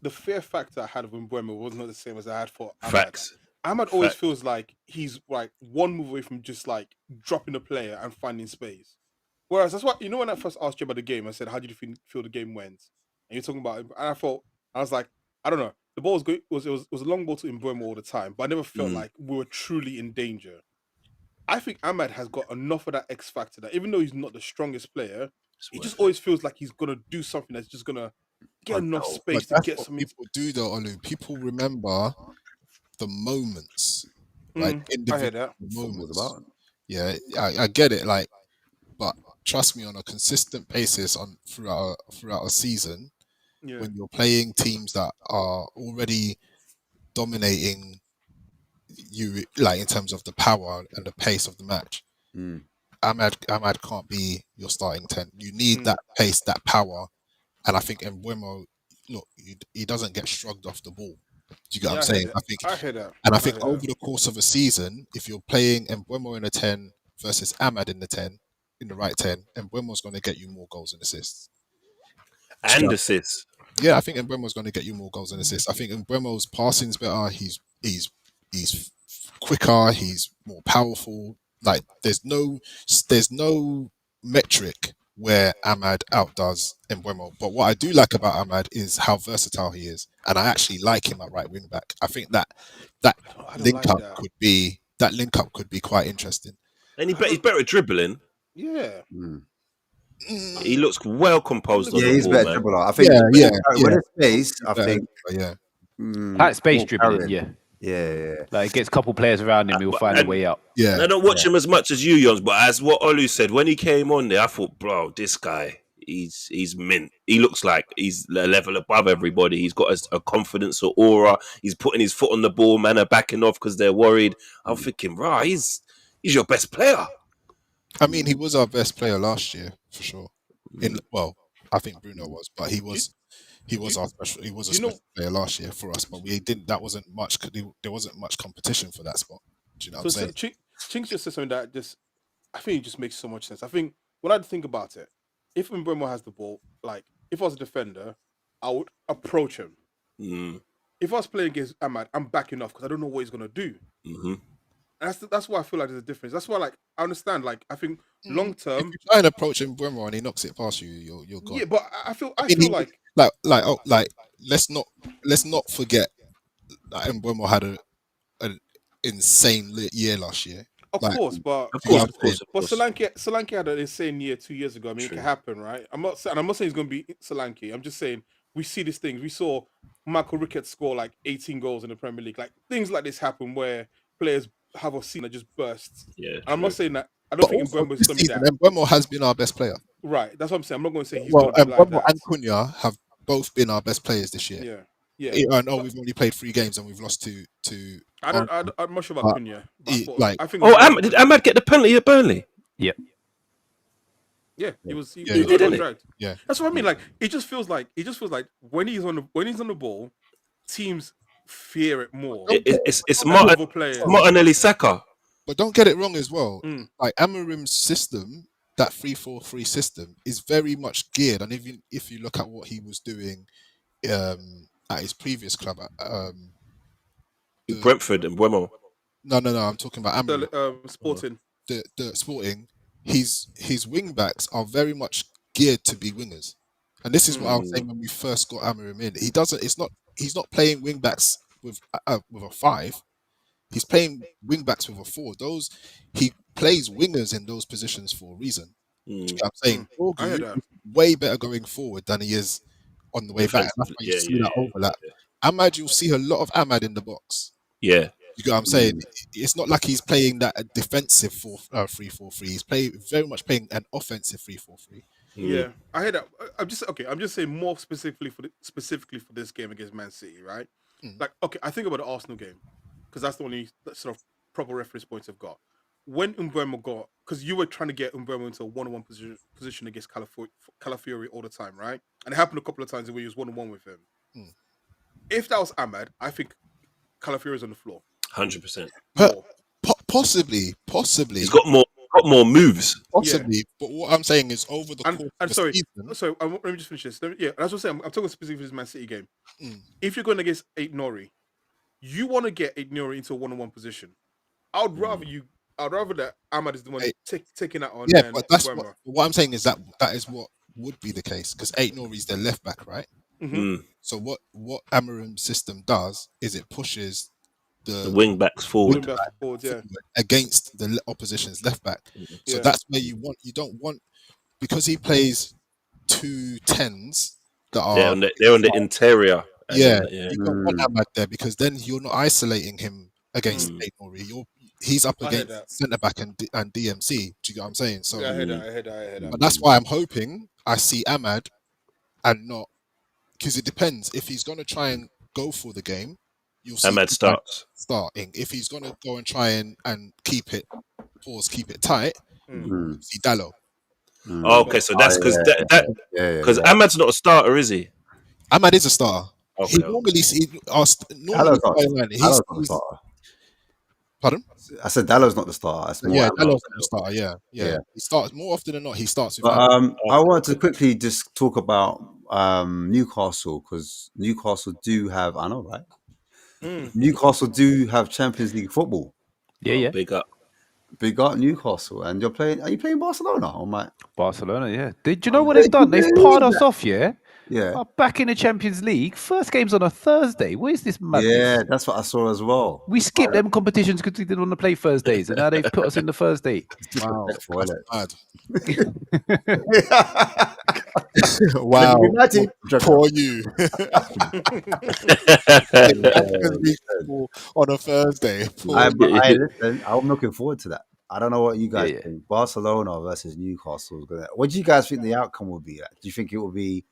the fear factor I had with Mbeumo was not the same as I had for Ahmad. Facts. Ahmad always feels like he's like one move away from just like dropping a player and finding space. Whereas that's why, you know, when I first asked you about the game, I said, "How did you feel the game went?" and you're talking about him, and I was like, I don't know. The ball was good. It was a long ball to Mbeumo all the time, but I never felt like we were truly in danger. I think Ahmad has got enough of that X factor that even though he's not the strongest player, he just always feels like he's gonna do something that's just gonna get enough space to get something. People do though, Olu. People remember the moments, like individual moments. Yeah, I get it. Like, but trust me, on a consistent basis, throughout a season, when you're playing teams that are already dominating you, like in terms of the power and the pace of the match, Ahmad can't be your starting 10. You need that pace, that power, and I think Mbeumo, look, he doesn't get shrugged off the ball. Do you get what I'm saying? I hear that. And I think over the course of a season, if you're playing Mbeumo in a 10 versus Ahmad in the 10, in the right 10, Mbeumo's going to get you more goals and assists. And assists. Yeah, I think Mbeumo's going to get you more goals and assists. I think Mbeumo's passing's better. He's quicker. He's more powerful. Like there's no metric where Ahmad outdoes Mbeumo. But what I do like about Ahmad is how versatile he is, and I actually like him at right wing back. I think that link up could be quite interesting. And he's better at dribbling. Yeah. He looks well composed on the he's ball, better man. dribbler. I think when it's space, I think Tight space dribbling, yeah. Like, it gets a couple players around him, he'll find a way out. Yeah. And I don't watch him as much as you, Jons, but as what Olu said, when he came on there, I thought, bro, this guy, he's mint. He looks like he's a level above everybody. He's got a confidence or aura. He's putting his foot on the ball, man are backing off because they're worried. I'm thinking, bro, he's your best player. I mean, he was our best player last year for sure. I think Bruno was, but he was our special. He was a special player last year for us, but we didn't. That wasn't much. There wasn't much competition for that spot. Do you know what I'm saying? Chinks just said something that I think it just makes so much sense. I think when I think about it, if Mbeumo has the ball, like if I was a defender, I would approach him. If I was playing against Ahmad, I'm backing off because I don't know what he's gonna do. And that's why I feel like there's a difference. That's why, like, I understand. Like, I think long term, if you try and approach Mbeumo and he knocks it past you, you're gone. Yeah, but I feel like let's not forget that Mbeumo had an insane year last year. Of course. But Solanke had an insane year 2 years ago. I mean, it can happen, right? I'm not saying he's going to be Solanke. I'm just saying we see these things. We saw Michael Ricketts score like 18 goals in the Premier League. Like things like this happen where players have a scene that just bursts. Yeah, I'm not saying that. I don't think Mbeumo is going to be that. Mbeumo has been our best player. Right, that's what I'm saying. I'm not going to say he's going to be like Mbeumo that. and Cunha have both been our best players this year. Yeah. I know we've only played 3 games and we've lost to. I'm not sure about Cunha. I think. Did Ahmad get the penalty at Burnley? Yeah. Yeah, he was dragged. Yeah, that's what I mean. Like it just feels like when he's on the ball, teams fear it more. It's Martinelli Saka. But don't get it wrong as well. Like Amarim's system, that 3-4-3 system, is very much geared. And even if you look at what he was doing at his previous club, Brentford and Mbeumo. No. I'm talking about Amarim. Sporting. The Sporting. His wing backs are very much geared to be wingers, and this is what I was saying when we first got Amarim in. He's not playing wing backs with a 5. He's playing wing backs with a 4. He plays wingers in those positions for a reason. You know what I'm saying Borgu is way better going forward than he is on the way back. That's why you see that overlap. Ahmad, you'll see a lot of Ahmad in the box. Yeah. You get what I'm saying? It's not like he's playing that defensive 3-4-3. He's very much playing an offensive 3-4-3. Yeah, I hear that. I'm just saying more specifically for this game against Man City, right? Like, okay, I think about the Arsenal game because that's the only sort of proper reference points I've got. When Mbeumo because you were trying to get Mbeumo into a 1-on-1 position against Calafiori all the time, right? And it happened a couple of times where he was 1-on-1 with him. If that was Ahmad, I think Calafiori's on the floor. 100%. Possibly. He's got more moves. Possibly, but what I'm saying is over the course of the season. Sorry, let me just finish this. That's what I'm saying. I'm talking specifically for this Man City game. If you're going against Aït-Nouri, you want to get Aït-Nouri into a 1-on-1 position. I'd rather that Ahmad is the one taking that on. Yeah, but that's what I'm saying is that is what would be the case because Aït-Nouri's their left back, right? Mm. So what Amarim's system does is it pushes The wing backs forward. Against the opposition's left back. So Yeah. that's where you don't want because he plays 2 10s that are they're on the interior. You don't want Ahmad there because then you're not isolating him against Aït-Nouri. He's up against centre back and DMC. Do you get what I'm saying? So I heard that. But that's why I'm hoping I see Ahmad and not because it depends. If he's going to try and go for the game, you'll see Ahmad starting. If he's going to go and try and keep it tight, you'll see Dallo. Okay, so that's because because Ahmad's not a starter, is he? Ahmad is a starter. Okay. He normally Pardon? I said Dallo's not the starter. Dallo's not the starter. Yeah. He starts more often than not. He starts with. But I want to quickly just talk about Newcastle because Newcastle do have. I know, right? Newcastle do have Champions League football. Yeah. Big up Newcastle, and you're playing. Are you playing Barcelona? Or my Barcelona, yeah. Did you know what they've done? They've parred us off, yeah. Yeah. Back in the Champions League, first game's on a Thursday. What is this madness? Yeah, that's what I saw as well. We skipped them competitions because we didn't want to play Thursdays, and now they've put us in the Thursday. Wow. Wow. Poor you. On a Thursday. Listen, I'm looking forward to that. I don't know what you guys think. Barcelona versus Newcastle. What do you guys think the outcome will be? Do you think it will be?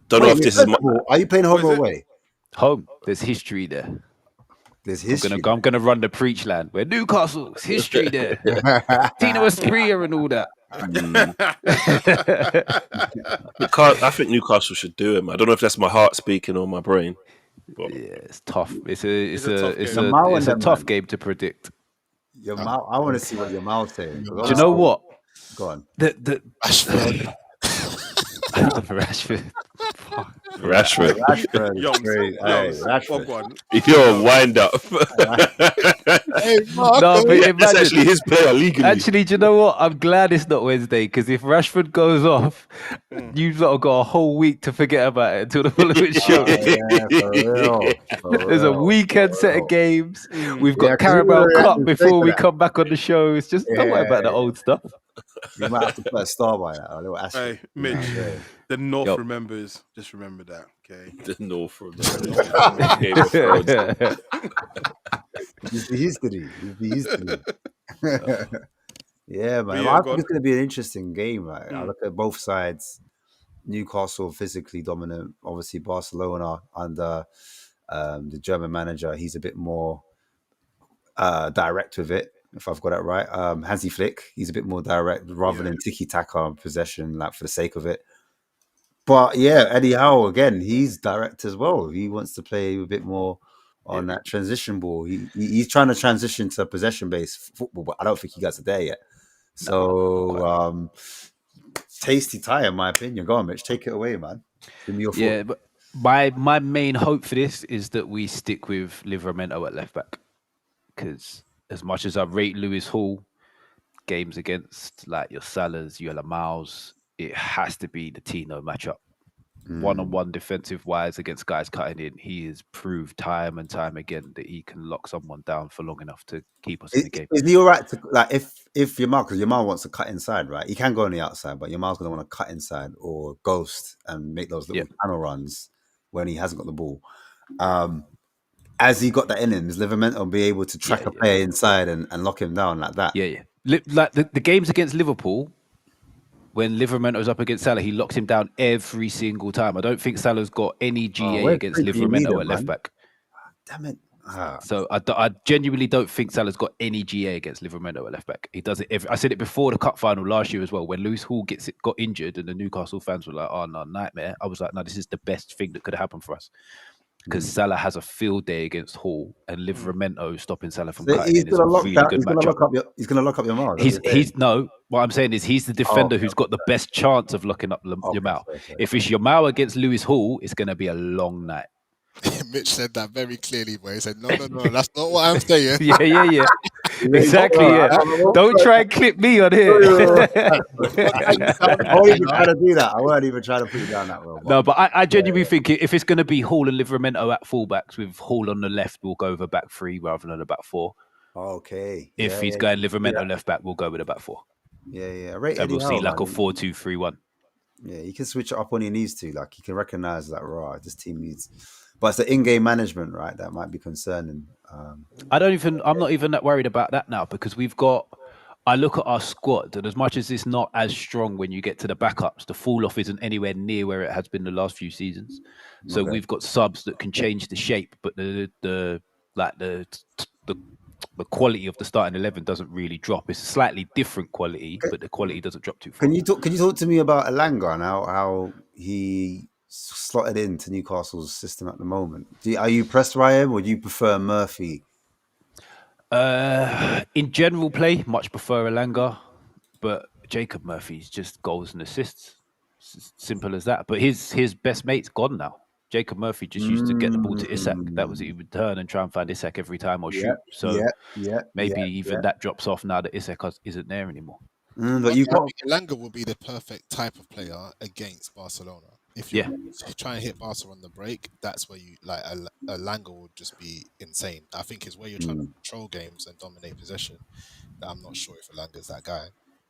Don't know if this is. Are you playing home or away? Home. There's history there. There's history. I'm gonna run the preach land where Newcastle's history there. Tino Espria and all that. I think Newcastle should do him. I don't know if that's my heart speaking or my brain. But. Yeah, it's tough. It's a tough game to predict. I want to see what your mouth's saying. Do you know what? Go on. Rashford. You're a wind up. That's actually his player legally. Actually, do you know what? I'm glad it's not Wednesday because if Rashford goes off, you've got a whole week to forget about it until the following show. For real. There's a weekend set of games. We've got Carabao Cup before we come back on the show. It's just don't worry about the old stuff. You might have to put a star by that. A little asterisk. Hey, Mitch, the North remembers. Just remember that, okay? The North remembers. It's the history. Yeah, man. Yeah, I think it's going to be an interesting game. I look at both sides. Newcastle physically dominant. Obviously, Barcelona under the German manager. He's a bit more direct with it. If I've got it right, Hansi Flick, he's a bit more direct rather than tiki-taka possession, like for the sake of it. But yeah, Eddie Howe, again, he's direct as well. He wants to play a bit more on that transition ball. He's trying to transition to possession-based football, but I don't think he got there yet. So, tasty tie, in my opinion. Go on, Mitch, take it away, man. Give me your thought. Yeah, but my main hope for this is that we stick with Livramento at left back because as much as I rate Lewis Hall, games against like your Salahs, your Lamals, it has to be the Tino matchup. One-on-one defensive wise against guys cutting in, he has proved time and time again that he can lock someone down for long enough to keep us in the game. Is he all right to, like, if Yamal, because Yamal wants to cut inside, right? He can go on the outside, but Yamal's going to want to cut inside or ghost and make those little channel runs when he hasn't got the ball. As he got that in him, is Livramento be able to track a player inside and lock him down like that? Yeah. Like the games against Liverpool, when Livramento's up against Salah, he locks him down every single time. I don't think Salah's got any GA against Livramento at left back. Damn it. So I genuinely don't think Salah's got any GA against Livramento at left back. He does it I said it before the cup final last year as well. When Lewis Hall got injured and the Newcastle fans were like, oh no, nightmare. I was like, no, this is the best thing that could have happened for us. Because Salah has a field day against Hall and Livramento stopping Salah from cutting in is a really good matchup. He's going to lock up Yamal. What I'm saying is he's the defender who's got the best chance of locking up Yamal. If it's Yamal against Lewis Hall, it's going to be a long night. Mitch said that very clearly, but he said, no, that's not what I'm saying. Yeah. Exactly, yeah. Don't try and clip me on here. I wasn't even trying to do that. I weren't even trying to put you down that road. No, but I genuinely think if it's going to be Hall and Livramento at fullbacks with Hall on the left, we'll go with a back three rather than a back four. Okay. If he's going Livramento left back, we'll go with a back four. Yeah. And we'll see like a 4-2-3-1. Yeah, you can switch it up when he needs to. Like, you can recognize that, this team needs. But it's the in-game management, right? That might be concerning. I'm not even that worried about that now because I look at our squad, and as much as it's not as strong when you get to the backups, the fall off isn't anywhere near where it has been the last few seasons. So we've got subs that can change the shape, but the quality of the starting 11 doesn't really drop. It's a slightly different quality, but the quality doesn't drop too far. Can you talk to me about Elanga and how he slotted into Newcastle's system at the moment? Are you pressed by him, or do you prefer Murphy? In general play, much prefer Elanga, but Jacob Murphy's just goals and assists. It's simple as that. But his best mate's gone now. Jacob Murphy just used to get the ball to Isak. That was it. He would turn and try and find Isak every time or shoot. So maybe that drops off now that Isak isn't there anymore. But Elanga will be the perfect type of player against Barcelona. If you try and hit Barca on the break, that's where you like Elanga would just be insane. I think it's where you're trying to control games and dominate possession. I'm not sure if Elanga's that guy.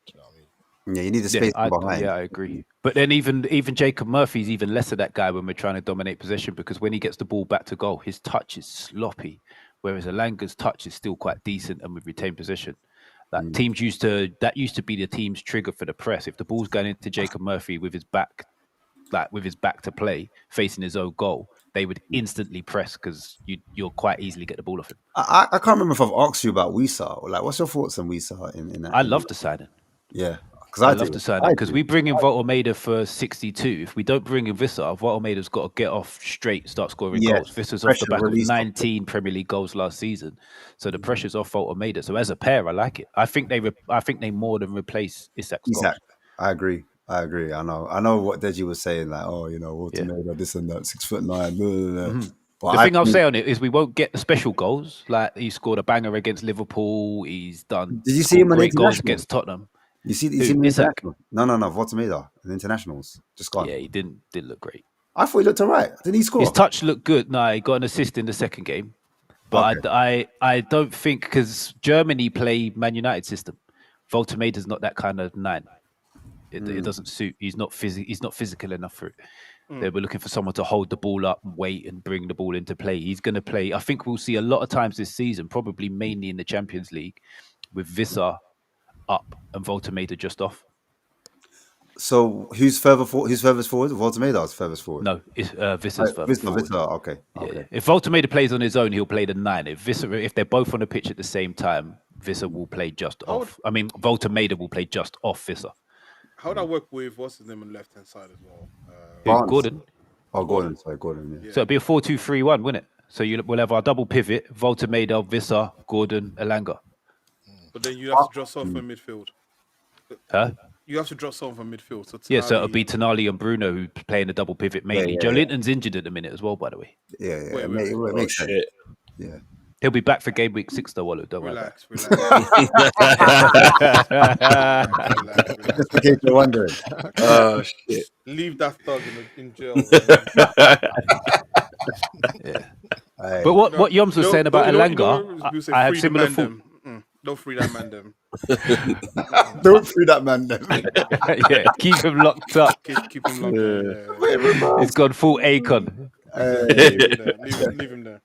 Do you know what I mean? Yeah, you need the space behind. Yeah, I agree. But then even Jacob Murphy's even less of that guy when we're trying to dominate possession, because when he gets the ball back to goal, his touch is sloppy, whereas Elanga's touch is still quite decent and with retained possession. Like teams used to be the team's trigger for the press. If the ball's going into Jacob Murphy with his back to play, facing his own goal, they would instantly press because you'll quite easily get the ball off him. I can't remember if I've asked you about Wisa. Like, what's your thoughts on Wisa in that? I love the signing. Yeah, because I love the signing because we bring in Voltemeda for 62. If we don't bring in Vissa, Voltemeda's got to get off straight, start scoring goals. Vissa's off the back of 19 Premier League goals last season, so the pressure's off Voltemeda. So as a pair, I like it. I think they more than replace Isak's goals. I agree. I know what Deji was saying, like, Voltemeda, this and that, 6'9". But the thing I'll say on it is we won't get the special goals. Like, he scored a banger against Liverpool. He's done. Did you see him great goals against Tottenham? You see him in international? No, Voltemeda in internationals. Just gone. Yeah, he didn't look great. I thought he looked all right. Didn't he score? His touch looked good. No, he got an assist in the second game. But I don't think, because Germany play Man United system. Voltemeda's not that kind of nine. It doesn't suit. He's not physical enough for it. They were looking for someone to hold the ball up, wait, and bring the ball into play. He's going to play. I think we'll see a lot of times this season, probably mainly in the Champions League, with Vissa up and Voltemeda just off. So who's furthest forward? Voltemeda's furthest forward. No, it's Vissa's furthest forward. Vissa, okay. Yeah. If Voltemeda plays on his own, he'll play the 9. If they're both on the pitch at the same time, Vissa will play just off. Voltemeda will play just off Vissa. How would that work with what's his name on the left hand side as well? Gordon. Oh, Gordon. Sorry, Gordon. Yeah. So it'll be a 4-2-3-1, wouldn't it? So we'll have our double pivot: Voltemeda, Vissa, Gordon, Elanga. But then you have to drop someone from midfield. Huh? You have to drop someone from midfield. So so it'll be Tonali and Bruno who play in the double pivot mainly. Joe Linton's injured at the minute as well, by the way. Yeah. It makes sense. Yeah. He'll be back for game week 6 though, Wallo. Don't relax. Just in case you're wondering. Oh, shit. Leave that thug in jail. Yeah. But what Yoms was saying about Elanga, I have similar thoughts. Don't free that man, them. Don't free that man, them. Yeah, keep him locked up. Keep him locked up. It's gone full Akon. Leave him there.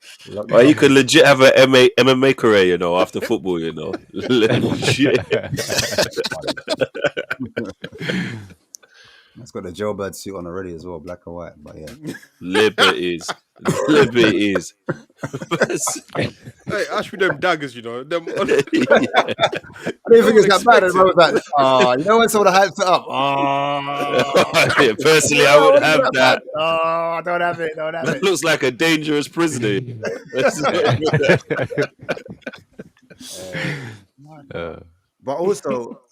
Well, you could legit have an MMA career, after football, Legit. It's got the jailbird suit on already as well, black and white. But yeah, Liberties. Hey, ask me them daggers, Them. I don't think it's that bad. I was like, when someone hypes it up. Yeah, personally, I would have that. Don't have it. That looks like a dangerous prisoner. But also,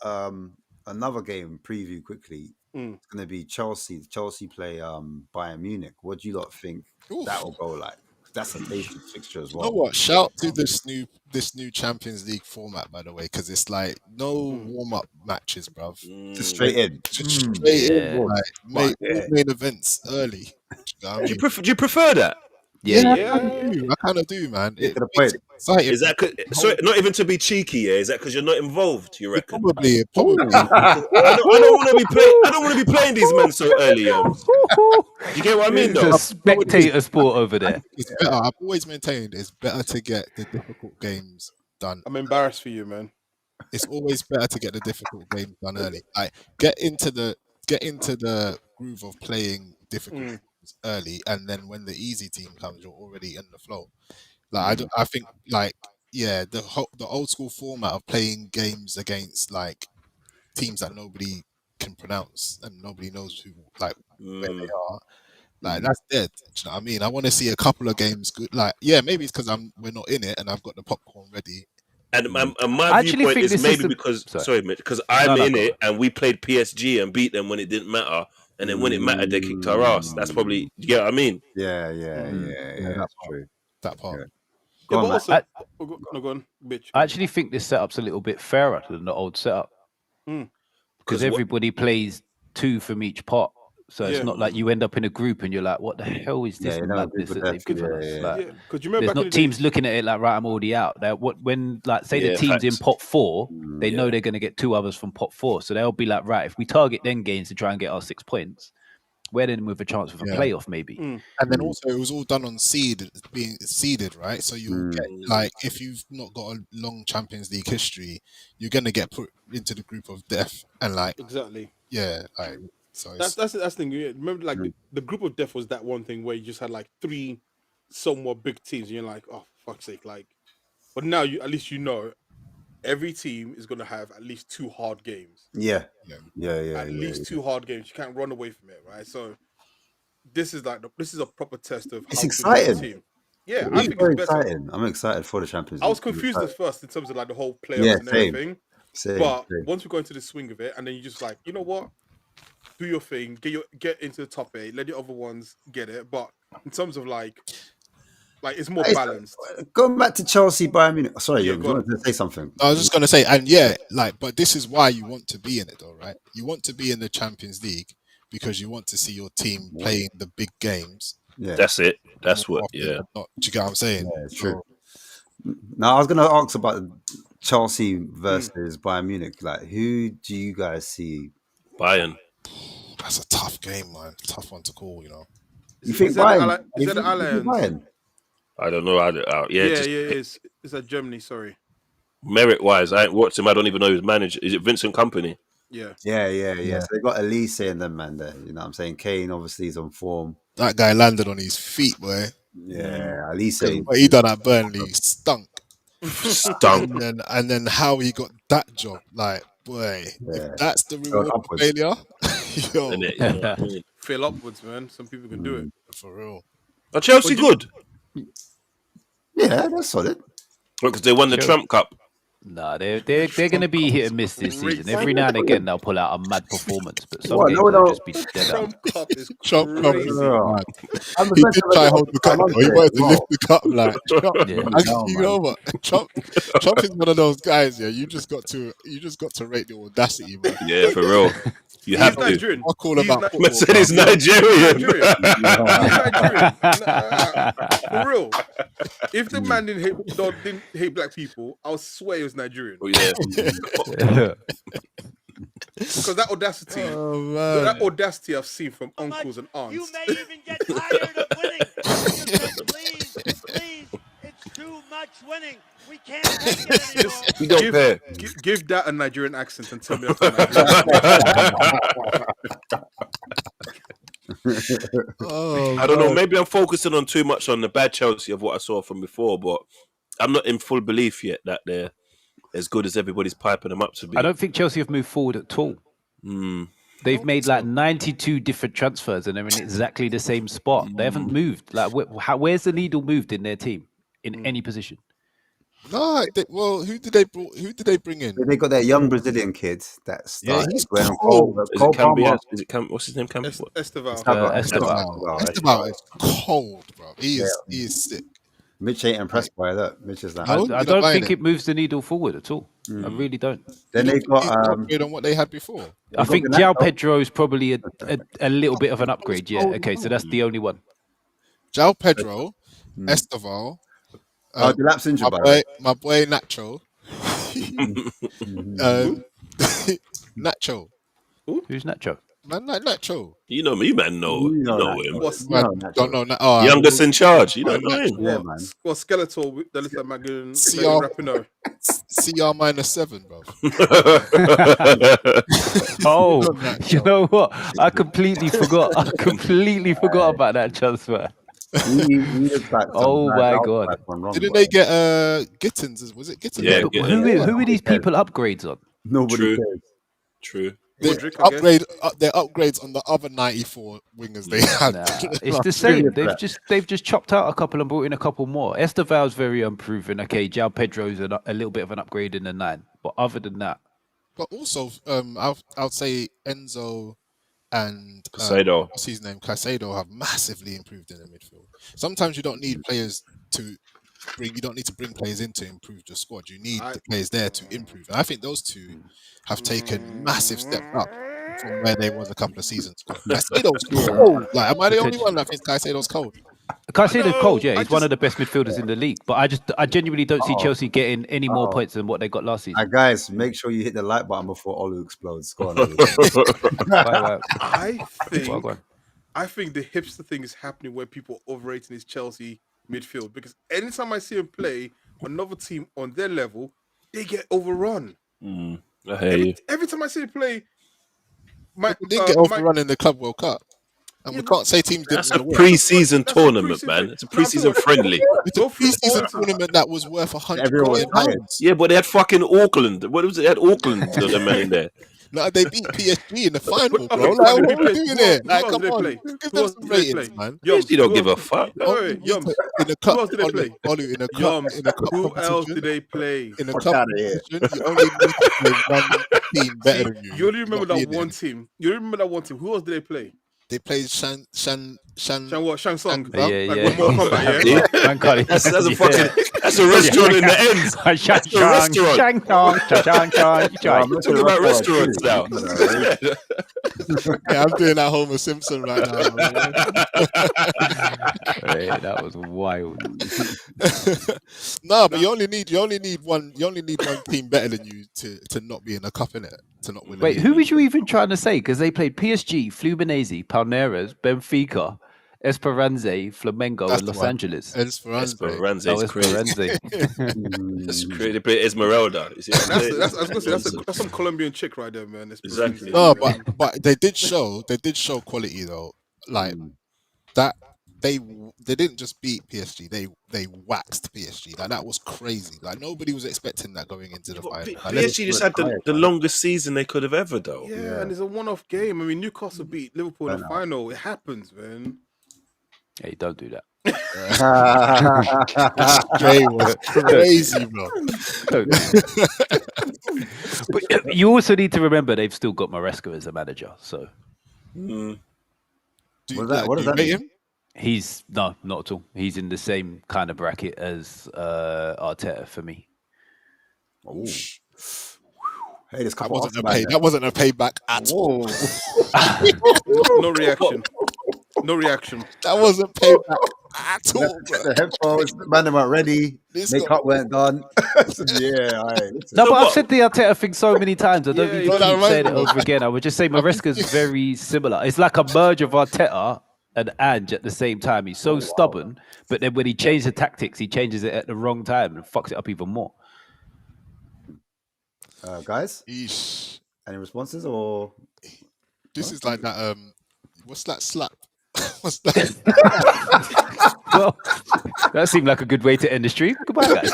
another game preview quickly. It's going to be Chelsea. Chelsea play Bayern Munich. What do you lot think that will go like? That's a tasty fixture as well. You know what? Shout to this new Champions League format, by the way, because it's like no warm up matches, bruv. Just straight in. Just straight in, Yeah. like main events early. You know what I mean? Do you prefer that? Yeah. I kind of do, man. Get It to the makes point. it exciting. Is that so? Not even to be cheeky, yeah? Is that because you're not involved? You reckon? Probably. I don't want to be playing. I don't want to be playing these men so early. You get what I mean, It's though? a spectator sport over there. It's better. I've always maintained it's better to get the difficult games done. I'm embarrassed for you, man. It's always better to get the difficult games done early. Like get into the groove of playing difficult games early, and then when the easy team comes, you're already in the flow. Like I think like the old school format of playing games against like teams that nobody can pronounce and nobody knows where they are. Like that's dead. Do you know what I mean? I want to see a couple of games good. Like maybe it's because we're not in it and I've got the popcorn ready. And my viewpoint is maybe because because I'm in it and we played PSG and beat them when it didn't matter, and then when it mattered they kicked our ass. That's probably you get what I mean. Yeah, that's true. That part. Yeah. Go on, also, go on, bitch. I actually think this setup's a little bit fairer than the old setup because everybody plays 2 from each pot. So it's not like you end up in a group and you're like, what the hell is this madness that they've given us? Because you remember there's not teams looking at it like, right, I'm already out. When the team's in pot 4, they know they're going to get 2 others from pot 4. So they'll be like, right, if we target them games to try and get our 6 points, we're then with a chance of a playoff maybe. And then also it was all done on being seeded, right? So you get like if you've not got a long Champions League history, you're gonna get put into the group of death and like exactly. Yeah, like so that's the thing. Remember, like the group of death was that one thing where you just had like 3 somewhat big teams, and you're like, oh fuck's sake, like. But now at least you know. Every team is going to have at least 2 hard games. Yeah. At least 2 hard games. You can't run away from it, right? So this is a proper test of it's how exciting. good is the team. Yeah, I think very it's better. exciting. I'm excited for the Champions League. I was confused at first in terms of like the whole playoffs and everything. But once we go into the swing of it, and then you just like, you know what? Do your thing. Get into the top 8. Let the other ones get it. But in terms of like it's more balanced. Going back to Chelsea, Bayern Munich. Sorry, you wanted to say something. I was just going to say, and but this is why you want to be in it, though, right? You want to be in the Champions League because you want to see your team playing the big games. Yeah, that's it. That's what. Yeah, do you get what I'm saying? Yeah, it's true. Now I was going to ask about Chelsea versus Bayern Munich. Like, who do you guys see? Bayern. That's a tough game, man. Tough one to call. You know. You think Bayern? Is that the Allianz? I don't know. It's at Germany. Sorry. Merit-wise, I ain't watched him. I don't even know who's manager. Is it Vincent Kompany? Yeah. So they got Elise in them, man. There, you know what I'm saying? Kane obviously is on form. That guy landed on his feet, boy. Yeah, Elise. What he done at Burnley stunk. And then how he got that job, like, boy, if that's the reward for failure, fail upwards, man. Some people can do it for real. Are Chelsea good? Yeah, that's solid. Because they won the Trump Cup. No, they're going to be hit and miss this season. Every now and again, they'll pull out a mad performance, but some games they'll just be dead out. Trump Cup is Trump Cup is mad. He did try to hold the cup. He wanted to lift the cup, like. You know what? Trump is one of those guys. Yeah, you just got to rate the audacity, man. Yeah, for real. You have to. Nigerian. I'll call about football. Said he's Nigerian. He's for real. If the man didn't hate black people, I'll swear he was Nigerian. Oh yeah. Because that audacity I've seen from uncles and aunts. You may even get tired of winning. Please, it's too much winning. We can't take it anymore. We don't care. Give that a Nigerian accent and tell me I'm I don't know. Maybe I'm focusing on too much on the bad Chelsea of what I saw from before, but I'm not in full belief yet that they're as good as everybody's piping them up to be. I don't think Chelsea have moved forward at all. They've made like 92 different transfers and they're in exactly the same spot. They haven't moved. Like, where's the needle moved in their team in any position? No, who did they bring in? They got that young Brazilian kid that started. he's when cold. Is it Cambias? Is it what's his name? Esteval. Esteval is cold, bro. He is sick. Mitch ain't impressed by that. Mitch is like, I don't think it moves the needle forward at all. I really don't. Then they got upgrade on what they had before. I think João Pedro is probably a little bit of an upgrade. Yeah, okay, so that's the only one. João Pedro, Esteval, the lapse injured my boy Nacho, Nacho. Who's Nacho? Man, Nacho. You know me, man. No, you know him. Don't know. Youngest in charge. You don't know him. Yeah, man. Well, Skeletor, the little Magan, CR-7, bro. Oh, you know what? I completely forgot about that transfer. Oh my god! Didn't they get Gittins? Was it Gittins? Yeah. Who are these people upgrades on? Nobody cares. True. Their upgrades on the other 94 wingers they had. It's the same. They've just chopped out a couple and brought in a couple more. Esteval's very unproven. Okay, João Pedro's a little bit of an upgrade in the 9, but other than that, but also I'll say Enzo and Caicedo. What's his name? Caicedo have massively improved in the midfield. Sometimes you don't need players to bring. You don't need to bring players in to improve the squad. You need the players there to improve. And I think those two have taken massive steps up from where they was a couple of seasons ago. Caicedo's cold. Like, am I the only one that thinks Caicedo's cold? Caicedo's cold. Yeah, he's one of the best midfielders in the league. But I genuinely don't see Chelsea getting any more points than what they got last season. Guys, make sure you hit the like button before Olu explodes. Go on. I think the hipster thing is happening where people are overrating his Chelsea midfield, because anytime I see him play another team on their level, they get overrun. Every time I see him play, they didn't get overrun in the Club World Cup. And we can't say teams didn't. That's a pre-season tournament, man. It's a pre-season friendly. It's a pre-season tournament that was worth £100 million. Yeah, but they had fucking Auckland. What was it? They had Auckland, the man in there. No, they beat PSG in the final, bro. Like, what are we doing here? Like, come on, give them some ratings, man. You don't give a fuck. In the cup, who else did they play? In the cup competition, you only need to play one team better than you. You only remember that one team. Who else did they play? They played Shang Song. Yeah. That's a fucking. That's a restaurant in the end. That's a restaurant. Talk about restaurants now. Yeah, I'm doing that Homer Simpson right now. That was wild. No, but you only need one team better than you to not be in a cup, innit? To not win. Wait, who was you even trying to say? Because they played PSG, Fluminense, Palmeiras, Benfica, Esperance, Flamengo, and Los Angeles. Esperance is crazy. That's crazy. They play Esmeralda. That's some Colombian chick right there, man. Exactly. No, but they did show quality though. Like that. They didn't just beat PSG. They waxed PSG. Like, that was crazy. Like, nobody was expecting that going into the final. PSG just had the longest season they could have ever done. Yeah, and it's a one-off game. I mean, Newcastle beat Liverpool in the final. It happens, man. Hey, don't do that. Stray was crazy, bro. But you also need to remember they've still got Maresca as a manager. So, what does that mean? He's not at all. He's in the same kind of bracket as Arteta for me. Oh, hey, that wasn't a payback at all. No reaction. No reaction. That wasn't payback at all. The headphones, man, them weren't ready. Makeup weren't done. No, but I've said the Arteta thing so many times. I don't need to keep saying it over again. I would just say Maresca's very similar. It's like a merge of Arteta and Ange at the same time. He's so stubborn, but then when he changes the tactics, he changes it at the wrong time and fucks it up even more. Guys, any responses or this is like that? What's that slap? What's that? Well, that seemed like a good way to end the stream. Goodbye, guys.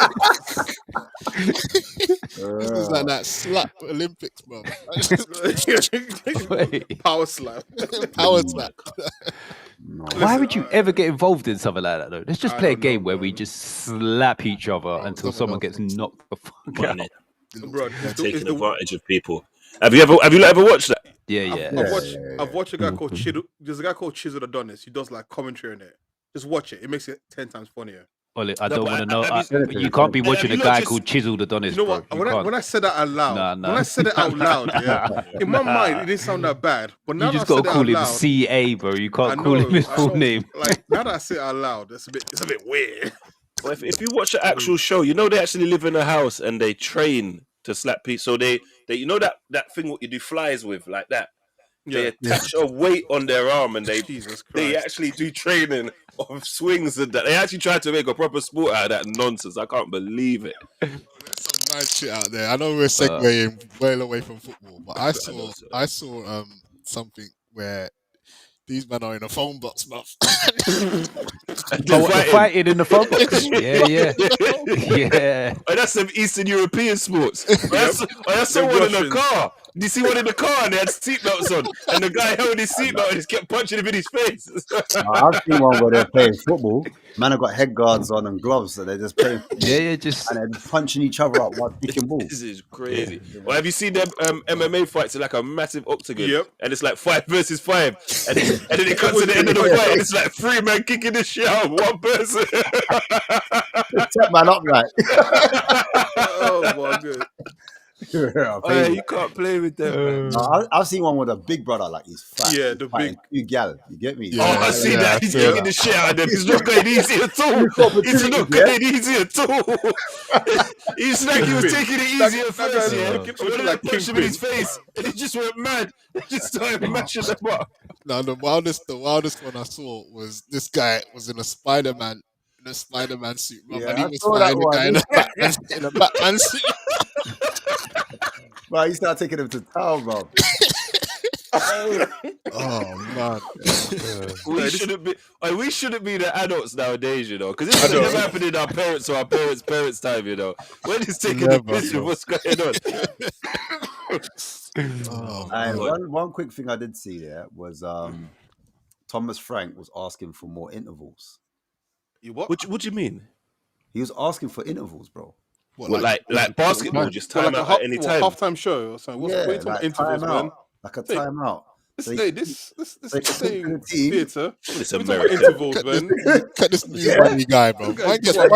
This is like that slap Olympics, bro. Power slap. Power slap. No. Why would you ever get involved in something like that, though? Let's just play a game where we just slap each other until someone gets knocked the fuck out. Bro, taking advantage of people. Have you ever watched that? Yeah. I've watched a guy called Chisel. There's a guy called Chisel Adonis. He does like commentary on it. Just watch it. It makes it 10 times funnier. Well, I don't want to know. You can't be watching a guy called Chiseled Adonis. You know what? When I said that out loud, when I said it out loud, yeah, in my mind it didn't sound that bad. But now you just that got to call him loud, CA, bro. You can't call him his full name. Like now that I say it out loud, it's a bit weird. Well, if you watch the actual show, you know they actually live in a house and they train to slap people. So they you know that thing what you do flies with like that. They attach a weight on their arm and they actually do training of swings and that. They actually try to make a proper sport out of that nonsense. I can't believe it. There's some nice shit out there. I know we're segueing well away from football, but I saw something where these men are in a phone box, bruv. Fighting in the phone box. Yeah. Oh, that's some Eastern European sports. I saw one in the car. Did you see one in the car and they had seatbelts on? And the guy held his seatbelt and just kept punching him in his face. I've seen one where they're playing football. Man have got head guards on and gloves, so they're just playing football. And they're punching each other up while kicking balls. This is crazy. Well, have you seen them MMA fights in like a massive octagon? Yep. And it's like 5 versus 5. And then it comes to the end of the fight and it's like 3 men kicking the shit out of one person. Set man up right. Oh my god. You can't play with them. I've seen one with a big brother, like he's fat. Yeah, the big two gal. You get me? I see that. He's kicking the shit out of them. It's not going easy at all. It's not going easy at all. He's like he was taking it easy at first. When I pushed him in his face, and he just went mad. He just started mashing them up. No, the wildest one I saw was this guy was in a Spider-Man suit, bro, and he was fighting the guy in a Batman suit. Right, you start taking him to town, bro. Oh man, we shouldn't be the adults nowadays, you know, because this never happened in our parents or our parents' time, you know. We're just taking the piss with what's going on. One quick thing I did see there was Thomas Frank was asking for more intervals. What do you mean? He was asking for intervals, bro. What, like basketball, just time out at any time? Halftime show or something. What's the like intervals, man? Like a timeout. This saying theatre. It's American. Intervals, man. Cut this new money guy, bro. One gets one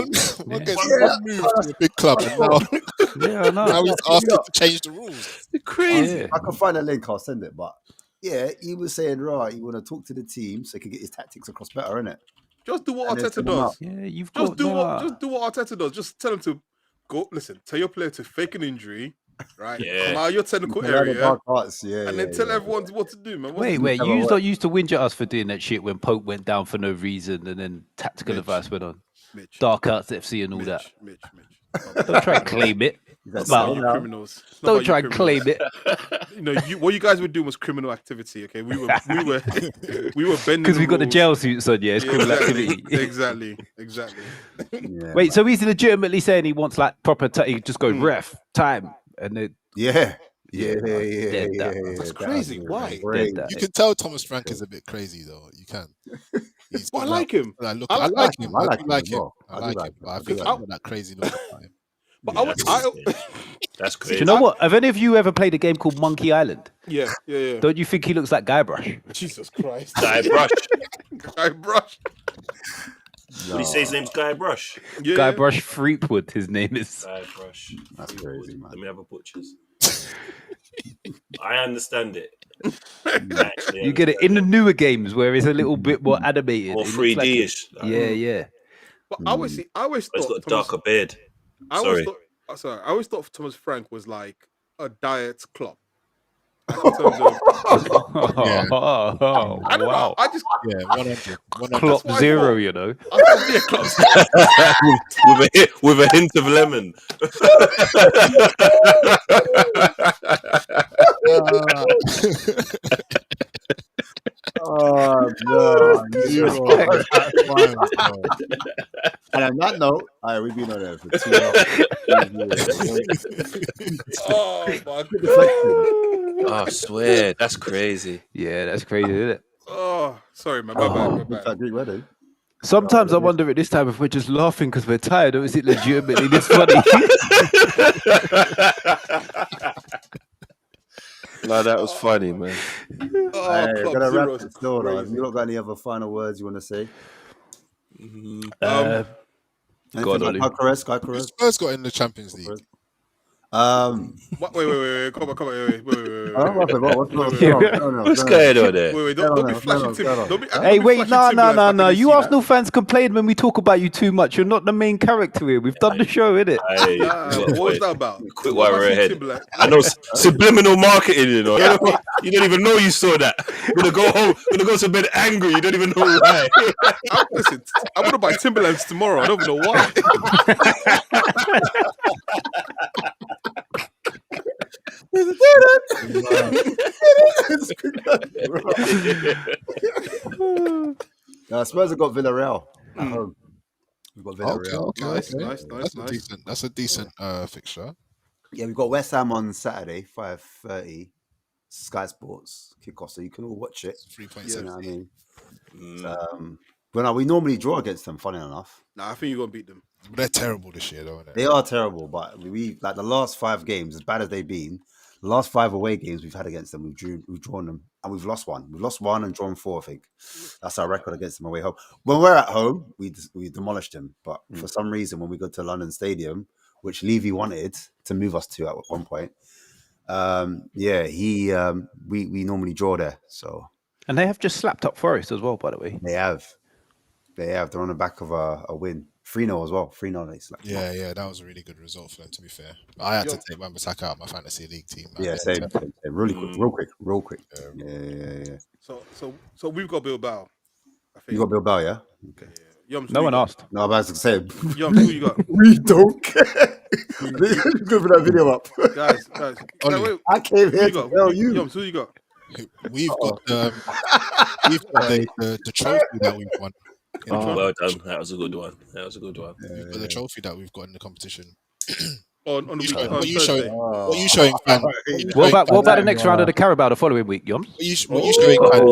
move to a big club, and now he's asking to change the rules. It's crazy. I can find a link. I'll send it. But yeah, he was saying, right, you want to talk to the team so he can get his tactics across better, innit? Just do what Arteta does. Yeah, just do what Arteta does. Just tell him to go. Listen, tell your player to fake an injury, right? Yeah. Come out of your technical area, and then tell everyone what to do, man. Wait, you not used to whinge at us for doing that shit when Pope went down for no reason, and then tactical advice went on. Dark Arts FC and all that. Mitch. Don't try and claim it. Criminals. Don't try and claim it. You know, what you guys were doing was criminal activity. Okay, we were bending because we got the gel suits on. Yeah, it's criminal activity. Exactly. Yeah, wait, so he's legitimately saying he wants like proper. He just go ref time and then. Yeah. That's crazy. Why? You can tell Thomas Frank is a bit crazy, though. You can. I like him. I like him. I like him. But I think I'm that crazy look at him. But that's crazy. Do you know what? Have any of you ever played a game called Monkey Island? Yeah. Don't you think he looks like Guybrush? Jesus Christ. Guybrush. No. What do you say his name's Guybrush? Yeah. Guybrush Threepwood, his name is. Guybrush. That's crazy, man. Let me have a butcher's. I understand it. You get it in the newer games where it's a little bit more animated. More 3D-ish. Yeah. But I always thought he's got a darker beard. I always thought Thomas Frank was like a diet Klopp. Like in terms of, I don't know. I just 100. Klopp Zero, you know. with a hint of lemon. Oh no! And on that note, we've been on there for 2 hours. Oh my god! Oh, I swear, that's crazy. Yeah, that's crazy, isn't it? Oh, sorry, man. My bad. Greek wedding. Sometimes I wonder at this time if we're just laughing because we're tired, or is it legitimately this funny? No, that was funny, man. I'm gonna wrap it still. Have you not got any other final words you want to say? God, Caress. Spurs got in the Champions League. Wait. Come on. Wait. What's going on there? Wait. Don't be flashing Tim. Hey, wait, no. You Arsenal fans complain when we talk about you too much. You're not the main character here. We've done the show, innit? What was that about? Quick wire ahead. I know subliminal marketing, you know. You don't even know you saw that. Gonna go home, gonna go to bed angry. You don't even know why. Listen, I'm gonna buy Timberlands tomorrow. I don't even know why. Spurs have got Villarreal at home. We've got Villarreal. Okay. That's a decent fixture. Yeah, we've got West Ham on Saturday, 5:30, Sky Sports kickoff, so you can all watch it. 3.7. You know what I mean? But no, we normally draw against them. Funny enough. Nah, I think you're gonna beat them. They're terrible this year, though, aren't they? They are terrible, but we like the last 5 games, as bad as they've been. The last 5 away games we've had against them, we've drawn them, and we've lost one. We've lost 1 and drawn 4. I think that's our record against them away home. When we're at home, we demolished them. But for some reason, when we go to London Stadium, which Levy wanted to move us to at one point, we normally draw there. So, and they have just slapped up Forest as well, by the way. They have. They're on the back of a win. 3-0 as well. 3-0. They slapped. Yeah, that was a really good result for them, to be fair. I had to take Wan-Bissaka out of my fantasy league team. Man. Yeah, same. Real quick. Yeah. So we've got Bilbao. I think. You got Bilbao, yeah? Okay. Yums, no one asked. No, I was going to say. Yums, who you got? We don't care. Go for that video up. Guys. I came here to tell you. Yums, who you got? We've got the trophy that we've won. Well done. That was a good one. We've got the trophy that we've got in the competition. On the weekend. What are you showing, fans? What about the next round of the Carabao the following week, Yoms? What are you showing, fans?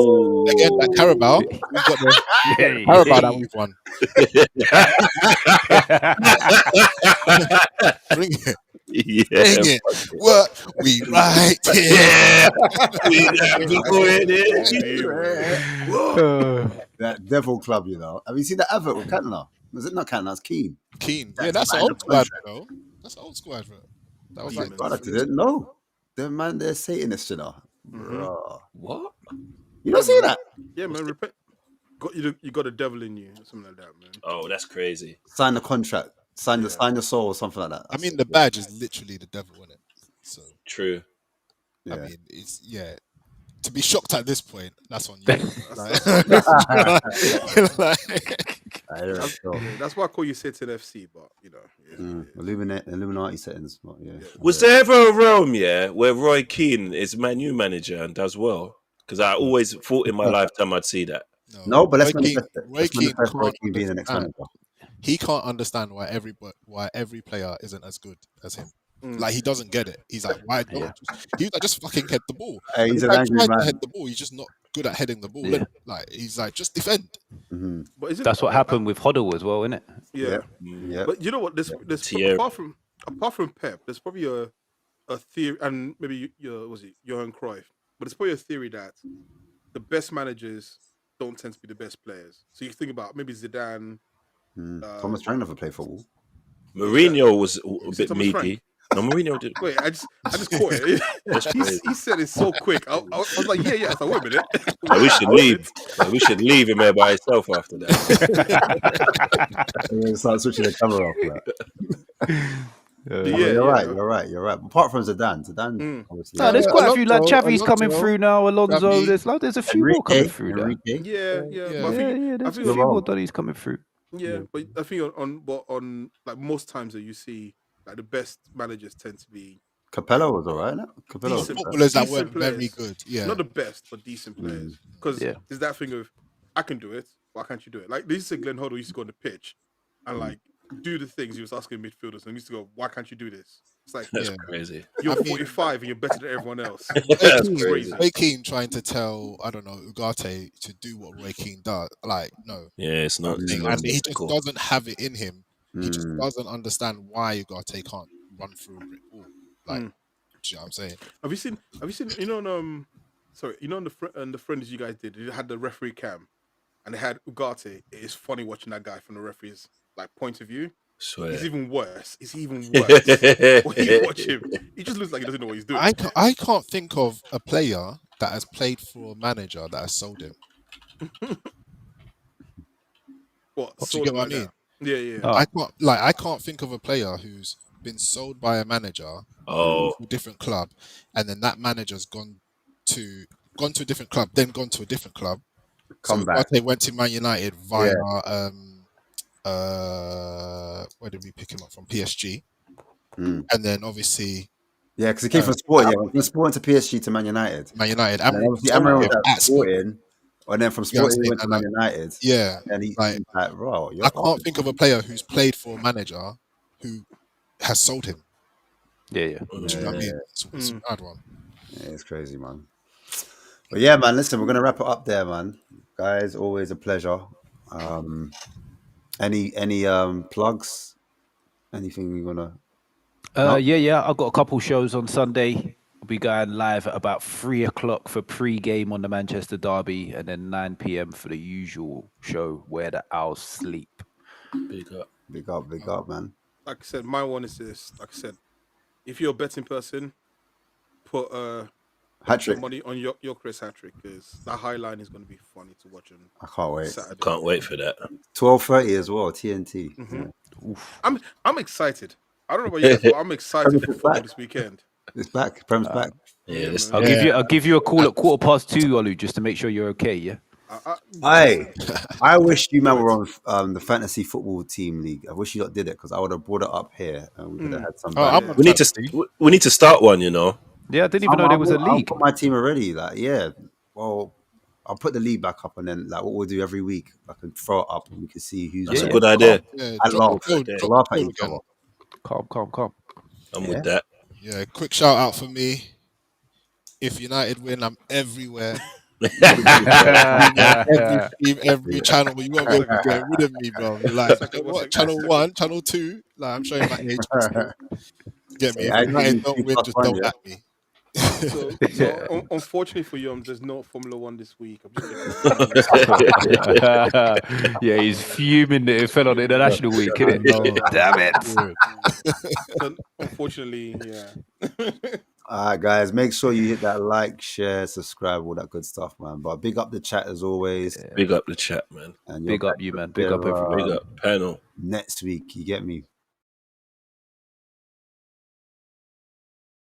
Again, that Carabao, we've got the Carabao that we've won. Bring it. Yeah. Bring it. What? We right here. That Devil Club, you know. Have you seen the advert with Cantona? Was it not Cantona? That's Keane. Yeah, that's an old squad, though. That's an old squad, bro. That was God, I didn't know. They're Satanists, you know. What? You don't see that? Yeah, man. Repent. You got a devil in you, or something like that, man. Oh, that's crazy. Sign the contract. Sign the soul, or something like that. I mean, the badge is literally the devil, isn't it? So true. I mean, it's to be shocked at this point, that's on you. That's why I call you Satan FC, but you know, Illuminati settings. But, Was there ever a realm, where Roy Keane is Man U manager and does well? Because I always thought in my lifetime I'd see that. No, but Roy Keane being the next manager. He can't understand why every player isn't as good as him. Like, he doesn't get it. He's like, why don't he's like, just fucking head the ball. He's an angry man. To head the ball. He's just not good at heading the ball. Yeah. Like, he's like, just defend. Mm-hmm. But that's what happened with Hoddle as well, isn't it? Yeah. But you know what? There's apart from Pep, there's probably a theory, and maybe Johan Cruyff, but it's probably a theory that the best managers don't tend to be the best players. So you think about maybe Zidane. Thomas Frank never played football. Mourinho was a bit meaty. No, Mourinho did. Wait, I just caught it. He said it so quick. I was like, yeah. I thought, wait a minute. We should leave. We should leave him there by himself after that. Start switching the camera off. You're right. Apart from Zidane, obviously. No, there's quite a few. Like Xavi's coming through now. Alonso. There's a few more coming through now. Yeah. There's a few more Donnies coming through. Yeah, but I think on like most times that you see, like the best managers tend to be. Capello was alright. Capello footballers that were very good. Yeah, not the best, but decent players. Because there's that thing of I can do it. Why can't you do it? Like they used to say Glenn Hoddle used to go on the pitch, and like do the things he was asking midfielders, and he used to go, "Why can't you do this?" It's like That's crazy. you're 45 and you're better than everyone else. That's crazy. Roy Keane trying to tell, I don't know, Ugarte to do what Roy Keane does. Like, no. Yeah, it's not. And he just doesn't have it in him. He just doesn't understand why Ugarte can't run through a brick wall. Like, do you know what I'm saying? Have you seen? You know, sorry, you know, on the friends you guys did, you had the referee cam, and they had Ugarte. It is funny watching that guy from the referee's point of view. Swear. He's even worse. When you watch him, he just looks like he doesn't know what he's doing. I can't think of a player that has played for a manager that has sold him. What? Do you get what I mean? Yeah. I can't think of a player who's been sold by a manager to a different club, and then that manager's gone to a different club, then gone to a different club. Come back. They went to Man United via where did we pick him up from? PSG, and then obviously because he came from Sporting. From Sporting to PSG to Man United. Man United. And obviously, Amarim was at Sporting, and then from Sporting he went to Man United. Yeah, and he's like, bro, I can't think of a player who's played for a manager who has sold him. Yeah. Do you know what I mean? It's a bad one. Yeah, it's crazy, man. But yeah, man, listen, we're gonna wrap it up there, man. Guys, always a pleasure. Any plugs? Anything you wanna? Yeah. I've got a couple shows on Sunday. We'll be going live at about 3:00 for pre-game on the Manchester Derby, and then 9 p.m. for the usual show where the Owls sleep. Big up, man. Like I said, my one is this. Like I said, if you're a betting person, put hat-trick money on your Chris hat-trick, because that high line is going to be funny to watch on I can't wait. Saturday. Can't wait for that. 12:30 as well, TNT. I'm excited. I don't know about you guys, but I'm excited for football this weekend. It's back. Prem's back. Yeah, I'll give you a call at past 2, Olu, just to make sure you're okay. Yeah. I wish you man were on the fantasy football team league. I wish you lot did it, because I would have brought it up here and we could have had some. We need to start one. You know. Yeah, I didn't even know there was a league. I've got my team already. Well, I'll put the league back up, and then what we'll do every week, I can throw it up and we can see who's. That's a good idea. I laugh at each other. Calm. I'm with that. Yeah, quick shout out for me. If United win, I'm everywhere. every channel. You won't be able to get rid of me, bro. Like, what? Channel 1, Channel 2. Like, I'm showing my age. Get me. If United don't win, just don't at me. So unfortunately for you, there's no Formula 1 this week. I'm just yeah, he's fuming that it fell on International Week, isn't it? Damn it. So, unfortunately, yeah. All right, guys, make sure you hit that like, share, subscribe, all that good stuff, man. But big up the chat as always. Big up the chat, man. And big up you, man. Big up everyone. Big up panel. Next week, you get me?